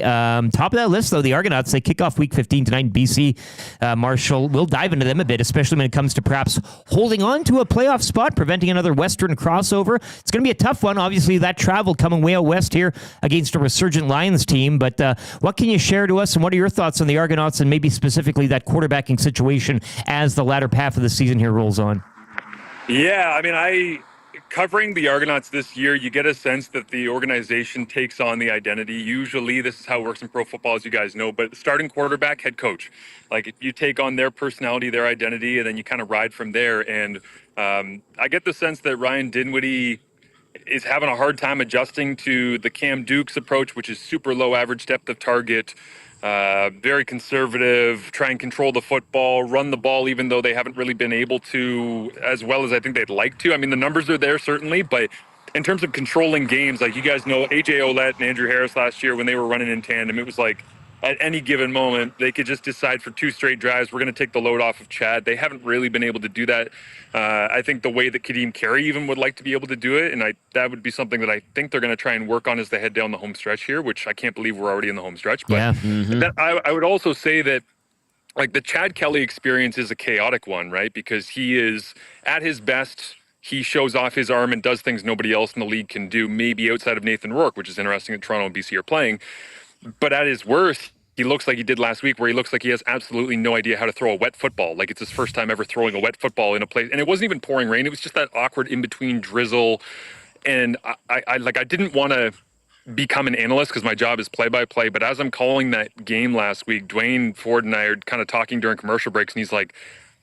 Top of that list, though, the Argonauts, they kick off Week 15 tonight in BC. Marshall, we'll dive into them a bit, especially when it comes to perhaps holding on to a playoff spot, preventing another Western crossover. It's going to be a tough one. Obviously, that travel coming way out west here against a resurgent Lions team. But what can you share to us, and what are your thoughts on the Argonauts and maybe specifically that quarterbacking situation as the latter half of the season here rolls on? Yeah, I mean, covering the Argonauts this year, you get a sense that the organization takes on the identity. Usually this is how it works in pro football, as you guys know, but starting quarterback, head coach. Like, you take on their personality, their identity, and then you kind of ride from there. And I get the sense that Ryan Dinwiddie is having a hard time adjusting to the Cam Dukes approach, which is super low average depth of target, very conservative, try and control the football, run the ball, even though they haven't really been able to as well as I think they'd like to. I mean, the numbers are there certainly, but in terms of controlling games, like you guys know, AJ Ouellette and Andrew Harris last year when they were running in tandem, it was like at any given moment, they could just decide for 2 straight drives, we're going to take the load off of Chad. They haven't really been able to do that. I think the way that Kadeem Carey even would like to be able to do it, and that would be something that I think they're going to try and work on as they head down the home stretch here, which I can't believe we're already in the home stretch. But I would also say that, like, the Chad Kelly experience is a chaotic one, right? Because he is at his best. He shows off his arm and does things nobody else in the league can do, maybe outside of Nathan Rourke, which is interesting that Toronto and BC are playing. But at his worst, he looks like he did last week, where he looks like he has absolutely no idea how to throw a wet football. Like, it's his first time ever throwing a wet football in a place. And it wasn't even pouring rain. It was just that awkward in-between drizzle. And I didn't want to become an analyst because my job is play-by-play. But as I'm calling that game last week, Dwayne Ford and I are kind of talking during commercial breaks, and he's like,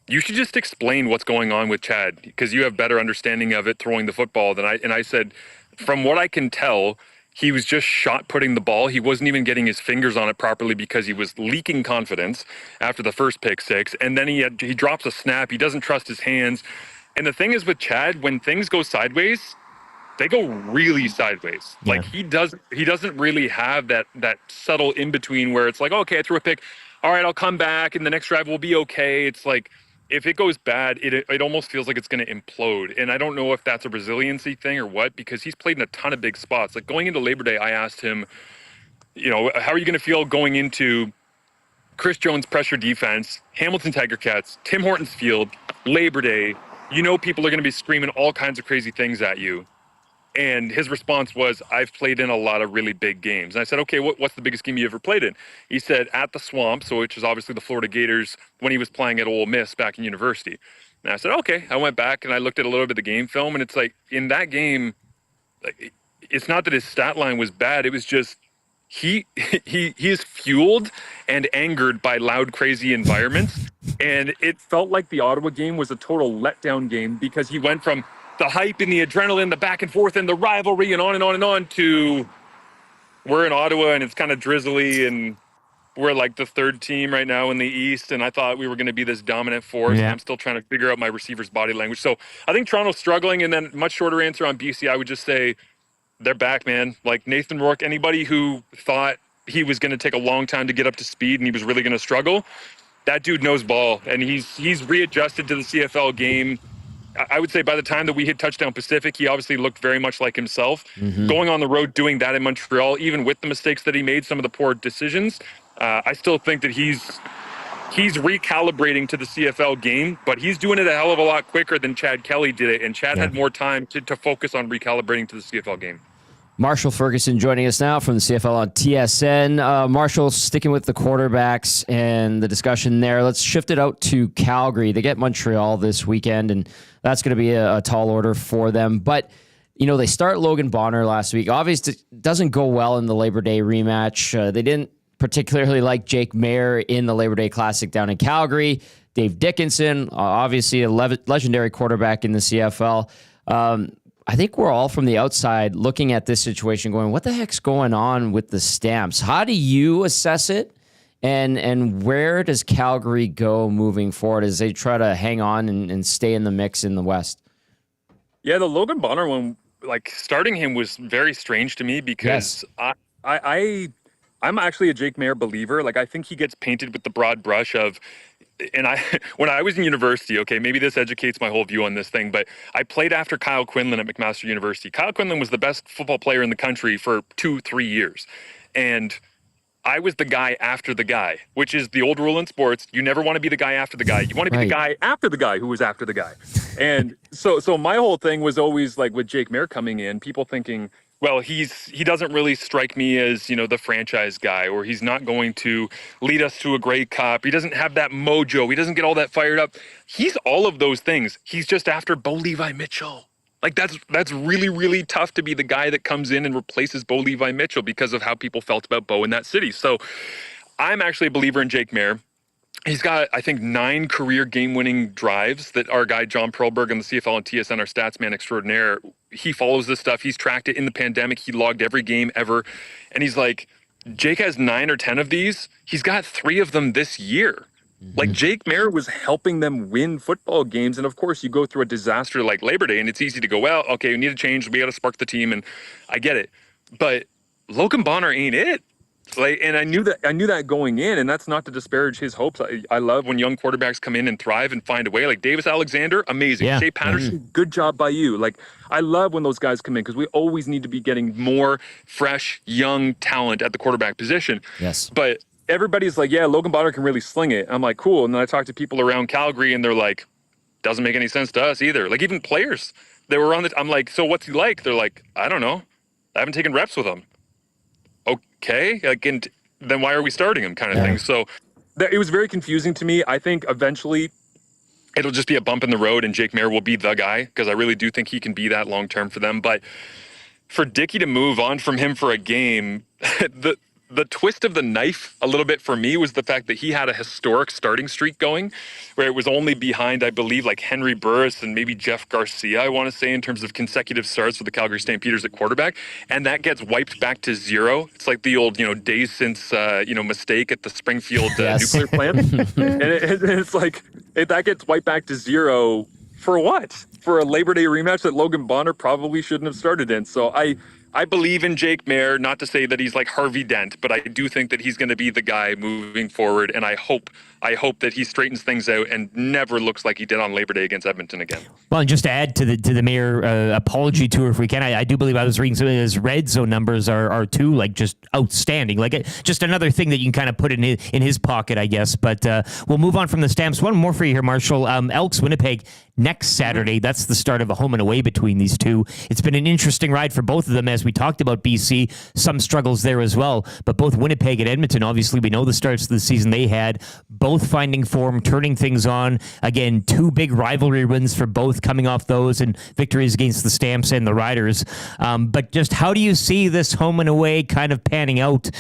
you should just explain what's going on with Chad because you have better understanding of it throwing the football than I. And I said, from what I can tell, he was just shot putting the ball. He wasn't even getting his fingers on it properly because he was leaking confidence after the first pick six. And then he drops a snap. He doesn't trust his hands. And the thing is with Chad, when things go sideways, they go really sideways. Yeah. Like he doesn't really have that subtle in between where it's like, okay, I threw a pick. All right, I'll come back and the next drive will be okay. It's like, if it goes bad, it almost feels like it's going to implode. And I don't know if that's a resiliency thing or what, because he's played in a ton of big spots. Like going into Labor Day, I asked him, how are you going to feel going into Chris Jones' pressure defense, Hamilton Tiger Cats, Tim Hortons Field, Labor Day? People are going to be screaming all kinds of crazy things at you. And his response was, I've played in a lot of really big games. And I said, okay, what's the biggest game you ever played in? He said, at the Swamp, which is obviously the Florida Gators, when he was playing at Ole Miss back in university. And I said, okay. I went back and I looked at a little bit of the game film, and it's like, in that game, like, it's not that his stat line was bad. It was just, he is fueled and angered by loud, crazy environments. And it felt like the Ottawa game was a total letdown game because he went from the hype and the adrenaline, the back and forth and the rivalry and on and on and on to we're in Ottawa and it's kind of drizzly and we're like the third team right now in the East. And I thought we were going to be this dominant force. Yeah. And I'm still trying to figure out my receiver's body language. So I think Toronto's struggling. And then much shorter answer on BC, I would just say they're back, man. Like Nathan Rourke, anybody who thought he was going to take a long time to get up to speed and he was really going to struggle, that dude knows ball. And he's readjusted to the CFL game. I would say by the time that we hit Touchdown Pacific, he obviously looked very much like himself. Mm-hmm. Going on the road, doing that in Montreal, even with the mistakes that he made, some of the poor decisions, I still think that he's recalibrating to the CFL game, but he's doing it a hell of a lot quicker than Chad Kelly did it, and Chad had more time to focus on recalibrating to the CFL game. Marshall Ferguson joining us now from the CFL on TSN. Marshall, sticking with the quarterbacks and the discussion there, let's shift it out to Calgary. They get Montreal this weekend, and that's going to be a tall order for them. But, you know, they start Logan Bonner last week. Obviously, it doesn't go well in the Labor Day rematch. They didn't particularly like Jake Maier in the Labor Day Classic down in Calgary. Dave Dickinson, obviously a legendary quarterback in the CFL. I think we're all from the outside looking at this situation going, what the heck's going on with the Stamps? How do you assess it? And where does Calgary go moving forward as they try to hang on and stay in the mix in the West? Yeah, the Logan Bonner one, like starting him was very strange to me because I'm actually a Jake Maier believer. Like, I think he gets painted with the broad brush of, and when I was in university, okay, maybe this educates my whole view on this thing, but I played after Kyle Quinlan at McMaster University. Kyle Quinlan was the best football player in the country for 2-3 years. And I was the guy after the guy, which is the old rule in sports. You never want to be the guy after the guy. You want to be the guy after the guy who was after the guy. And so my whole thing was always like with Jake Maier coming in, people thinking, well, he doesn't really strike me as, you know, the franchise guy, or he's not going to lead us to a Grey Cup. He doesn't have that mojo. He doesn't get all that fired up. He's all of those things. He's just after Bo Levi Mitchell. Like, that's really, really tough to be the guy that comes in and replaces Bo Levi Mitchell because of how people felt about Bo in that city. So I'm actually a believer in Jake Maier. He's got, I think, 9 career game-winning drives that our guy John Perlberg on the CFL and TSN, our stats man extraordinaire, he follows this stuff. He's tracked it in the pandemic. He logged every game ever. And he's like, Jake has 9 or 10 of these. He's got 3 of them this year. Like, Jake Maier was helping them win football games. And, of course, you go through a disaster like Labor Day, and it's easy to go, well, okay, we need to change. We got to spark the team, and I get it. But Logan Bonner ain't it. Like, and I knew that going in, and that's not to disparage his hopes. I love when young quarterbacks come in and thrive and find a way. Like Davis Alexander, amazing. Shea Patterson, good job by you. Like, I love when those guys come in because we always need to be getting more fresh, young talent at the quarterback position. Yes. But everybody's like, yeah, Logan Bonner can really sling it. I'm like, cool. And then I talk to people around Calgary, and they're like, doesn't make any sense to us either. Like, even players that were on the, I'm like, so what's he like? They're like, I don't know. I haven't taken reps with him. Okay, like, and then why are we starting him, kind of thing. So it was very confusing to me. I think eventually it'll just be a bump in the road and Jake Maier will be the guy, because I really do think he can be that long term for them. But for Dickey to move on from him for a game, the twist of the knife a little bit for me was the fact that he had a historic starting streak going where it was only behind, I believe, like Henry Burris and maybe Jeff Garcia, I want to say, in terms of consecutive starts for the Calgary Stampeders at quarterback. And that gets wiped back to 0. It's like the old, days since, mistake at the Springfield nuclear plant. and it's like, that gets wiped back to 0 for what? For a Labor Day rematch that Logan Bonner probably shouldn't have started in. So I believe in Jake Maier, not to say that he's like Harvey Dent, but I do think that he's going to be the guy moving forward, and I hope that he straightens things out and never looks like he did on Labor Day against Edmonton again. Well, and just to add to the Maier apology tour, if we can, I do believe I was reading some of his red zone numbers are too, like, just outstanding. Like, just another thing that you can kind of put in his pocket, I guess. But we'll move on from the Stamps. One more for you here, Marshall. Elks Winnipeg next Saturday. That's the start of a home and away between these two. It's been an interesting ride for both of them. As we talked about BC, some struggles there as well. But both Winnipeg and Edmonton, obviously, we know the starts of the season they had. Both finding form, turning things on. Again, 2 big rivalry wins for both coming off those, and victories against the Stamps and the Riders. But just how do you see this home and away kind of panning out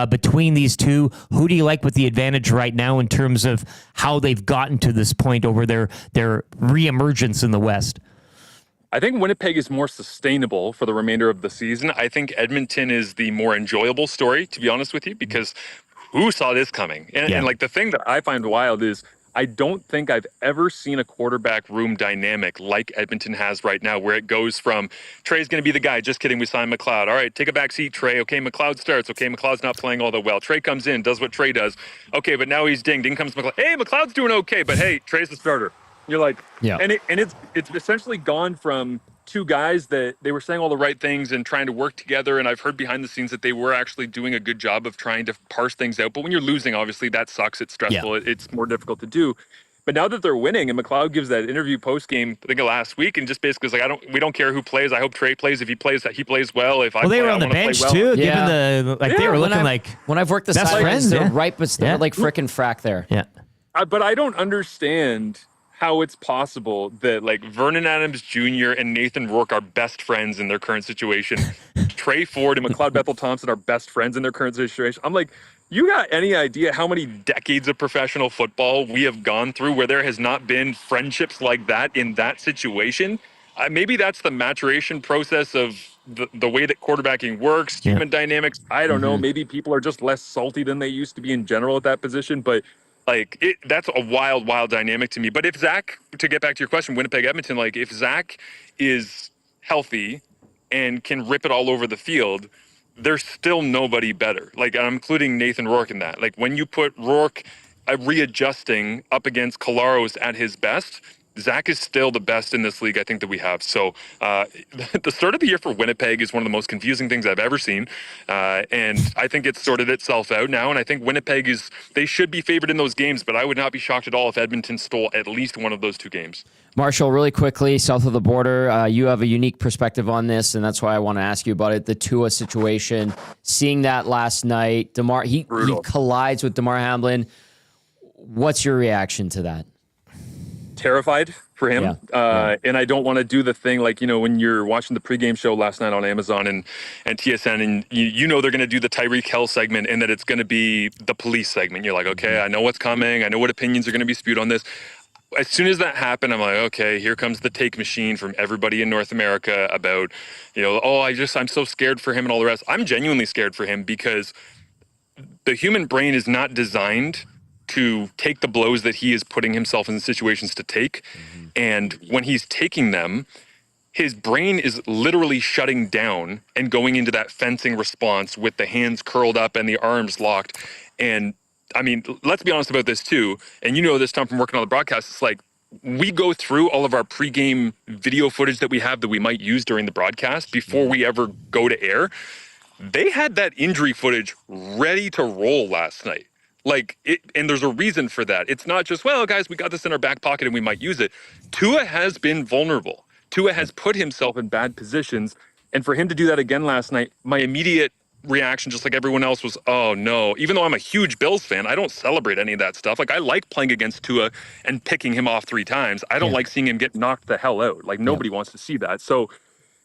between these two? Who do you like with the advantage right now in terms of how they've gotten to this point over their reemergence in the West? I think Winnipeg is more sustainable for the remainder of the season. I think Edmonton is the more enjoyable story, to be honest with you, because who saw this coming? And like, the thing that I find wild is I don't think I've ever seen a quarterback room dynamic like Edmonton has right now, where it goes from Trey's going to be the guy. Just kidding. We signed McLeod. All right, take a back seat, Trey. Okay, McLeod starts. Okay, McLeod's not playing all that well. Trey comes in, does what Trey does. Okay, but now he's dinged. In comes McLeod. Hey, McLeod's doing okay, but hey, Trey's the starter. You're like, and it's essentially gone from two guys that they were saying all the right things and trying to work together. And I've heard behind the scenes that they were actually doing a good job of trying to parse things out. But when you're losing, obviously that sucks. It's stressful. It's more difficult to do. But now that they're winning, and McLeod gives that interview post game, I think last week, and just basically is like, we don't care who plays. I hope Trey plays. If he plays well. If I they play, were on the bench too. Given they were looking like when I've worked the best friends, they're right, but they're like frickin' frack there. Yeah. But I don't understand how it's possible that like Vernon Adams Jr. and Nathan Rourke are best friends in their current situation. Trey Ford and McLeod Bethel Thompson are best friends in their current situation. I'm like, you got any idea how many decades of professional football we have gone through where there has not been friendships like that in that situation? Maybe that's the maturation process of the way that quarterbacking works, human dynamics. I don't know. Maybe people are just less salty than they used to be in general at that position. But like that's a wild dynamic to me. But if Zach, to get back to your question, Winnipeg, Edmonton, like if Zach is healthy and can rip it all over the field, there's still nobody better. Like I'm including Nathan Rourke in that. Like when you put Rourke readjusting up against Collaros at his best, Zach is still the best in this league, I think, that we have. So the start of the year for Winnipeg is one of the most confusing things I've ever seen. And I think it's sorted itself out now. And I think Winnipeg they should be favored in those games, but I would not be shocked at all if Edmonton stole at least one of those two games. Marshall, really quickly, south of the border, you have a unique perspective on this, and that's why I want to ask you about it. The Tua situation, seeing that last night, he collides with DeMar Hamlin. What's your reaction to that? Terrified for him. And I don't want to do the thing like, when you're watching the pregame show last night on Amazon and TSN and they're going to do the Tyreek Hill segment and that it's going to be the police segment. You're like, okay, I know what's coming. I know what opinions are going to be spewed on this. As soon as that happened, I'm like, okay, here comes the take machine from everybody in North America about, I'm so scared for him and all the rest. I'm genuinely scared for him because the human brain is not designed to take the blows that he is putting himself in situations to take. And when he's taking them, his brain is literally shutting down and going into that fencing response with the hands curled up and the arms locked. And I mean, let's be honest about this too. And this, Tom, from working on the broadcast, it's like we go through all of our pregame video footage that we have that we might use during the broadcast before we ever go to air. They had that injury footage ready to roll last night. And there's a reason for that. It's not just, well, guys, we got this in our back pocket and we might use it. Tua has been vulnerable. Tua has put himself in bad positions. And for him to do that again last night, my immediate reaction, just like everyone else, was, oh no. Even though I'm a huge Bills fan, I don't celebrate any of that stuff. Like I like playing against Tua and picking him off 3 times. I don't like seeing him get knocked the hell out. Like nobody wants to see that. So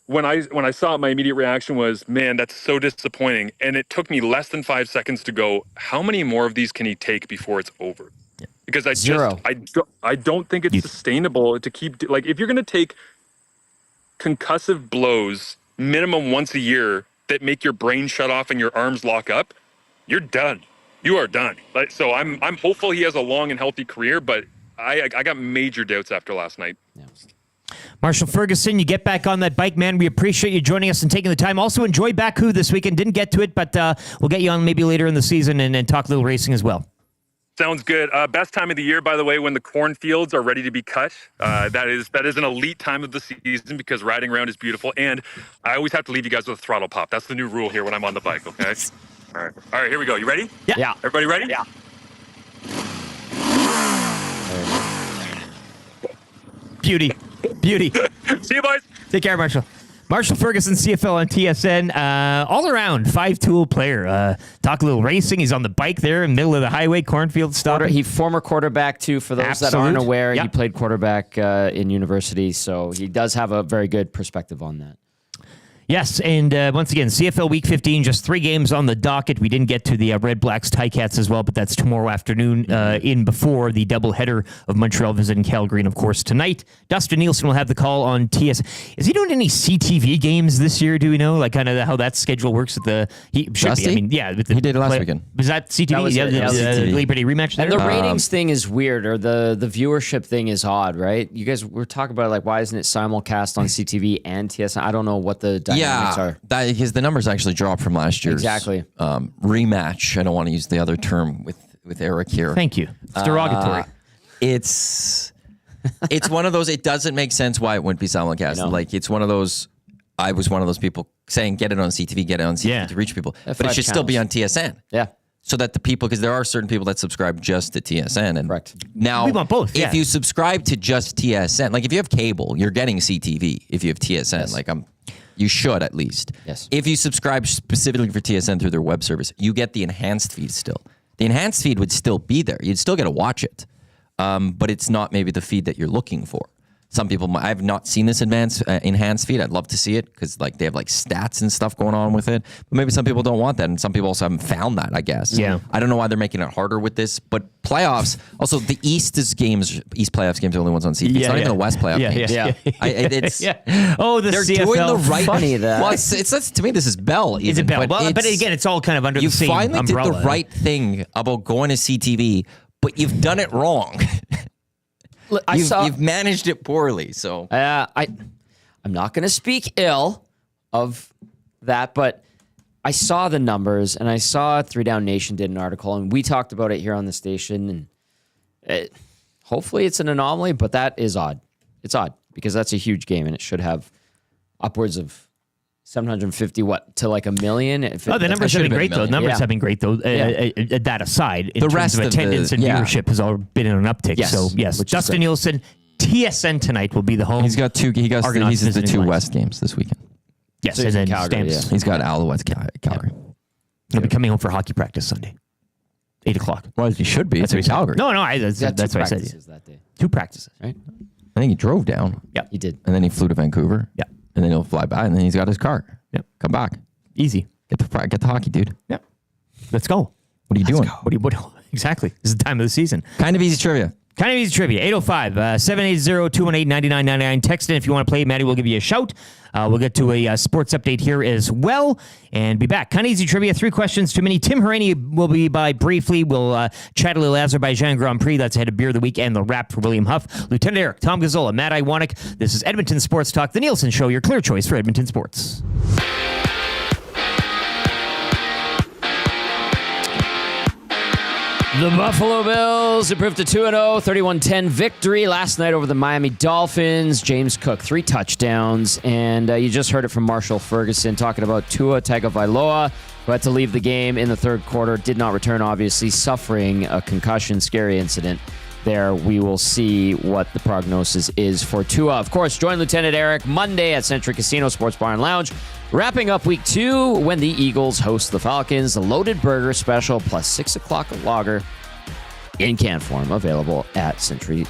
when I saw it, my immediate reaction was, man, that's so disappointing. And it took me less than 5 seconds to go, how many more of these can he take before it's over? Because I don't think it's sustainable to keep, like, if you're going to take concussive blows minimum once a year that make your brain shut off and your arms lock up, you're done. You are done. So I'm hopeful he has a long and healthy career, but I got major doubts after last night. Yeah. Marshall Ferguson, you get back on that bike, man. We appreciate you joining us and taking the time. Also, enjoy Baku this weekend. Didn't get to it, but we'll get you on maybe later in the season and talk a little racing as well. Sounds good. Best time of the year, by the way, when the cornfields are ready to be cut. That is an elite time of the season because riding around is beautiful. And I always have to leave you guys with a throttle pop. That's the new rule here when I'm on the bike, okay? All right, here we go. You ready? Yeah. Everybody ready? Yeah. Beauty. See you, boys. Take care, Marshall. Marshall Ferguson, CFL on TSN. All around, 5-tool player. Talk a little racing. He's on the bike there in the middle of the highway, cornfield stop. He former quarterback, too, for those that aren't aware. Yep. He played quarterback in university, so he does have a very good perspective on that. Yes, and once again, CFL Week 15, just 3 games on the docket. We didn't get to the Red Blacks Ticats as well, but that's tomorrow afternoon in before the doubleheader of Montreal visiting Calgary. And, of course, tonight, Dustin Nielson will have the call on TS. Is he doing any CTV games this year, do we know? Like kind of how that schedule works at the... He should be. I mean, yeah. He did it last weekend. Was that CTV? That was the Liberty rematch there? And the ratings thing is weird, or the viewership thing is odd, right? You guys were talking about, like, why isn't it simulcast on CTV and TSN? I don't know what the dynamics are. Because the numbers actually dropped from last year's rematch. I don't want to use the other term with Eric here. Thank you. It's derogatory. It's one of those, it doesn't make sense why it wouldn't be simulcast. Like, it's one of those, I was one of those people saying, get it on CTV, get it on CTV to reach people. But it should still be on TSN. Yeah. So that the people, because there are certain people that subscribe just to TSN. And Correct. Now, we want both. If you subscribe to just TSN, like if you have cable, you're getting CTV. If you have TSN, like you should at least. Yes. If you subscribe specifically for TSN through their web service, you get the enhanced feed still. The enhanced feed would still be there. You'd still get to watch it. But it's not maybe the feed that you're looking for. Some people, I've not seen this enhanced feed. I'd love to see it because like they have like stats and stuff going on with it. But maybe some people don't want that, and some people also haven't found that, I guess. Yeah. I don't know why they're making it harder with this. But playoffs, also the East playoffs games are the only ones on CTV. It's not even the West playoff games. Oh, the they're CFL. doing the right. Funny that. Well, it's to me this is Bell. Even, Is it Bell? But, But again, it's all kind of under the same umbrella. You finally did the right thing about going to CTV, but you've done it wrong. You've managed it poorly. So I'm not going to speak ill of that, but I saw the numbers and I saw 3 Down Nation did an article and we talked about it here on the station. And hopefully it's an anomaly, but that is odd. It's odd because that's a huge game and it should have upwards of 750 to like 1 million. The numbers have been great though. Numbers have been great though. That aside, in the terms rest of attendance and viewership has all been in an uptick. Yes. So yes, Dustin Nielson, TSN tonight will be the home. He's got two. He's the 2 West games this weekend. Yes, So and then Calgary, Stamps. He's got Alouettes Calgary. He'll be coming home for hockey practice Sunday, 8:00. Well, he should be. That's It's in Calgary. No, that's what I said. That day, 2 practices, right? I think he drove down. Yeah, he did, and then he flew to Vancouver. Yeah, and then he'll fly back, and then he's got his car. Yep. Come back. Easy. Get the hockey, dude. Yep. Let's go. What are you doing? What exactly? This is the time of the season. Kind of easy trivia. 805-780-218-9999. Text in if you want to play. Maddie will give you a shout. We'll get to a sports update here as well and be back. Kind of easy trivia. 3 questions too many. Tim Hery will be by briefly. We'll chat a little Azerbaijan Grand Prix. That's ahead of Beer of the Week and the wrap for William Huff. Lieutenant Eric, Tom Gazzola, Matt Iwanek. This is Edmonton Sports Talk, the Nielsen Show, your clear choice for Edmonton sports. The Buffalo Bills improved to 2-0, 31-10 victory last night over the Miami Dolphins. James Cook, 3 touchdowns, and you just heard it from Marshall Ferguson talking about Tua Tagovailoa, who had to leave the game in the third quarter, did not return, obviously, suffering a concussion, scary incident there. We will see what the prognosis is for Tua. Of course, join Lieutenant Eric Monday at Century Casino Sports Bar and Lounge. Wrapping up week 2 when the Eagles host the Falcons. The loaded burger special plus 6 o'clock lager in can form available at Century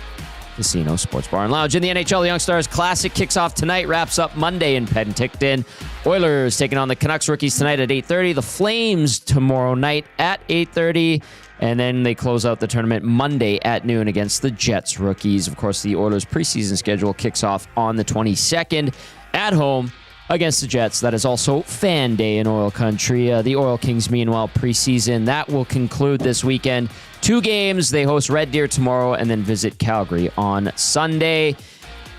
Casino Sports Bar and Lounge. In the NHL, the Young Stars Classic kicks off tonight, wraps up Monday in Penticton. Oilers taking on the Canucks rookies tonight at 8:30. The Flames tomorrow night at 8:30. And then they close out the tournament Monday at noon against the Jets rookies. Of course, the Oilers preseason schedule kicks off on the 22nd at home against the Jets. That is also Fan Day in Oil Country. The Oil Kings, meanwhile, preseason. That will conclude this weekend. 2 games. They host Red Deer tomorrow and then visit Calgary on Sunday.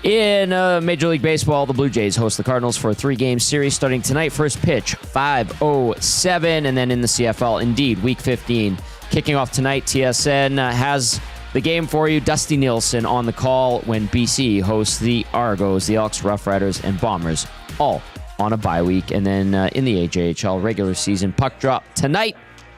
In Major League Baseball, the Blue Jays host the Cardinals for a 3-game series starting tonight. First pitch, 5:07. And then in the CFL, indeed, Week 15 kicking off tonight. TSN has the game for you. Dusty Nielsen on the call when BC hosts the Argos, the Elks, Rough Riders, and Bombers, all on a bye week. And then in the AJHL regular season, puck drop tonight.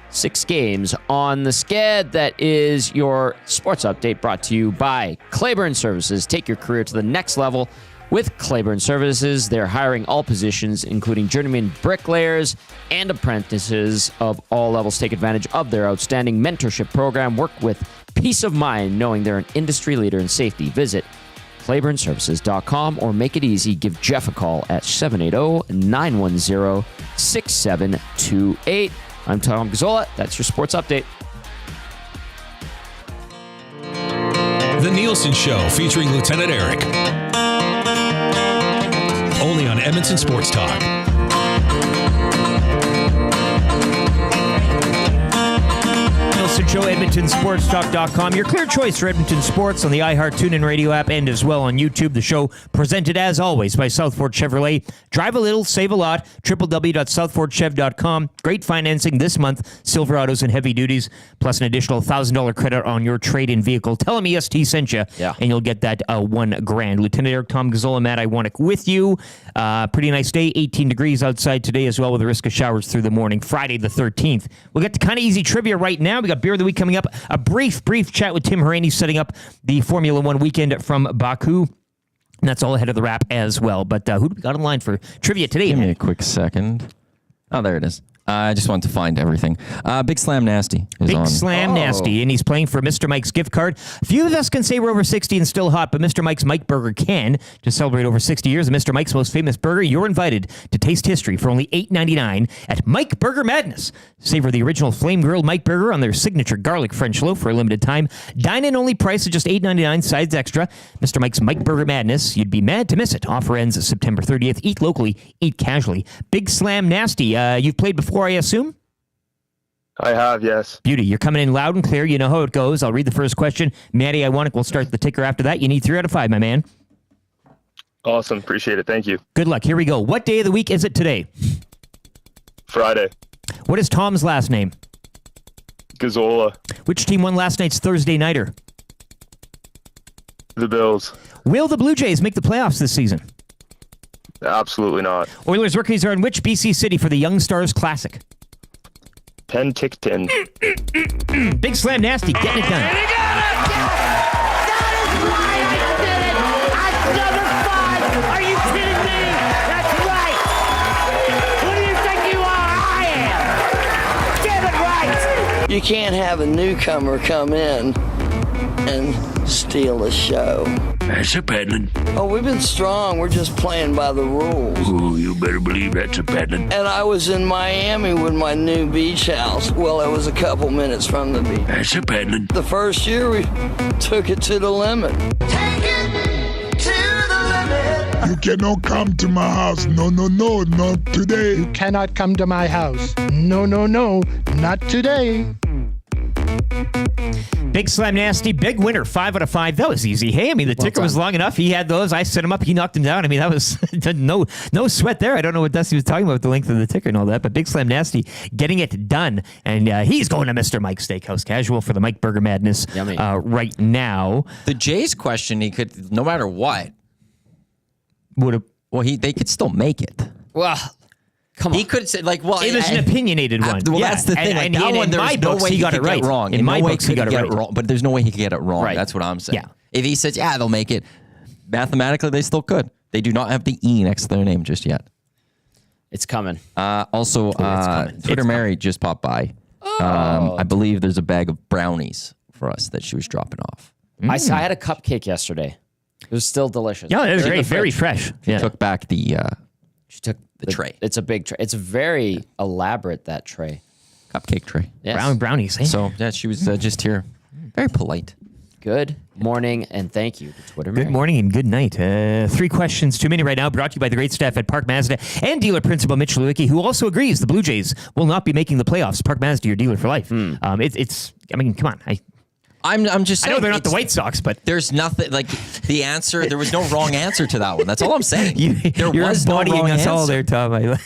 6 games on the sked. That is your sports update brought to you by Claiborne Services. Take your career to the next level with Claiborne Services. They're hiring all positions, including journeyman bricklayers and apprentices of all levels. Take advantage of their outstanding mentorship program. Work with peace of mind knowing they're an industry leader in safety. Visit ClaiborneServices.com or make it easy. Give Jeff a call at 780-910-6728. I'm Tom Gazzola. That's your sports update. The Nielsen Show featuring Lieutenant Eric. Only on Edmonton Sports Talk. Nielsen Show, EdmontonSportsTalk.com. Your clear choice for Edmonton sports on the iHeart TuneIn radio app and as well on YouTube. The show presented as always by Southford Chevrolet. Drive a little, save a lot. www.southfordchev.com. Great financing this month. Silverados and heavy duties, plus an additional $1,000 credit on your trade-in vehicle. Tell them EST sent you, and you'll get that $1,000. Lieutenant Eric, Tom Gazzola, Matt Iwanek with you. Pretty nice day. 18 degrees outside today as well with a risk of showers through the morning. Friday the 13th. We'll get to kind of easy trivia right now. We got Beer of the Week coming up. A brief chat with Tim Hery setting up the Formula One weekend from Baku. And that's all ahead of the wrap as well. But who do we got in line for trivia today? Give me a quick second. Oh, there it is. I just wanted to find everything. Big Slam Nasty is on. Big Slam Nasty, and he's playing for Mr. Mike's gift card. Few of us can say we're over 60 and still hot, but Mr. Mike's Mike Burger can. To celebrate over 60 years of Mr. Mike's most famous burger, you're invited to taste history for only $8.99 at Mike Burger Madness. Savor the original flame-grilled Mike Burger on their signature garlic French loaf for a limited time. Dine-in only price of just $8.99, sides extra. Mr. Mike's Mike Burger Madness. You'd be mad to miss it. Offer ends September 30th. Eat locally, eat casually. Big Slam Nasty. You've played before, I assume? I have, yes. Beauty. You're coming in loud and clear. You know how it goes. I'll read the first question. Matty Iwanek will start the ticker after that. You need 3 out of 5, my man. Awesome. Appreciate it. Thank you. Good luck. Here we go. What day of the week is it today? Friday. What is Tom's last name? Gazzola. Which team won last night's Thursday nighter? The Bills. Will the Blue Jays make the playoffs this season? Absolutely not. Oilers rookies are in which BC city for the Young Stars Classic? Penticton. Big Slam Nasty, getting it done. And he got it! That is why I did it! At number 5! Are you kidding me? That's right! Who do you think you are? I am! Get it right! You can't have a newcomer come in and steal the show. That's a paddling. Oh, we've been strong. We're just playing by the rules. Oh, you better believe that's a paddling. And I was in Miami with my new beach house. Well, it was a couple minutes from the beach. That's a paddling. The first year we took it to the limit. Take it to the limit! You cannot come to my house. No, not today. You cannot come to my house. No, not today. Big Slam Nasty, big winner, 5 out of 5. That was easy. Hey, I mean, the ticker was long enough. He had those. I set him up. He knocked him down. I mean, that was no sweat there. I don't know what Dusty was talking about with the length of the ticker and all that, but Big Slam Nasty getting it done. And he's going to Mr. Mike's Steakhouse Casual for the Mike Burger Madness right now. The Jays question, he could, no matter what, they could still make it. Well, come on. He could say, like, well, it was an opinionated one. Well, that's the thing. And in my books, he got it right. Wrong. In my books, he got it right. Wrong, but there's no way he could get it wrong. Right. That's what I'm saying. Yeah. If he says, they'll make it, mathematically, they still could. They do not have the E next to their name just yet. It's coming. Also, Twitter Mary just popped by. I believe there's a bag of brownies for us that she was dropping off. I had a cupcake yesterday. It was still delicious. Yeah, it was very fresh. She took back the... She took the tray. It's a big tray. It's very elaborate, that tray. Cupcake tray. Yes. Brownies. Eh? So, she was just here. Very polite. Good morning, and thank you to Twitter Mary. Good morning and good night. 3 questions too many right now, brought to you by the great staff at Park Mazda and dealer principal Mitch Lewicki, who also agrees the Blue Jays will not be making the playoffs. Park Mazda, your dealer for life. It's I mean, come on. I'm just saying. I know they're not the White Sox, but there's nothing like the answer. There was no wrong answer to that one. That's all I'm saying. You're embodying us all there, Tom. I know.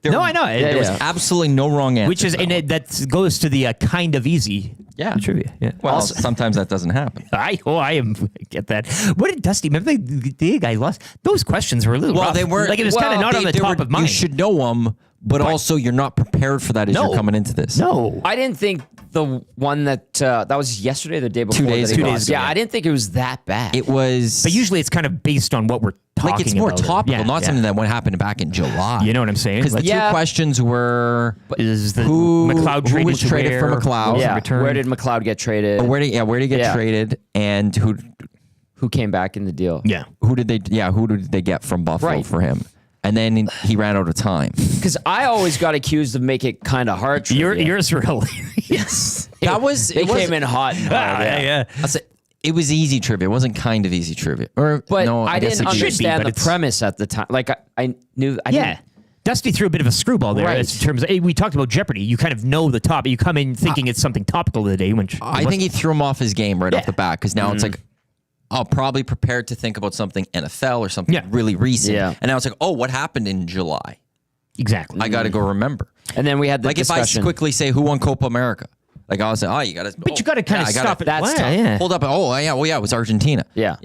There was absolutely no wrong answer. Which is, and that goes to the kind of easy trivia. Yeah. Well, also, sometimes that doesn't happen. I get that. What did Dusty? Remember the guy lost? Those questions were a little rough. They weren't. Like it was kind of not on the top of mind. You should know them, but also you're not prepared for that as you're coming into this. No, I didn't think the one that was yesterday, or the day before. 2 days ago. Yeah, I didn't think it was that bad. It was. But usually it's kind of based on what we're talking about. Like it's more topical, not something that happened back in July. You know what I'm saying? Because the 2 questions were: who was traded for McLeod? Yeah, where did McLeod get traded? Or where did he get traded? And who came back in the deal? Yeah, who did they get from Buffalo for him? And then he ran out of time. Because I always got accused of making it kind of hard. Yours were hilarious. It came in hot and hard. Yeah. It was easy trivia. It wasn't kind of easy trivia. But I didn't understand the premise at the time. Like I knew. Dusty threw a bit of a screwball there in terms of, we talked about Jeopardy. You kind of know the top. You come in thinking it's something topical of the day. I think he threw him off his game right off the bat because now it's like, I'll probably prepared to think about something NFL or something really recent. Yeah. And now it's like, oh, what happened in July? Exactly. I got to go remember. And then we had the if discussion. I quickly say who won Copa America, like I was saying, you got to. But you got to kind of stop it. That's tough. Yeah. Hold up. Oh, yeah. Well, yeah, it was Argentina. Yeah.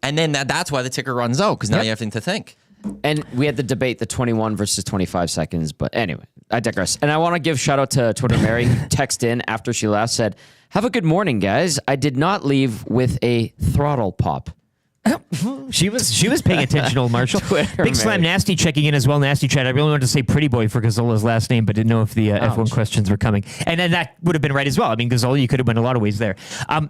And then that's why the ticker runs out because now you have to think. And we had the debate, the 21 versus 25 seconds. But anyway, I digress. And I want to give shout out to Twitter Mary. Text in after she left, said, "Have a good morning, guys. I did not leave with a throttle pop." She was paying attention, old Marshall. Big Slam Nasty checking in as well. Nasty chat. I really wanted to say Pretty Boy for Gazzola's last name, but didn't know if the F1 questions were coming. And then that would have been right as well. I mean, Gazzola, you could have went a lot of ways there.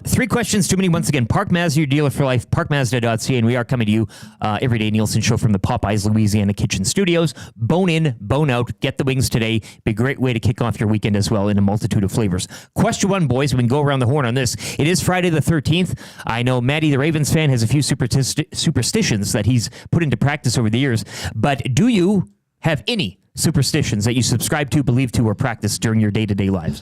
3 questions too many. Once again, Park Mazda, your dealer for life, parkmazda.ca, and we are coming to you everyday Nielsen show from the Popeyes Louisiana Kitchen Studios. Bone in, bone out. Get the wings today. Be a great way to kick off your weekend as well in a multitude of flavors. Question 1, boys. We can go around the horn on this. It is Friday the 13th. I know Maddie, the Ravens fan, has a few superstitions that he's put into practice over the years. But do you have any superstitions that you subscribe to, believe to, or practice during your day-to-day lives?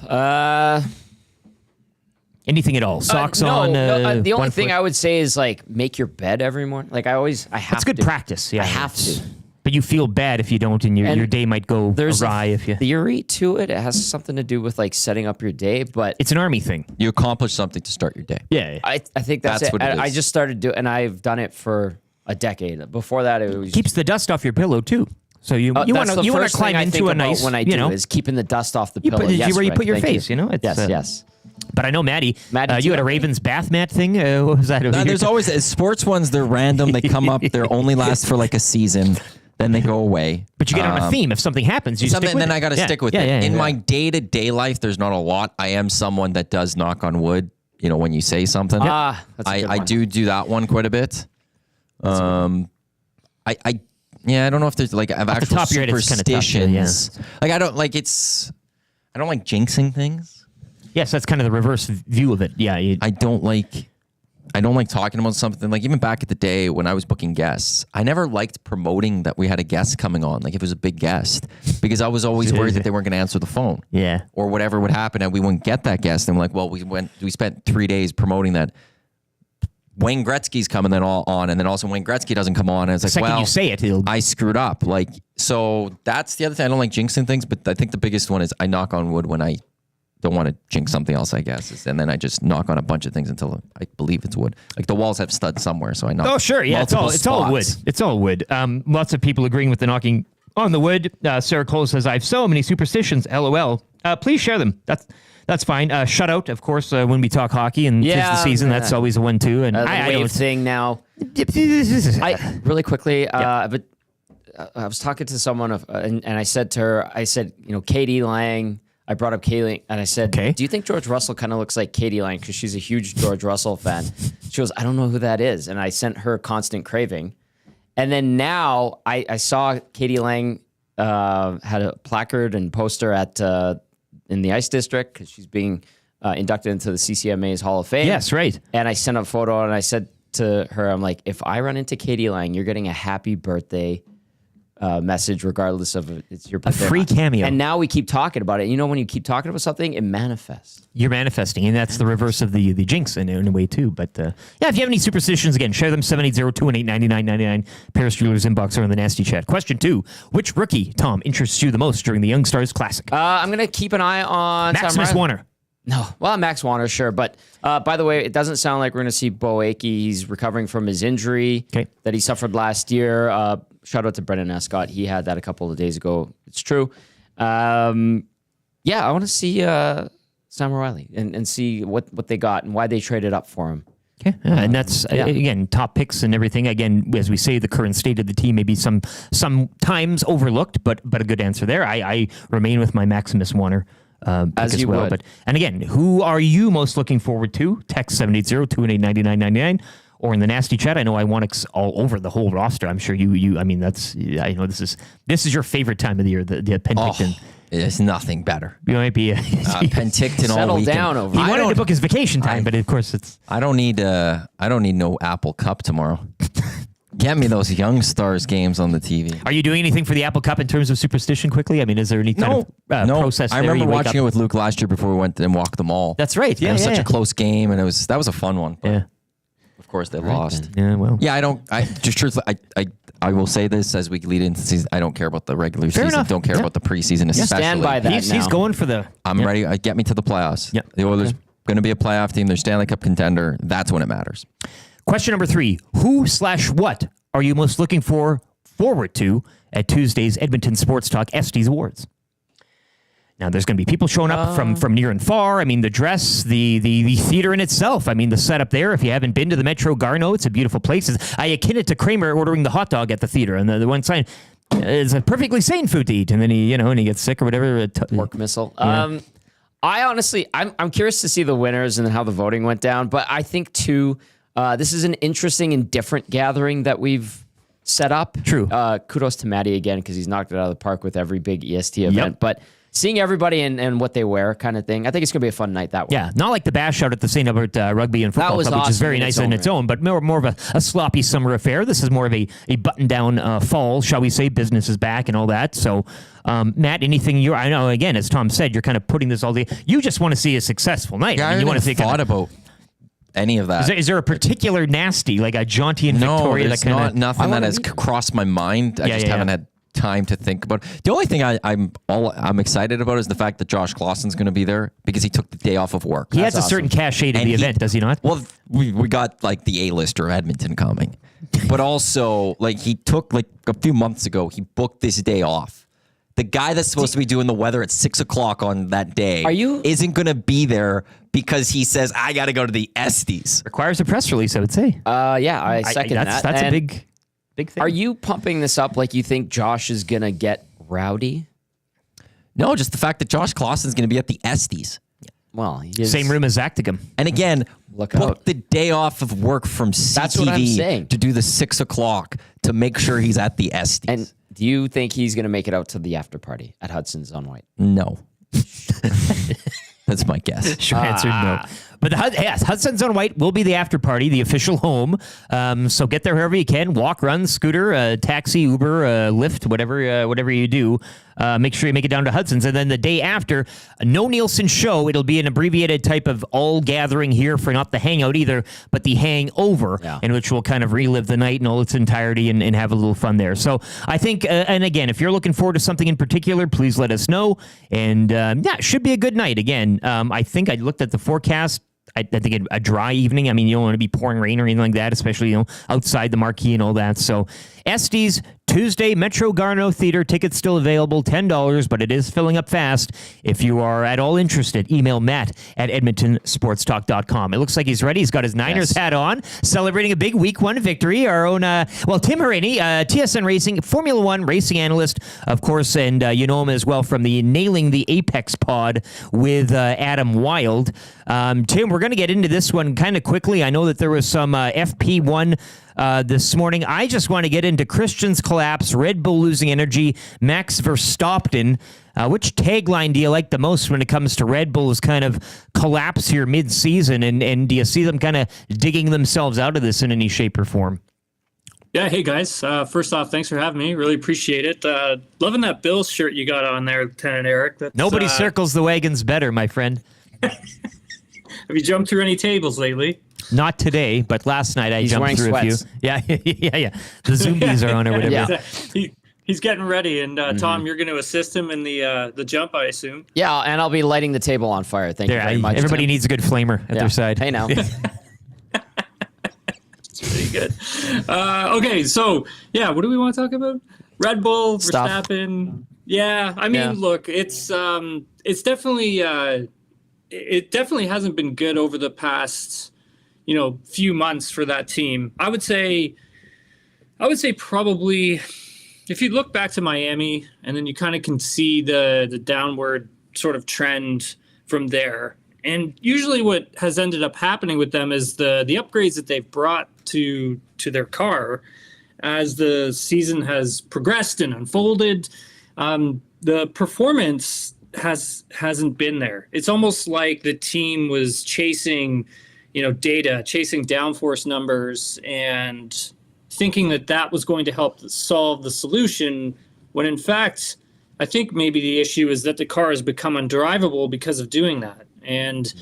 Anything at all? Socks on? The only thing I would say is like make your bed every morning. Like I have That's good practice. Yeah, I have to. But you feel bad if you don't, and your day might go awry if you. Theory to it. It has something to do with like setting up your day, but it's an army thing. You accomplish something to start your day. Yeah. I think that's it. What it is. I just started doing, and I've done it for a decade. Before that, it was keeps the dust off your pillow too. So you want to climb into a nice when I do is keeping the dust off the pillow. Where you put your face. Yes. But I know Maddie you had a Ravens bath mat thing. What was that? There's always sports ones. They're random. They come up. They only last for like a season. Then they go away. But you get on a theme. If something happens, you stick with it. Then I got to stick with it. In my day-to-day life, there's not a lot. I am someone that does knock on wood, when you say something. I do that one quite a bit. I don't know if there's like I've actual superstitions. Like I don't like jinxing things. Yes, that's kind of the reverse view of it. Yeah. I don't like talking about something. Like even back at the day when I was booking guests, I never liked promoting that we had a guest coming on. Like if it was a big guest, because I was always worried that they weren't going to answer the phone. Yeah. Or whatever would happen and we wouldn't get that guest. And we're like, well, we spent 3 days promoting that Wayne Gretzky's coming then all on, and then also Wayne Gretzky doesn't come on. And it's like, second you say it, I screwed up. Like, so that's the other thing. I don't like jinxing things, but I think the biggest one is I knock on wood when I don't want to jinx something else, I guess. And then I just knock on a bunch of things until I believe it's wood. Like the walls have studs somewhere, so I knock. Oh, sure. Yeah, it's all wood. It's all wood. Lots of people agreeing with the knocking on the wood. Sarah Cole says, I have so many superstitions, LOL. Please share them. That's fine. Shutout, of course, when we talk hockey and 'tis the season, that's always a one too. And I don't thing now. Really quickly, but I was talking to someone and I said to her, Katie Lang. I brought up Katie, and I said, do you think George Russell kind of looks like Katie Lang? Because she's a huge George Russell fan. She goes, I don't know who that is. And I sent her Constant Craving. And then now I saw Katie Lang had a placard and poster in the Ice District because she's being inducted into the CCMA's Hall of Fame. Yes, right. And I sent a photo, and I said to her, I'm like, if I run into Katie Lang, you're getting a happy birthday message, regardless of it's your birthday. A free cameo. And now we keep talking about it. When you keep talking about something, it manifests. You're manifesting, and that's the reverse of the jinx in a way too. But if you have any superstitions, again, share them. 780-218-9999. Paris Jewelers inbox or in the nasty chat. Question 2: which rookie, Tom, interests you the most during the Young Stars Classic? I'm gonna keep an eye on Maximus Warner. No, well, Max Warner, sure. But by the way, it doesn't sound like we're going to see Bo Akey. He's recovering from his injury that he suffered last year. Shout out to Brendan Escott. He had that a couple of days ago. It's true. I want to see Sam O'Reilly and see what they got and why they traded up for him. Okay, and that's again top picks and everything. Again, as we say, the current state of the team may be sometimes overlooked, but a good answer there. I remain with my Maximus Warner. As you well. And again, who are you most looking forward to? Text 780-218-9999 or in the nasty chat. I know I want all over the whole roster. I'm sure you. I mean, I know this is your favorite time of the year. The Penticton. There's nothing better. You might be Penticton all settle weekend. down over. He wanted to book his vacation time, but of course it's. I don't need no Apple Cup tomorrow. Get me those Young Stars games on the TV. Are you doing anything for the Apple Cup in terms of superstition quickly? I mean, is there any kind of process there? I remember watching it with Luke last year before we went and walked them all. That's right. Yeah, it was such a close game, and that was a fun one. Yeah. Of course, they lost. Then. Yeah, well. Yeah, I will say this as we lead into the season. I don't care about the regular season. Enough. Don't care about the preseason, especially. Stand by that He's going for the... I'm ready. Get me to the playoffs. Yeah. The Oilers going to be a playoff team. They're Stanley Cup contender. That's when it matters. Question number 3. Who/what are you most looking forward to at Tuesday's Edmonton Sports Talk Estes Awards? Now, there's going to be people showing up from near and far. I mean, the dress, the theater in itself. I mean, the setup there. If you haven't been to the Metro Garneau, it's a beautiful place. I akin it to Kramer ordering the hot dog at the theater. And the one sign is a perfectly sane food to eat. And then he gets sick or whatever. Pork missile. Yeah. I honestly, I'm curious to see the winners and how the voting went down. But I think, too, this is an interesting and different gathering that we've set up. True. Kudos to Matty again, because he's knocked it out of the park with every big EST event. Yep. But seeing everybody and what they wear kind of thing, I think it's going to be a fun night that way. Yeah, not like the bash out at the St. Albert Rugby and Football Club, which is very nice in its own, but more of a sloppy summer affair. This is more of a button-down fall, shall we say. Business is back and all that. So, Matt, anything I know, again, as Tom said, you're kind of putting this all day. You just want to see a successful night. Yeah, I you want to see thought about any of that. Is there a particular nasty, like a jaunty and Victoria? There's nothing that has crossed my mind. I just haven't had time to think about it. The only thing I'm excited about is the fact that Josh Clausen's going to be there because he took the day off of work. He has a certain cachet to the event, does he not? Well, we got like the A-lister Edmonton coming, but also like he took like a few months ago, he booked this day off. The guy that's supposed to be doing the weather at 6:00 on that day isn't going to be there because he says, I got to go to the Estes. Requires a press release, I would say. Yeah, I second that. That's a big thing. Are you pumping this up like you think Josh is going to get rowdy? No, just the fact that Josh Clausen's going to be at the Estes. Well, same room as Zactigam. And again, book the day off of work from That's what I'm saying. CTV to do the 6:00 to make sure he's at the Estes. And do you think he's going to make it out to the after party at Hudson's on White? No. That's my guess. Short answer, no. But Hudson's on White will be the after party, the official home. So get there wherever you can. Walk, run, scooter, taxi, Uber, Lyft, whatever you do. Make sure you make it down to Hudson's. And then the day after, no Nielson show. It'll be an abbreviated type of all gathering here for not the hangout either, but the hangover, in which we'll kind of relive the night in all its entirety and have a little fun there. So I think, and again, if you're looking forward to something in particular, please let us know. And it should be a good night. Again, I think I looked at the forecast. I think a dry evening. I mean, you don't want to be pouring rain or anything like that, especially outside the marquee and all that. So Estes, Tuesday, Metro Garneau Theater. Tickets still available, $10, but it is filling up fast. If you are at all interested, email Matt at edmontonsportstalk.com. It looks like he's ready. He's got his Niners hat on, celebrating a big Week 1 victory. Our own, Tim Hery, TSN Racing, Formula 1 racing analyst, of course, and you know him as well from the Nailing the Apex pod with Adam Wilde. Tim, we're going to get into this one kind of quickly. I know that there was some FP1 this morning. I just want to get into Christian's collapse, Red Bull losing energy, Max Verstappen. Which tagline do you like the most when it comes to Red Bull's kind of collapse here mid-season? And do you see them kind of digging themselves out of this in any shape or form? Yeah, hey guys. First off, thanks for having me. Really appreciate it. Loving that Bills shirt you got on there, Lieutenant Eric. Nobody circles the wagons better, my friend. Have you jumped through any tables lately? Not today, but last night I jumped through sweats. a few. Yeah. The zombies are on or whatever. Yeah. He's getting ready, and Tom, you're going to assist him in the jump, I assume. Yeah, and I'll be lighting the table on fire. Thank you very much. Everybody needs a good flamer at their side. Hey now. It's pretty good. Okay, so what do we want to talk about? Red Bull, Verstappen. Yeah, I mean, look, it's definitely it definitely hasn't been good over the past few months for that team. I would say probably if you look back to Miami and then you kind of can see the downward sort of trend from there. And usually what has ended up happening with them is the upgrades that they've brought to their car as the season has progressed and unfolded. The performance hasn't been there. It's almost like the team was chasing, data, chasing downforce numbers, and thinking that that was going to help solve the solution, when in fact, I think maybe the issue is that the car has become undrivable because of doing that. And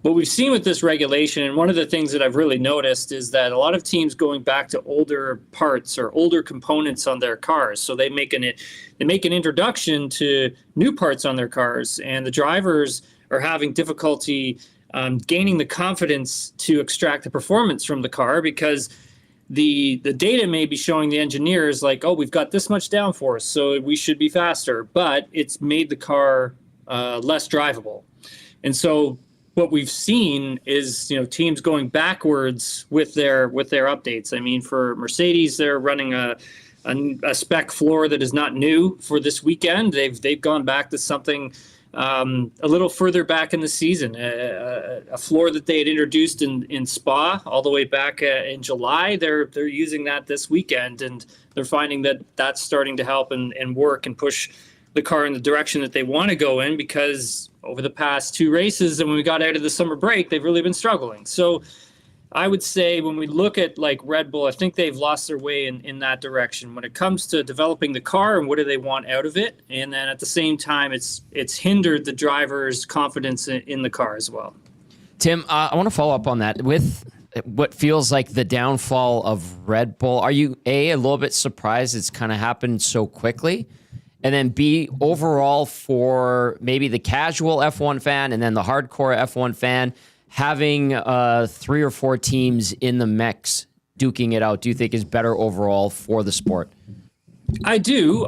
what we've seen with this regulation, and one of the things that I've really noticed, is that a lot of teams going back to older parts or older components on their cars. So they make an introduction to new parts on their cars, and the drivers are having difficulty gaining the confidence to extract the performance from the car, because the data may be showing the engineers like, oh, we've got this much downforce, so we should be faster, but it's made the car less drivable. And so what we've seen is, teams going backwards with their updates. I mean, for Mercedes, they're running a spec floor that is not new for this weekend. They've gone back to something a little further back in the season, a floor that they had introduced in Spa all the way back in July. They're using that this weekend, and they're finding that that's starting to help and work and push the car in the direction that they want to go in, because over the past 2 races and when we got out of the summer break, they've really been struggling. So I would say when we look at like Red Bull, I think they've lost their way in that direction when it comes to developing the car and what do they want out of it. And then at the same time, it's hindered the driver's confidence in the car as well. Tim, I want to follow up on that with what feels like the downfall of Red Bull. Are you a little bit surprised it's kind of happened so quickly? And then B, overall for maybe the casual F1 fan and then the hardcore F1 fan, having 3 or 4 teams in the mix duking it out, do you think is better overall for the sport? I do.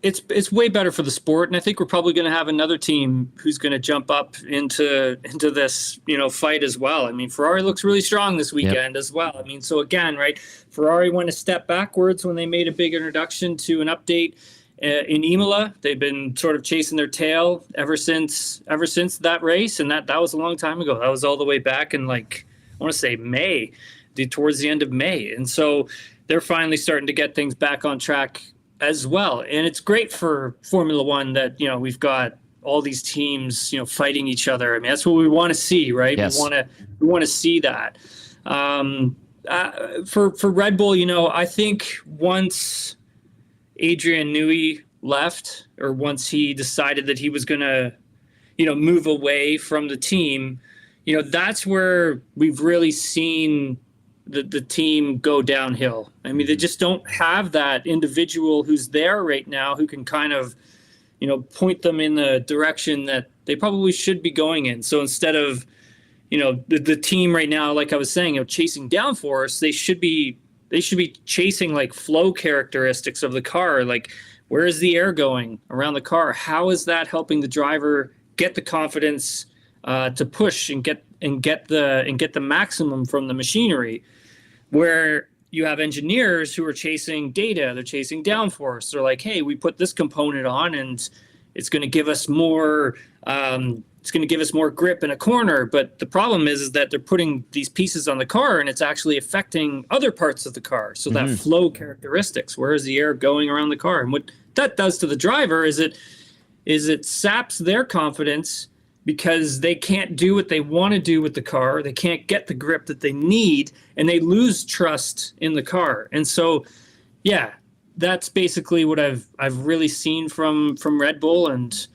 It's way better for the sport, and I think we're probably going to have another team who's going to jump up into this fight as well. I mean, Ferrari looks really strong this weekend as well. I mean, so again, right, Ferrari went a step backwards when they made a big introduction to an update in Imola. They've been sort of chasing their tail ever since that race, and that was a long time ago. That was all the way back in, like, I want to say May, towards the end of May. And so they're finally starting to get things back on track as well. And it's great for Formula One that, we've got all these teams, fighting each other. I mean, that's what we want to see, right? Yes. We want to see that. For Red Bull, I think once Adrian Newey left, or once he decided that he was going to, move away from the team, that's where we've really seen the team go downhill. I mean, they just don't have that individual who's there right now who can kind of, point them in the direction that they probably should be going in. So instead of, the team right now, like I was saying, chasing downforce, they should be chasing like flow characteristics of the car. Like, where is the air going around the car? How is that helping the driver get the confidence to push and get the maximum from the machinery? Where you have engineers who are chasing data, they're chasing downforce. They're like, hey, we put this component on and it's going to give us more. It's going to give us more grip in a corner. But the problem is that they're putting these pieces on the car and it's actually affecting other parts of the car. So that flow characteristics, where is the air going around the car? And what that does to the driver is it saps their confidence, because they can't do what they want to do with the car. They can't get the grip that they need, and they lose trust in the car. And so, yeah, that's basically what I've really seen from Red Bull. And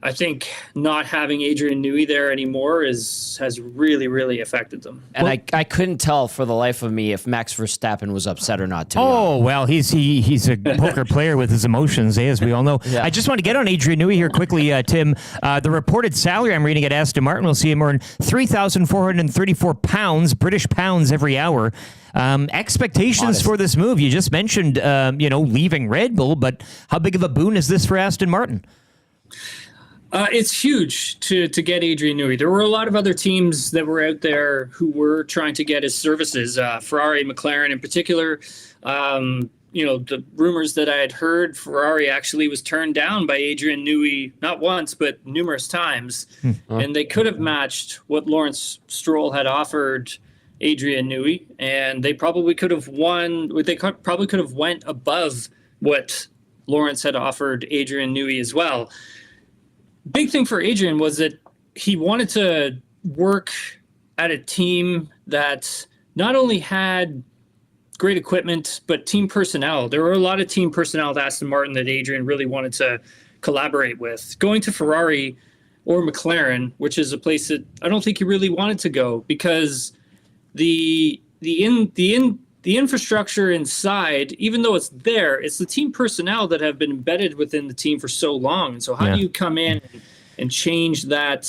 I think not having Adrian Newey there anymore has really, really affected them. And I couldn't tell for the life of me if Max Verstappen was upset or not. Well, he's a poker player with his emotions, as we all know. Yeah. I just want to get on Adrian Newey here quickly, Tim. The reported salary I'm reading at Aston Martin will see him earn £3,434, British pounds every hour. Expectations for this move. You just mentioned, leaving Red Bull, but how big of a boon is this for Aston Martin? It's huge to get Adrian Newey. There were a lot of other teams that were out there who were trying to get his services. Ferrari, McLaren in particular. The rumors that I had heard, Ferrari actually was turned down by Adrian Newey, not once, but numerous times. And they could have matched what Lawrence Stroll had offered Adrian Newey, and they probably could have won. They probably could have went above what Lawrence had offered Adrian Newey as well. Big thing for Adrian was that he wanted to work at a team that not only had great equipment, but team personnel. There were a lot of team personnel at Aston Martin that Adrian really wanted to collaborate with. Going to Ferrari or McLaren, which is a place that I don't think he really wanted to go, because the infrastructure inside, even though it's there, it's the team personnel that have been embedded within the team for so long. And so how do you come in and change that,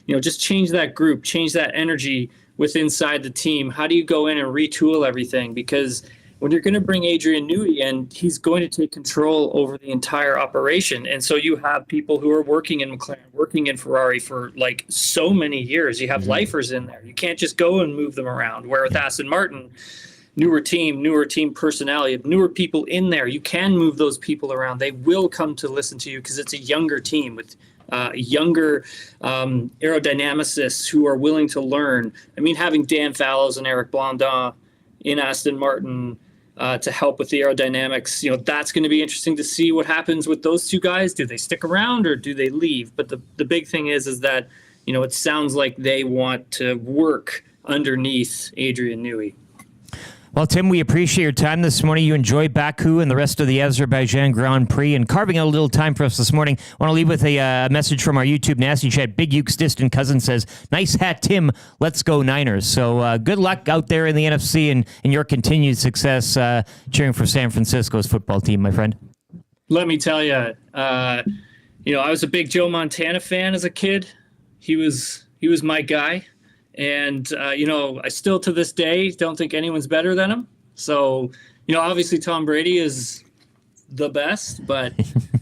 just change that group, change that energy within inside the team? How do you go in and retool everything? Because when you're going to bring Adrian Newey in, he's going to take control over the entire operation. And so you have people who are working in McLaren, working in Ferrari for like so many years. You have lifers in there. You can't just go and move them around. Where with Aston Martin, newer team personnel, you have newer people in there. You can move those people around. They will come to listen to you because it's a younger team with younger aerodynamicists who are willing to learn. I mean, having Dan Fallows and Eric Blondin in Aston Martin to help with the aerodynamics, that's going to be interesting to see what happens with those two guys. Do they stick around or do they leave? But the big thing is that, it sounds like they want to work underneath Adrian Newey. Well, Tim, we appreciate your time this morning. You enjoy Baku and the rest of the Azerbaijan Grand Prix and carving out a little time for us this morning. I want to leave with a message from our YouTube Nasty Chat. Big Uke's distant cousin says, "Nice hat, Tim. Let's go Niners." So good luck out there in the NFC and your continued success cheering for San Francisco's football team, my friend. Let me tell you, I was a big Joe Montana fan as a kid. He was my guy. And, I still to this day don't think anyone's better than him. So, obviously Tom Brady is the best, but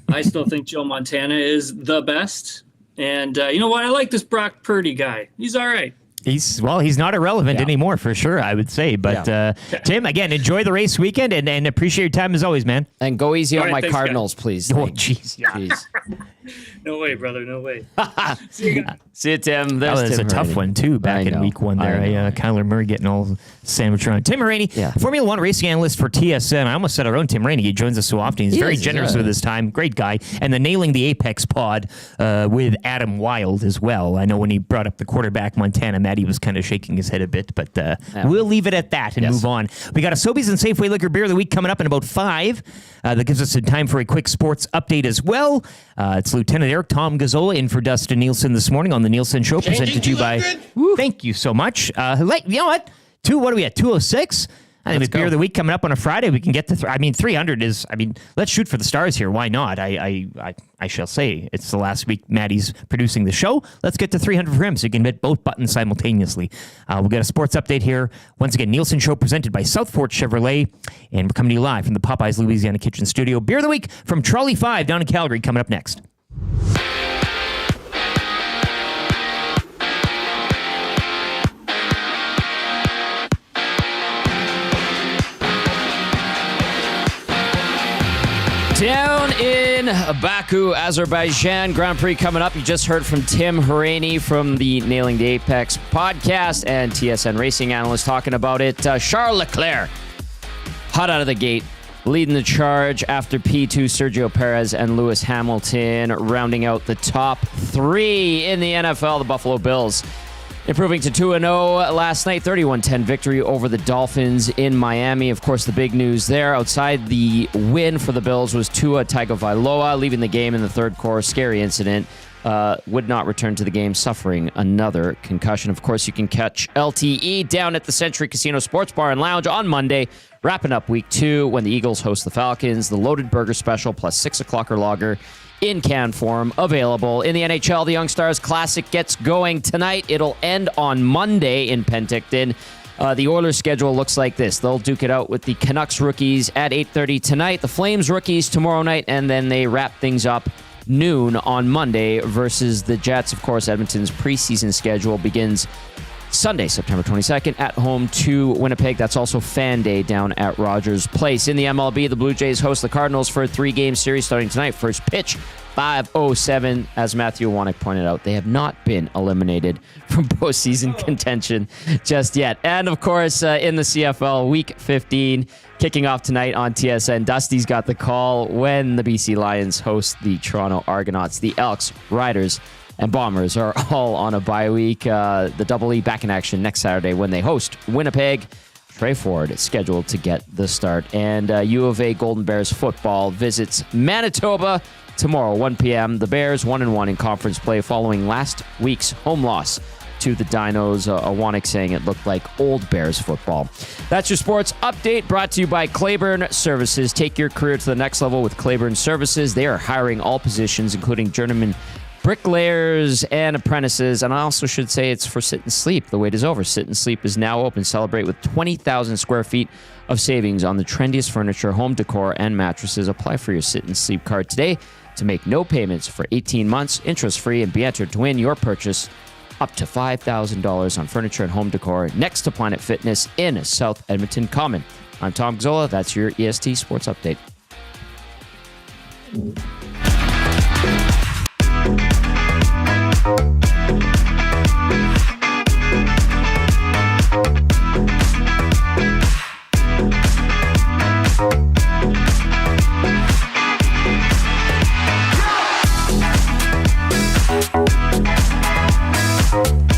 I still think Joe Montana is the best. And you know what? I like this Brock Purdy guy. He's all right. He's not irrelevant anymore for sure, I would say. But Tim, again, enjoy the race weekend and appreciate your time as always, man. And go easy on my thanks, Cardinals, please. Oh, jeez. No way, brother. No way. See you, guys. See you, Tim. That was a tough one, too, back in week one there. Kyler Murray getting all sandwiched around. Tim Hauraney, Formula One racing analyst for TSN. I almost said our own Tim Hauraney. He joins us so often. He's very generous with his time. Great guy. And the Nailing the Apex pod with Adam Wilde as well. I know when he brought up the quarterback, Montana, Matty was kind of shaking his head a bit, but we'll leave it at that and move on. We got a Sobeys and Safeway Liquor Beer of the Week coming up in about 5. That gives us some time for a quick sports update as well. It's Lieutenant Eric Tom Gazzola in for Dustin Nielson this morning on the Nielson Show, presented to you by... Thank you so much. You know what? What are we at? 206? I think with Beer of the Week coming up on a Friday, we can get to 300 is, let's shoot for the stars here. Why not? I shall say it's the last week Maddie's producing the show. Let's get to 300 for him so you can hit both buttons simultaneously. We'll get a sports update here. Once again, Nielsen Show presented by Southport Chevrolet. And we're coming to you live from the Popeyes Louisiana Kitchen Studio. Beer of the Week from Trolley 5 down in Calgary coming up next. Down in Baku, Azerbaijan Grand Prix coming up. You just heard from Tim Hery from the Nailing the Apex podcast and TSN racing analyst talking about it. Charles Leclerc, hot out of the gate, leading the charge after P2, Sergio Perez and Lewis Hamilton rounding out the top 3 in the NFL. The Buffalo Bills improving to 2-0 last night, 31-10 victory over the Dolphins in Miami. Of course, the big news there outside the win for the Bills was Tua Tagovailoa leaving the game in the third quarter. Scary incident. Would not return to the game, suffering another concussion. Of course, you can catch LTE down at the Century Casino Sports Bar and Lounge on Monday, wrapping up week 2 when the Eagles host the Falcons. The Loaded Burger Special plus 6 o'clocker lager in can form available. In the NHL, the Young Stars Classic gets going tonight. It'll end on Monday in Penticton. The Oilers schedule looks like this. They'll duke it out with the Canucks rookies at 8:30 tonight, the Flames rookies tomorrow night, and then they wrap things up noon on Monday versus the Jets. Of course, Edmonton's preseason schedule begins Sunday, September 22nd, at home to Winnipeg. That's also Fan Day down at Rogers Place. In the MLB, the Blue Jays host the Cardinals for a 3-game series starting tonight. First pitch, 5:07. As Matthew Wanek pointed out, they have not been eliminated from postseason contention just yet. And, of course, in the CFL, Week 15, kicking off tonight on TSN. Dusty's got the call when the BC Lions host the Toronto Argonauts. The Elks, Riders, and Bombers are all on a bye week. The Double E back in action next Saturday when they host Winnipeg. pray for it. It's scheduled to get the start. And U of A Golden Bears football visits Manitoba tomorrow, 1 p.m. The Bears 1-1 in conference play following last week's home loss to the Dinos. Awanek saying it looked like old Bears football. That's your sports update brought to you by Claiborne Services. Take your career to the next level with Claiborne Services. They are hiring all positions, including journeyman bricklayers and apprentices. And I also should say it's for Sit and Sleep. The wait is over. Sit and Sleep is now open. Celebrate with 20,000 square feet of savings on the trendiest furniture, home decor, and mattresses. Apply for your Sit and Sleep card today to make no payments for 18 months, interest-free, and be entered to win your purchase up to $5,000 on furniture and home decor next to Planet Fitness in South Edmonton Common. I'm Tom Gazzola. That's your EST Sports Update.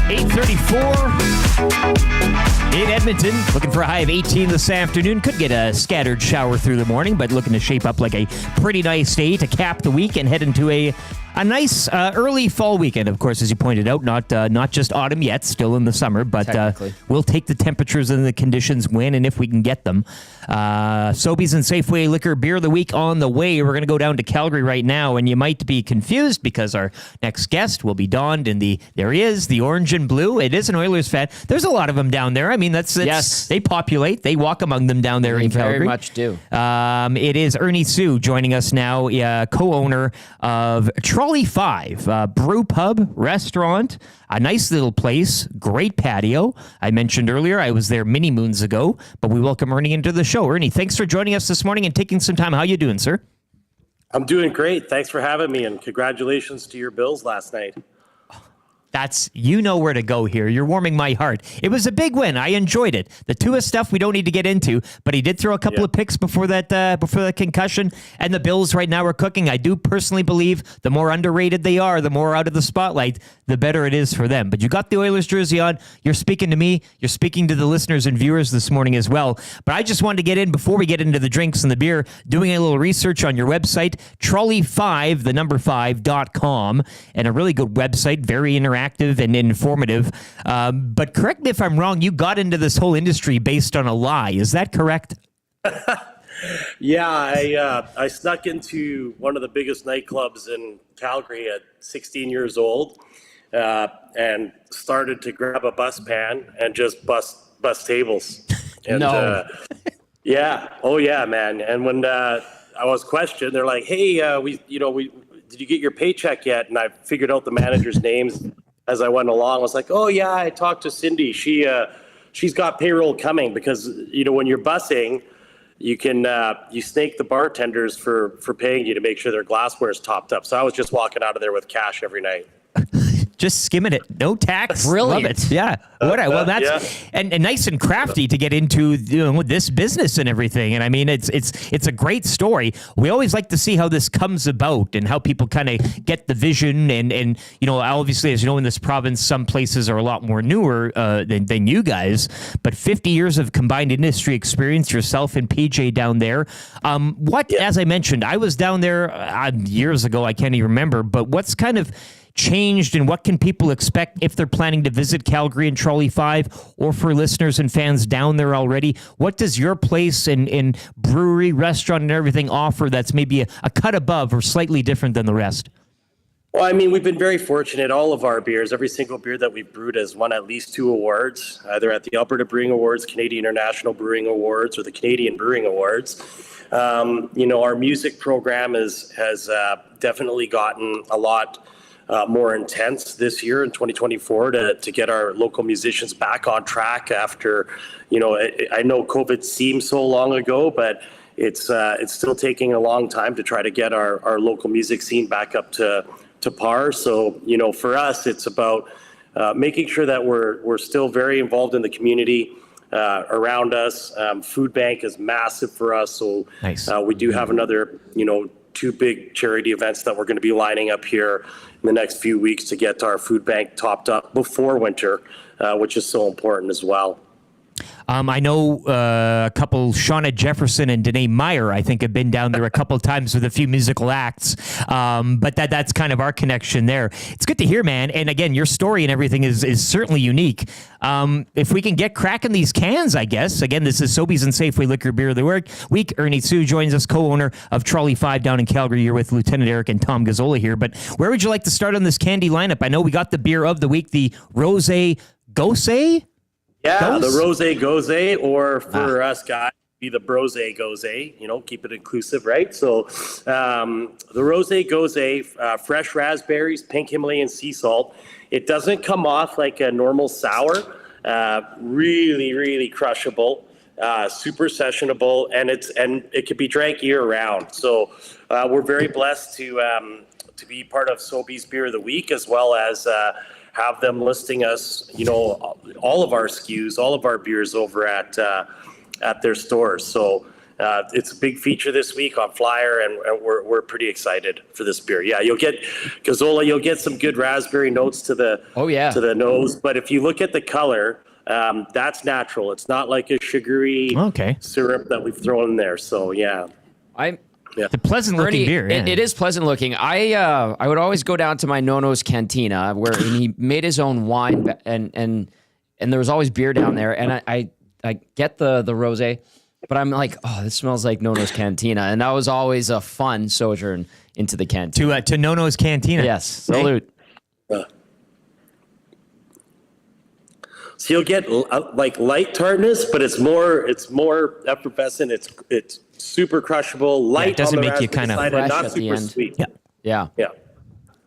8:34 in Edmonton. Looking for a high of 18 this afternoon. Could get a scattered shower through the morning, but looking to shape up like a pretty nice day to cap the week and head into a nice early fall weekend. Of course, as you pointed out, not just autumn yet, still in the summer, but we'll take the temperatures and the conditions when and if we can get them. Sobeys and Safeway Liquor Beer of the Week on the way. We're going to go down to Calgary right now, and you might be confused because our next guest will be donned in the orange and blue. It is an Oilers fan. There's a lot of them down there. I mean, yes. They populate. They walk among them down there in Calgary. Very much do. It is Ernie Sue joining us now, co-owner of Trolley 5, brew pub, restaurant, a nice little place, great patio. I mentioned earlier I was there many moons ago, but we welcome Ernie into the show. Ernie, thanks for joining us this morning and taking some time. How you doing, sir? I'm doing great. Thanks for having me, and congratulations to your Bills last night. You know where to go here. You're warming my heart. It was a big win. I enjoyed it. The Tua stuff we don't need to get into, but he did throw a couple of picks before that concussion, and the Bills right now are cooking. I do personally believe the more underrated they are, the more out of the spotlight, the better it is for them. But you got the Oilers jersey on. You're speaking to me. You're speaking to the listeners and viewers this morning as well. But I just wanted to get in before we get into the drinks and the beer, doing a little research on your website, Trolley5, the number 5.com, and a really good website, very interactive and informative. But correct me if I'm wrong, you got into this whole industry based on a lie. Is that correct? Yeah, I snuck into one of the biggest nightclubs in Calgary at 16 years old and started to grab a bus pan and just bust tables. And, no. Yeah. Oh, yeah, man. And when I was questioned, they're like, hey, did you get your paycheck yet? And I figured out the manager's names as I went along. I was like, oh, yeah, I talked to Cindy. She's got payroll coming because, when you're busing, you can you snake the bartenders for paying you to make sure their glassware is topped up. So I was just walking out of there with cash every night. Just skimming it, no tax. Brilliant. Love it. Yeah. Well, that's and nice and crafty to get into this business and everything. And I mean, it's a great story. We always like to see how this comes about and how people kind of get the vision. And obviously, as you know, in this province, some places are a lot more newer than you guys. But 50 years of combined industry experience, yourself and PJ down there. As I mentioned, I was down there years ago. I can't even remember. But what's kind of changed, and what can people expect if they're planning to visit Calgary and Trolley 5, or for listeners and fans down there already? What does your place and brewery, restaurant, and everything offer that's maybe a cut above or slightly different than the rest? Well, I mean, we've been very fortunate. All of our beers, every single beer that we've brewed has won at least 2 awards, either at the Alberta Brewing Awards, Canadian International Brewing Awards, or the Canadian Brewing Awards. Our music program has definitely gotten a lot more intense this year in 2024 to get our local musicians back on track after, I know COVID seemed so long ago, but it's still taking a long time to try to get our local music scene back up to par. So, for us, it's about making sure that we're still very involved in the community around us. Food bank is massive for us. So nice. We do have another, 2 big charity events that we're going to be lining up here in the next few weeks to get our food bank topped up before winter, which is so important as well. I know a couple, Shauna Jefferson and Danae Meyer, I think, have been down there a couple of times with a few musical acts. But that's kind of our connection there. It's good to hear, man. And again, your story and everything is certainly unique. If we can get cracking these cans, I guess. Again, this is Sobeys and Safeway Liquor Beer of the Week. Ernie Sue joins us, co-owner of Trolley 5 down in Calgary. You're with Lieutenant Eric and Tom Gazzola here. But where would you like to start on this candy lineup? I know we got the beer of the week, the Rosé Gose. Yeah, the Rosé Gose, or for us guys, be the Brose Gose, keep it inclusive, right? So the Rosé Gose, fresh raspberries, pink Himalayan sea salt. It doesn't come off like a normal sour, really, really crushable, super sessionable, and it can be drank year round. So we're very blessed to be part of Sobeys Beer of the Week, as well as have them listing us, all of our SKUs, all of our beers over at their stores. So it's a big feature this week on Flyer, and we're pretty excited for this beer. Yeah, you'll get Gazzola, you'll get some good raspberry notes to the to the nose. But if you look at the color, that's natural. It's not like a sugary syrup that we've thrown in there. So yeah. It's a pleasent looking beer. Yeah. It is pleasant looking. I would always go down to my Nono's Cantina where he made his own wine, and there was always beer down there. And I get the rosé, but I'm like, oh, this smells like Nono's Cantina, and that was always a fun sojourn into the cantina. To Nono's Cantina. Yes, salute. So you'll get like light tartness, but it's more effervescent. It's super crushable, light. It doesn't on the make you kind of side, fresh and not at the super end. sweet. Yeah.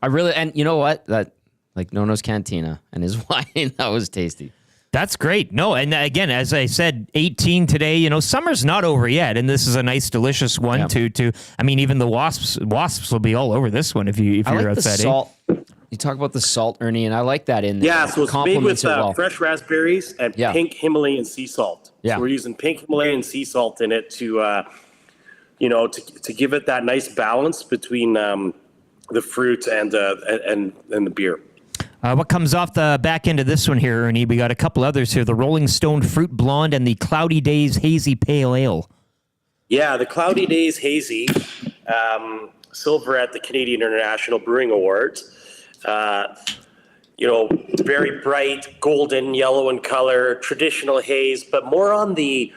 I really, and you know what? That like Nono's Cantina and his wine, that was tasty. That's great. No, and again, as I said, 18 today. Summer's not over yet, and this is a nice, delicious one. To I mean, even the wasps will be all over this one if you're like outside. The salt. You talk about the salt, Ernie, and I like that in there. Yeah, so it's made with fresh raspberries and pink Himalayan sea salt. Yeah. So we're using pink Himalayan sea salt in it to give it that nice balance between the fruit and the beer. What comes off the back end of this one here, Ernie? We got a couple others here: the Rolling Stone Fruit Blonde and the Cloudy Days Hazy Pale Ale. Yeah, the Cloudy Days Hazy, silver at the Canadian International Brewing Awards. Very bright, golden, yellow in color, traditional haze, but more on the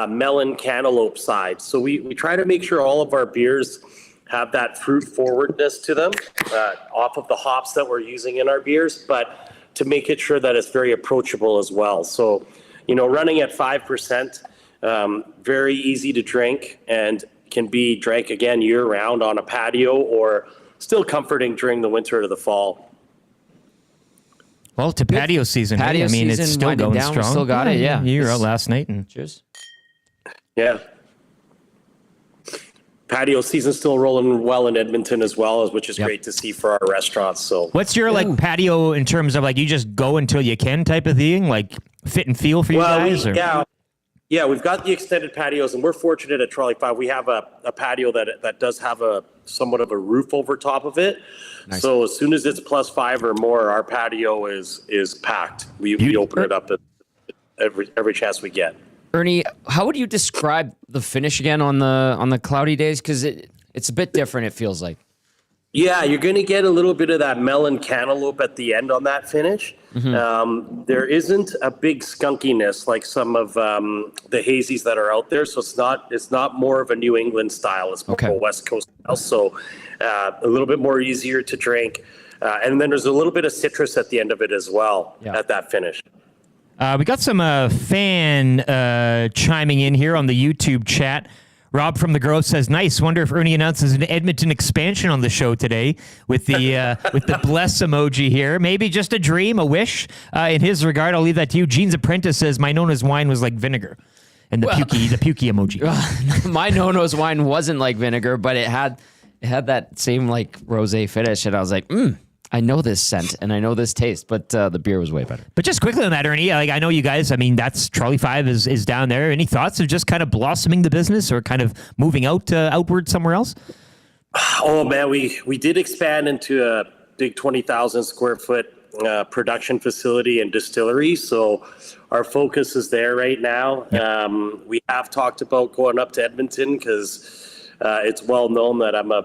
melon cantaloupe side. So we try to make sure all of our beers have that fruit forwardness to them off of the hops that we're using in our beers, but to make it sure that it's very approachable as well. So, running at 5%, very easy to drink and can be drank again year round on a patio, or still comforting during the winter or the fall. Well, to patio season. Patio season, it's still going strong. We still got it, yeah. You were out last night. Cheers. Yeah. Patio season still rolling well in Edmonton as well, which is great to see for our restaurants. So, what's your patio in terms of you just go until you can type of thing, like fit and feel for you guys? Yeah, we've got the extended patios, and we're fortunate at Trolley 5. We have a patio that does have a somewhat of a roof over top of it. Nice. So as soon as it's +5 or more, our patio is packed. We open it up at every chance we get. Ernie, how would you describe the finish again on the Cloudy Days? Because it's a bit different, it feels like. Yeah, you're going to get a little bit of that melon cantaloupe at the end on that finish. Mm-hmm. There isn't a big skunkiness like some of the hazies that are out there. So it's not more of a New England style. It's more of a West Coast style. So a little bit more easier to drink. And then there's a little bit of citrus at the end of it as well at that finish. We got some fan chiming in here on the YouTube chat. Rob from the Grove says, "Nice. Wonder if Ernie announces an Edmonton expansion on the show today with the bless emoji here. Maybe just a dream, a wish. In his regard, I'll leave that to you." Gene's Apprentice says, "My Nona's wine was like vinegar," and the pukey emoji. My Nona's wine wasn't like vinegar, but it had that same rosé finish, and I was like, I know this scent and I know this taste, but the beer was way better. But just quickly on that, Ernie, I know you guys, that's Trolley 5 is down there. Any thoughts of just kind of blossoming the business or kind of moving outward somewhere else? Oh man, we did expand into a big 20,000 square foot production facility and distillery. So our focus is there right now. We have talked about going up to Edmonton because it's well known that I'm a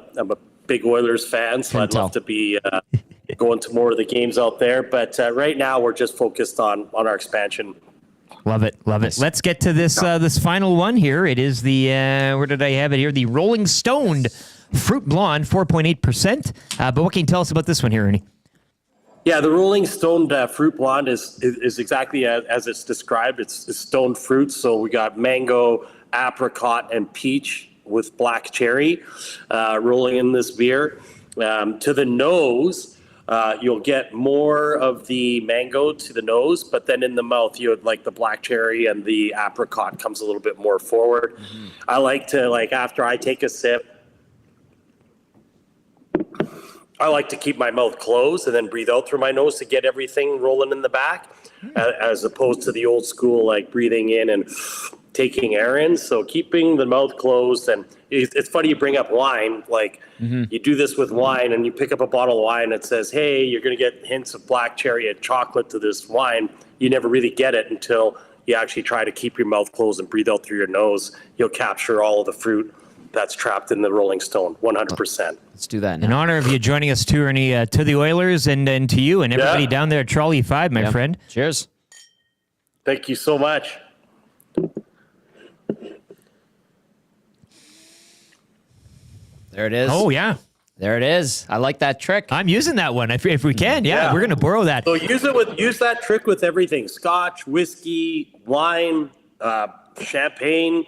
big Oilers fan, so I'd love to be going to more of the games out there. But right now, we're just focused on our expansion. Love it. Let's get to this this final one here. It is the where did I have it here? The Rolling Stone Fruit Blonde, 4.8%. But what can you tell us about this one here, Ernie? Yeah, the Rolling Stone Fruit Blonde is exactly as it's described. It's stoned fruit. So we got mango, apricot, and peach with black cherry rolling in this beer. To the nose, you'll get more of the mango to the nose, but then in the mouth, you would like the black cherry and the apricot comes a little bit more forward. Mm-hmm. I like to, after I take a sip, I like to keep my mouth closed and then breathe out through my nose to get everything rolling in the back, as opposed to the old school, breathing in and taking air in. So keeping the mouth closed. And it's funny you bring up wine. You do this with wine and you pick up a bottle of wine that says, hey, you're going to get hints of black cherry and chocolate to this wine. You never really get it until you actually try to keep your mouth closed and breathe out through your nose. You'll capture all of the fruit that's trapped in the Rolling Stone, 100%. Let's do that now. In honor of you joining us too, Ernie, to the Oilers and to you and everybody down there at Trolley 5, my friend. Cheers. Thank you so much. There it is. Oh, yeah. There it is. I like that trick. I'm using that one if we can. Yeah, we're going to borrow that. So use that trick with everything. Scotch, whiskey, wine, champagne,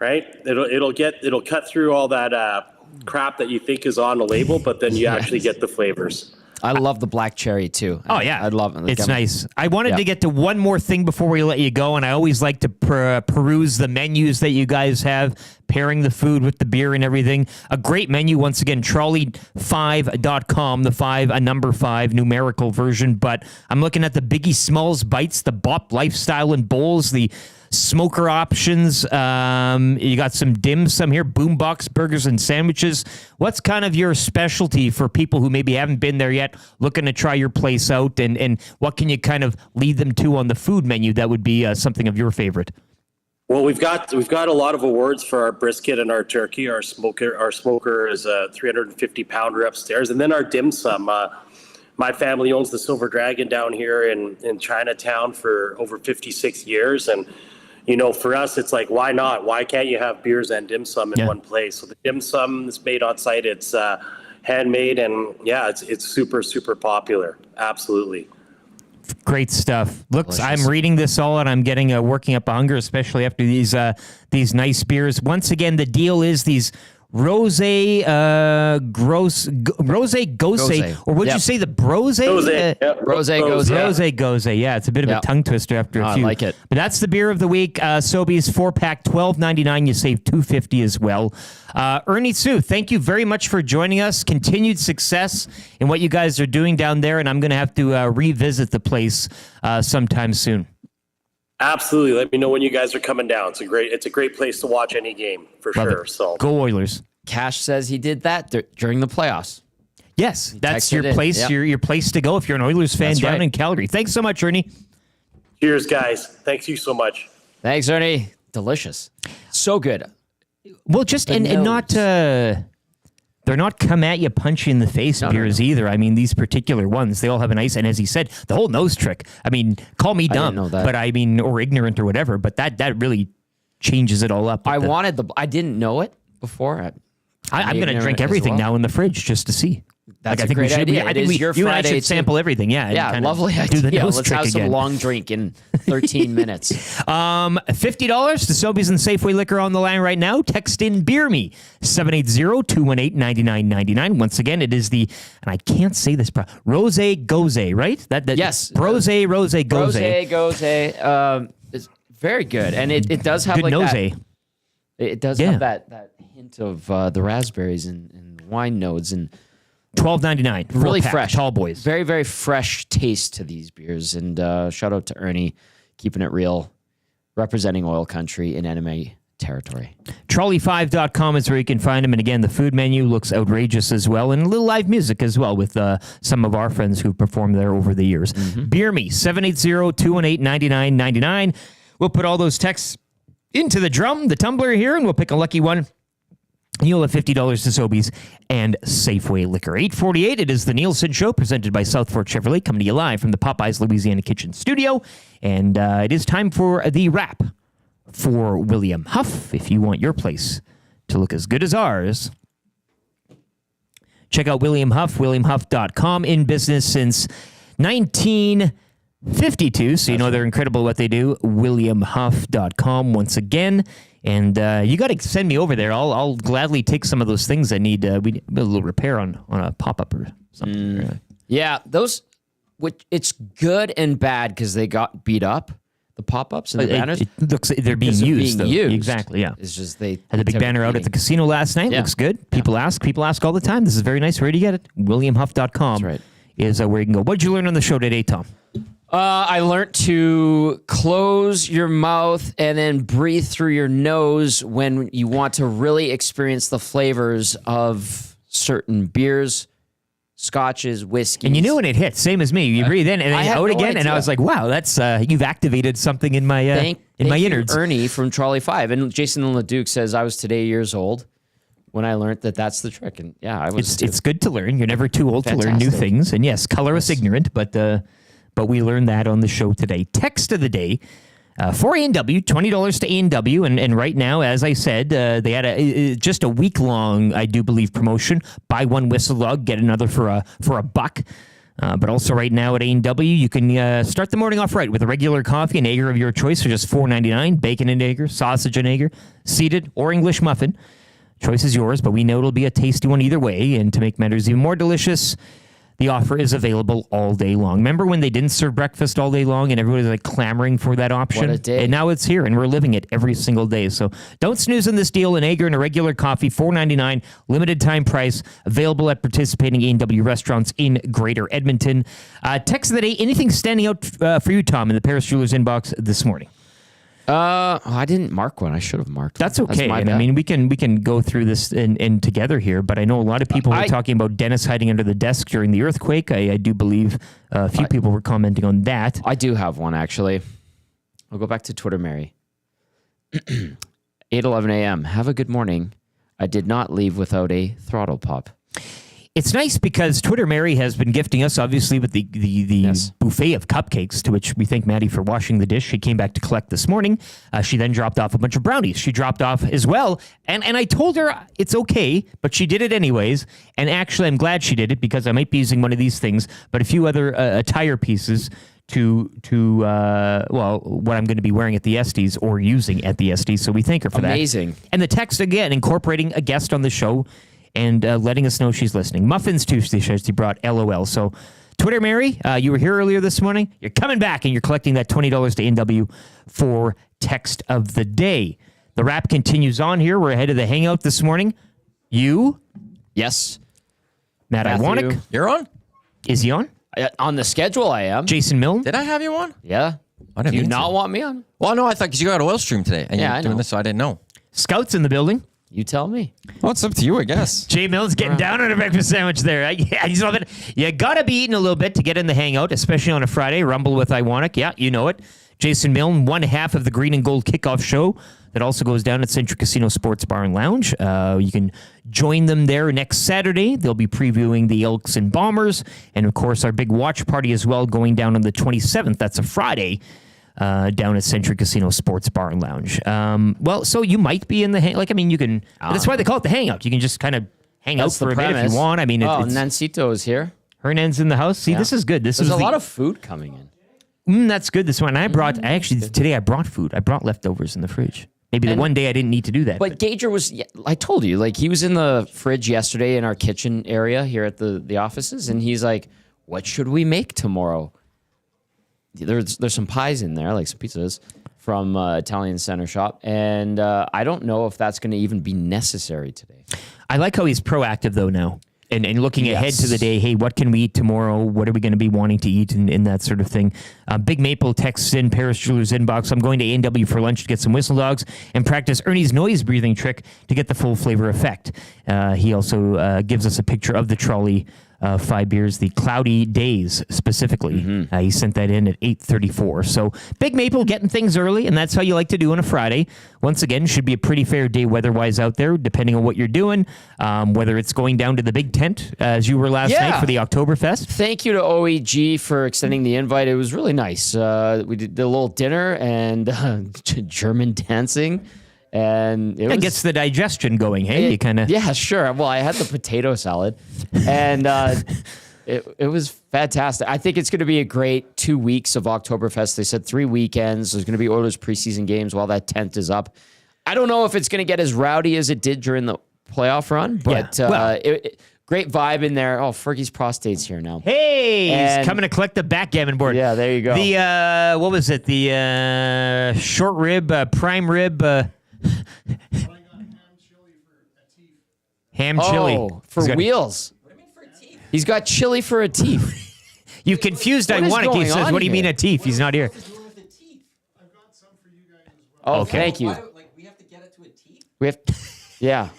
right? It'll cut through all that crap that you think is on the label, but then you actually get the flavors. I love the black cherry too. Oh, yeah. I love it. It's nice. I wanted to get to one more thing before we let you go, and I always like to peruse the menus that you guys have, pairing the food with the beer and everything. A great menu, once again, trolley5.com, the 5, a number 5 numerical version. But I'm looking at the Biggie Smalls Bites, the Bop Lifestyle and Bowls, the smoker options. You got some dim sum here, boombox burgers and sandwiches. What's kind of your specialty for people who maybe haven't been there yet, looking to try your place out, and what can you kind of lead them to on the food menu that would be something of your favorite? Well, we've got a lot of awards for our brisket and our turkey. Our smoker is a 350 pounder upstairs, and then our dim sum. My family owns the Silver Dragon down here in Chinatown for over 56 years, and for us, it's like, why not? Why can't you have beers and dim sum in one place? So the dim sum is made on site. It's handmade, and it's super, super popular. Absolutely. Great stuff. Looks, I'm reading this all and I'm getting working up a hunger, especially after these nice beers. Once again, the deal is these Rosé Gose, or would you say the Brose? Rosé Gose. Yeah, it's a bit of a tongue twister after a few. I like it. But that's the beer of the week. Sobeys 4-pack, $12.99. You save $2.50 as well. Ernie Sue, thank you very much for joining us. Continued success in what you guys are doing down there, and I'm going to have to revisit the place sometime soon. Absolutely. Let me know when you guys are coming down. It's a great place to watch any game for sure. So go Oilers. Cash says he did that during the playoffs. Yes, that's your place. Yep. Your place to go if you're an Oilers fan down in Calgary. Thanks so much, Ernie. Cheers, guys. Thanks you so much. Thanks, Ernie. Delicious. So good. Well, and not. They're not come at you, punch you in the face beers either. I mean, these particular ones, they all have a nice, and as he said, the whole nose trick. I mean, call me dumb, but I mean, or ignorant or whatever, but that really changes it all up. I didn't know it before. I'm going to drink everything now in the fridge just to see. That's a great idea. I think you and I should sample everything. Yeah, lovely idea. Do the nose Let's trick have some again. long drink in 13 minutes. $50 to Sobeys and Safeway Liquor on the line right now. Text in Beer Me 780-218-9999. Once again, it is and I can't say this Rosé Gose, right? Yes. Rosé Gose. Rosé Gose. It's very good, and it does have good like nose. It does have that hint of the raspberries and wine notes and. $12.99. Really pack, fresh. Tall boys. Very, very fresh taste to these beers. And shout out to Ernie, keeping it real, representing oil country in enemy territory. Trolley5.com is where you can find them. And again, the food menu looks outrageous as well. And a little live music as well with some of our friends who performed there over the years. Beer Me, 780-218-9999. We'll put all those texts into the tumbler here, and we'll pick a lucky one. You'll have $50 to Sobeys and Safeway Liquor. 8:48, it is the Nielsen Show, presented by South Fork Chevrolet, coming to you live from the Popeyes Louisiana Kitchen Studio. And it is time for the wrap for William Huff. If you want your place to look as good as ours, check out William Huff, williamhuff.com. In business since 1952, so you know they're incredible what they do. williamhuff.com once again. And you got to send me over there. I'll gladly take some of those things I need. We need a little repair on a pop-up or something. Yeah, those, which it's good and bad because they got beat up. The pop-ups and the banners. It looks they're being used, though. Used. Exactly, yeah. It's just they had the big banner out at the casino last night. Looks good. People ask all the time. This is very nice. Where do you get it? WilliamHuff.com is where you can go. What did you learn on the show today, Tom? I learned to close your mouth and then breathe through your nose when you want to really experience the flavors of certain beers, scotches, whiskey. And you knew when it hit, same as me. You breathe in and then out again, and I was like, "Wow, that's you've activated something in my my innards." Ernie from Trolley 5 and Jason LeDuc says I was today years old when I learned that that's the trick. And yeah, I was. It's good to learn. You're never too old to learn new things. And yes, color us ignorant, but we learned that on the show today. Text of the day. For A&W, $20 to A&W, and right now, as I said, they had just a week-long, I do believe, promotion. Buy one whistle log, get another for a $1. But also right now at A&W, you can start the morning off right with a regular coffee, an egger of your choice for just $4.99, bacon and egger, sausage and egger, seeded or English muffin. Choice is yours, but we know it'll be a tasty one either way. And to make matters even more delicious, the offer is available all day long. Remember when they didn't serve breakfast all day long and everybody was like clamoring for that option? What a day. And now it's here and we're living it every single day. So don't snooze on this deal. An egger and a regular coffee, $4.99, limited time price, available at participating A&W restaurants in Greater Edmonton. Text of the day, anything standing out for you, Tom, in the Paris Jewelers inbox this morning? I didn't mark one. I should have marked one. That's okay. And I mean, we can go through this and together here, but I know a lot of people were talking about Dennis hiding under the desk during the earthquake. I do believe a few people were commenting on that. I do have one, actually. I'll go back to Twitter, Mary. 8:11 a.m. Have a good morning. I did not leave without a throttle pop. It's nice because Twitter Mary has been gifting us, obviously, with the buffet of cupcakes, to which we thank Maddie for washing the dish. She came back to collect this morning. She then dropped off a bunch of brownies. She dropped off as well. And I told her it's okay, but she did it anyways. And actually, I'm glad she did it because I might be using one of these things, but a few other attire pieces to what I'm going to be wearing at the Estes or using at the Estes. So we thank her for that. Amazing. And the text, again, incorporating a guest on the show and letting us know she's listening. Muffins, too, she brought LOL. So, Twitter Mary, you were here earlier this morning. You're coming back, and you're collecting that $20 to A&W for text of the day. The wrap continues on here. We're ahead of the hangout this morning. You? Yes. Matt Iwanek. You're on? Is he on? On the schedule, I am. Jason Milne? Did I have you on? Yeah. Do you not want me on? Well, no, I thought because you got oil stream today. And Yeah, you're I doing know. this, so I didn't know. Scouts in the building. You tell me. Well, it's up to you, I guess. Jay Mills getting down on a breakfast sandwich there. Yeah, he's loving it. You got to be eating a little bit to get in the hangout, especially on a Friday. Rumble with Iwanek. Yeah, you know it. Jason Milne, one half of the Green and Gold kickoff show that also goes down at Century Casino Sports Bar and Lounge. You can join them there next Saturday. They'll be previewing the Elks and Bombers. And, of course, our big watch party as well going down on the 27th. That's a Friday. Down at Century Casino Sports Bar and Lounge. Well, so you might be in the you can. That's why they call it the hangout. You can just kind of hang out for a bit if you want. I mean, it's Nancito is here. Hernan's in the house. See, this is good. There's a lot of food coming in. That's good. This one today I brought food. I brought leftovers in the fridge. Maybe the one day I didn't need to do that. But Gager was, I told you, like he was in the fridge yesterday in our kitchen area here at the offices, and he's like, "What should we make tomorrow?" There's some pies in there, like some pizzas from Italian Center Shop, and I don't know if that's going to even be necessary today. I like how he's proactive though now. And looking ahead to the day, hey, what can we eat tomorrow? What are we going to be wanting to eat and that sort of thing? Big Maple texts in Paris Jewelers inbox. I'm going to A&W for lunch to get some whistle dogs and practice Ernie's noise breathing trick to get the full flavor effect. He also gives us a picture of the Trolley 5 beers, the Cloudy Days specifically. He sent that in at 8:34. So Big Maple getting things early, and that's how you like to do on a Friday. Once again, should be a pretty fair day weather-wise out there, depending on what you're doing, whether it's going down to the big tent, as you were last night for the Octoberfest. Thank you to OEG for extending the invite. It was really nice. We did a little dinner and German dancing. And it gets the digestion going. Hey, you kind of sure. Well, I had the potato salad, and it was fantastic. I think it's going to be a great 2 weeks of Oktoberfest. They said 3 weekends. There's going to be Oilers preseason games while that tent is up. I don't know if it's going to get as rowdy as it did during the playoff run, but great vibe in there. Oh, Fergie's prostate's here now. Hey, he's coming to collect the backgammon board. Yeah, there you go. The what was it? The short rib, prime rib. Ham chili. Oh, for wheels. What do you mean for a teeth? He's got chili for a teeth. You've confused Iwanek. He says, what do you mean a teeth? He's not here. Oh, thank you. We have to get it to a teeth? We have, yeah.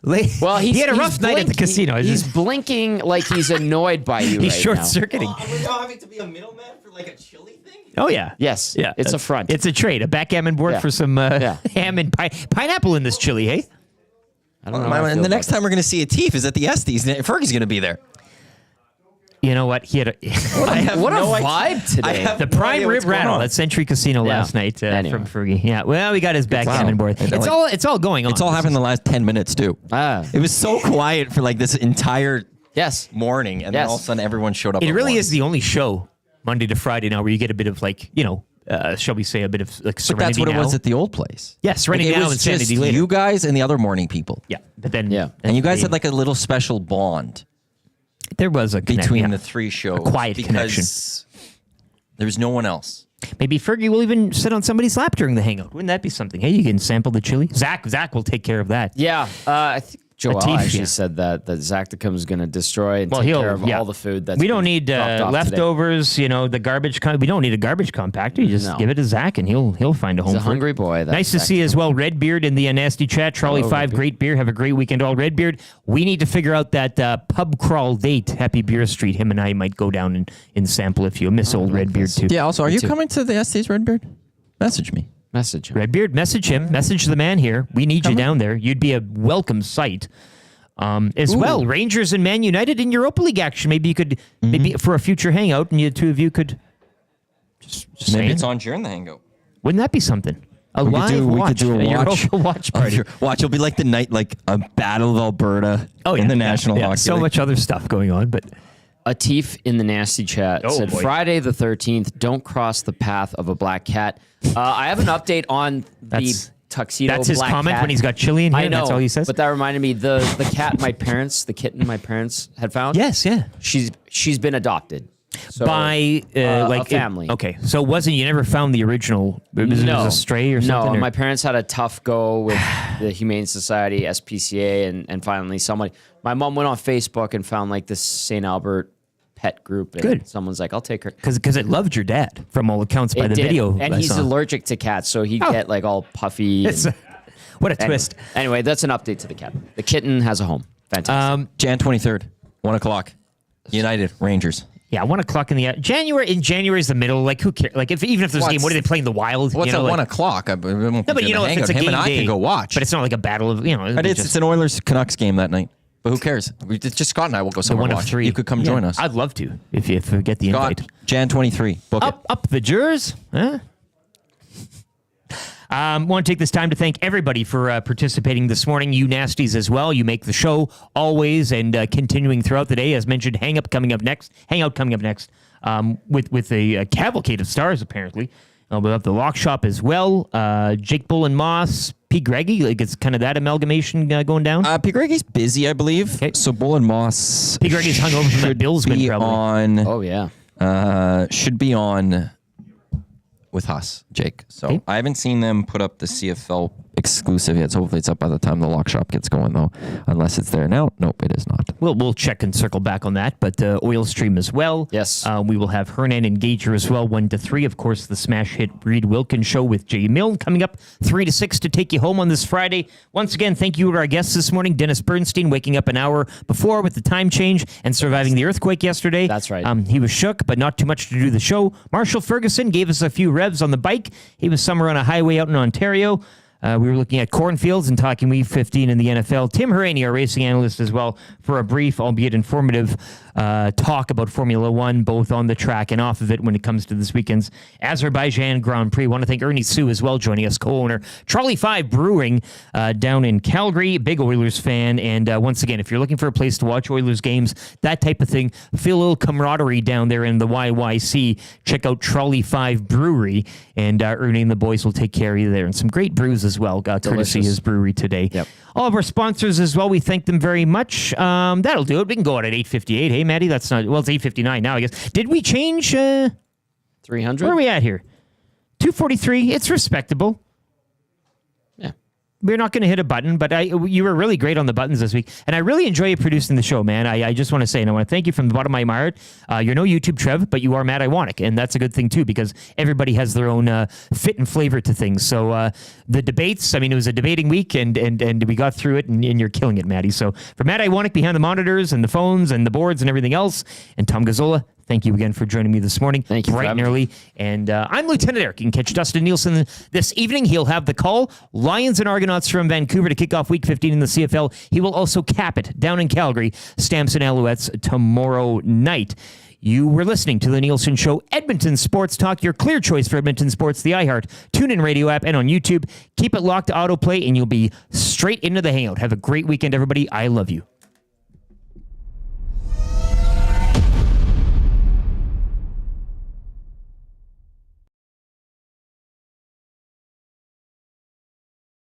Well, he had a rough night at the casino. He's blinking like he's annoyed by you. He's right short-circuiting. Are we now having to be a middleman for like a chili thing? Oh, yeah. Yes. Yeah. It's a front. It's a trade. A backgammon board for some ham and pineapple in this chili, hey? I don't know. And the next time we're going to see a teeth is at the Estes. Fergie's going to be there. You know what? He had what a vibe today. The prime rib rattle at Century Casino last night from Fergie. Yeah, well, we got his backgammon board. It's all going on. It's all happened in the last 10 minutes, too. It was so quiet for like this entire morning, and then all of a sudden everyone showed up. It really is the only show Monday to Friday now where you get a bit of like, shall we say, a bit of like Serenity. But that's what now. it was at the old place. Yeah, Serenity like, now and Sanity later. You guys and the other morning people. Yeah, but then and you guys had like a little special bond. There was a between the three shows, a quiet connection. There's no one else. Maybe Fergie will even sit on somebody's lap during the hangout. Wouldn't that be something? Hey, you can sample the chili. Zach will take care of that. Yeah, I think Joel actually said that Zacticum is going to destroy and take care of all the food. That's we don't need leftovers. Today. The garbage. We don't need a garbage compactor. You just give it to Zach, and he'll find a home. He's a hungry boy. Nice to see as well. Redbeard in the nasty chat. Trolley 5, great beer. Have a great weekend, all. Redbeard. We need to figure out that pub crawl date. Happy Beer Street. Him and I might go down and sample if you miss old Redbeard too. Yeah. Also, are you coming to the Estes, Redbeard? Message me. Message him. Redbeard. Message him. Message the man here. We need you down there. You'd be a welcome sight. As well, Rangers and Man United in Europa League action. Maybe you could, maybe for a future hangout, and the two of you could just maybe it's on during the hangout. Wouldn't that be something? We could do a watch. Watch party. Watch. It'll be like the night, like a Battle of Alberta in the National Hockey So League. much other stuff going on, but Atif in the nasty chat said Friday the 13th. Don't cross the path of a black cat. I have an update on the tuxedo. That's his black comment cat. when he's got chili in here. I know, that's all he says. But that reminded me the cat the kitten my parents had found. Yes, yeah. She's been adopted by a family. Okay, so you never found the original? It was a stray or something? No, my parents had a tough go with the Humane Society, SPCA, and finally somebody. My mom went on Facebook and found like this St. Albert pet group. And Good. Someone's like, I'll take her. Because it loved your dad, from all accounts by the video. And he's allergic to cats, so he'd get like all puffy. What a twist. Anyway, that's an update to the cat. The kitten has a home. Fantastic. Jan 23rd, 1 o'clock. United, Rangers. Yeah, 1 o'clock in the January. In January is the middle. Like, who cares? Like, even if there's a game, what are they playing? The Wild? What's at 1 o'clock? No, but if it's a game him and I day, can go watch. But it's not like a battle of But it's an Oilers Canucks game that night. But who cares? It's just Scott and I will go somewhere. One watch. of three. You could come join us. I'd love to if you get the invite. Jan 23. Book it. Up the Jers. Huh? Want to take this time to thank everybody for participating this morning. You nasties as well. You make the show always and continuing throughout the day. As mentioned, Hangout coming up next. With a cavalcade of stars apparently. We'll have the Lock Shop as well. Jake Bull and Moss. P. Greggy, like it's kind of that amalgamation going down. P. Greggy's busy, I believe. Okay. So Bull and Moss. P. Greggy's hung over from that Bills win, probably. Oh yeah. Should be on with us, Jake. So I haven't seen them put up the CFL exclusive yet. So hopefully it's up by the time the lock shop gets going, though. Unless it's there now. Nope, it is not. We'll check and circle back on that. But Oil Stream as well. Yes. We will have Hauraney and Gager as well, 1 to 3. Of course, the smash hit Reed Wilkins show with Jay Milne coming up 3 to 6 to take you home on this Friday. Once again, thank you to our guests this morning. Dennis Bernstein waking up an hour before with the time change and surviving the earthquake yesterday. That's right. He was shook, but not too much to do the show. Marshall Ferguson gave us a few revs on the bike. He was somewhere on a highway out in Ontario. We were looking at cornfields and talking Week 15 in the NFL. Tim Hery, our racing analyst as well, for a brief, albeit informative, talk about Formula One, both on the track and off of it when it comes to this weekend's Azerbaijan Grand Prix. I want to thank Ernie Sue as well, joining us, co-owner. Trolley 5 Brewing down in Calgary, big Oilers fan. And once again, if you're looking for a place to watch Oilers games, that type of thing, feel a little camaraderie down there in the YYC, check out Trolley 5 Brewery, and Ernie and the boys will take care of you there. And some great brews as well, courtesy his brewery today. Yep. All of our sponsors as well, we thank them very much. That'll do it. We can go out at 8:58. Hey, Maddie, that's not... Well, it's 8:59 now, I guess. Did we change... 300? Where are we at here? 243. It's respectable. Yeah. We're not going to hit a button, but you were really great on the buttons this week. And I really enjoy you producing the show, man. I just want to say, and I want to thank you from the bottom of my heart. You're no YouTube Trev, but you are Matt Iwanek. And that's a good thing, too, because everybody has their own fit and flavor to things. So the debates, I mean, it was a debating week, and we got through it, and you're killing it, Maddie. So for Matt Iwanek behind the monitors and the phones and the boards and everything else, and Tom Gazzola, thank you again for joining me this morning. Thank you. Bright and early. And I'm Lieutenant Eric. You can catch Dustin Nielson this evening. He'll have the call. Lions and Argonauts from Vancouver to kick off Week 15 in the CFL. He will also cap it down in Calgary. Stamps and Alouettes tomorrow night. You were listening to The Nielsen Show, Edmonton Sports Talk, your clear choice for Edmonton Sports, the iHeart, TuneIn Radio app, and on YouTube. Keep it locked to autoplay, and you'll be straight into the hangout. Have a great weekend, everybody. I love you.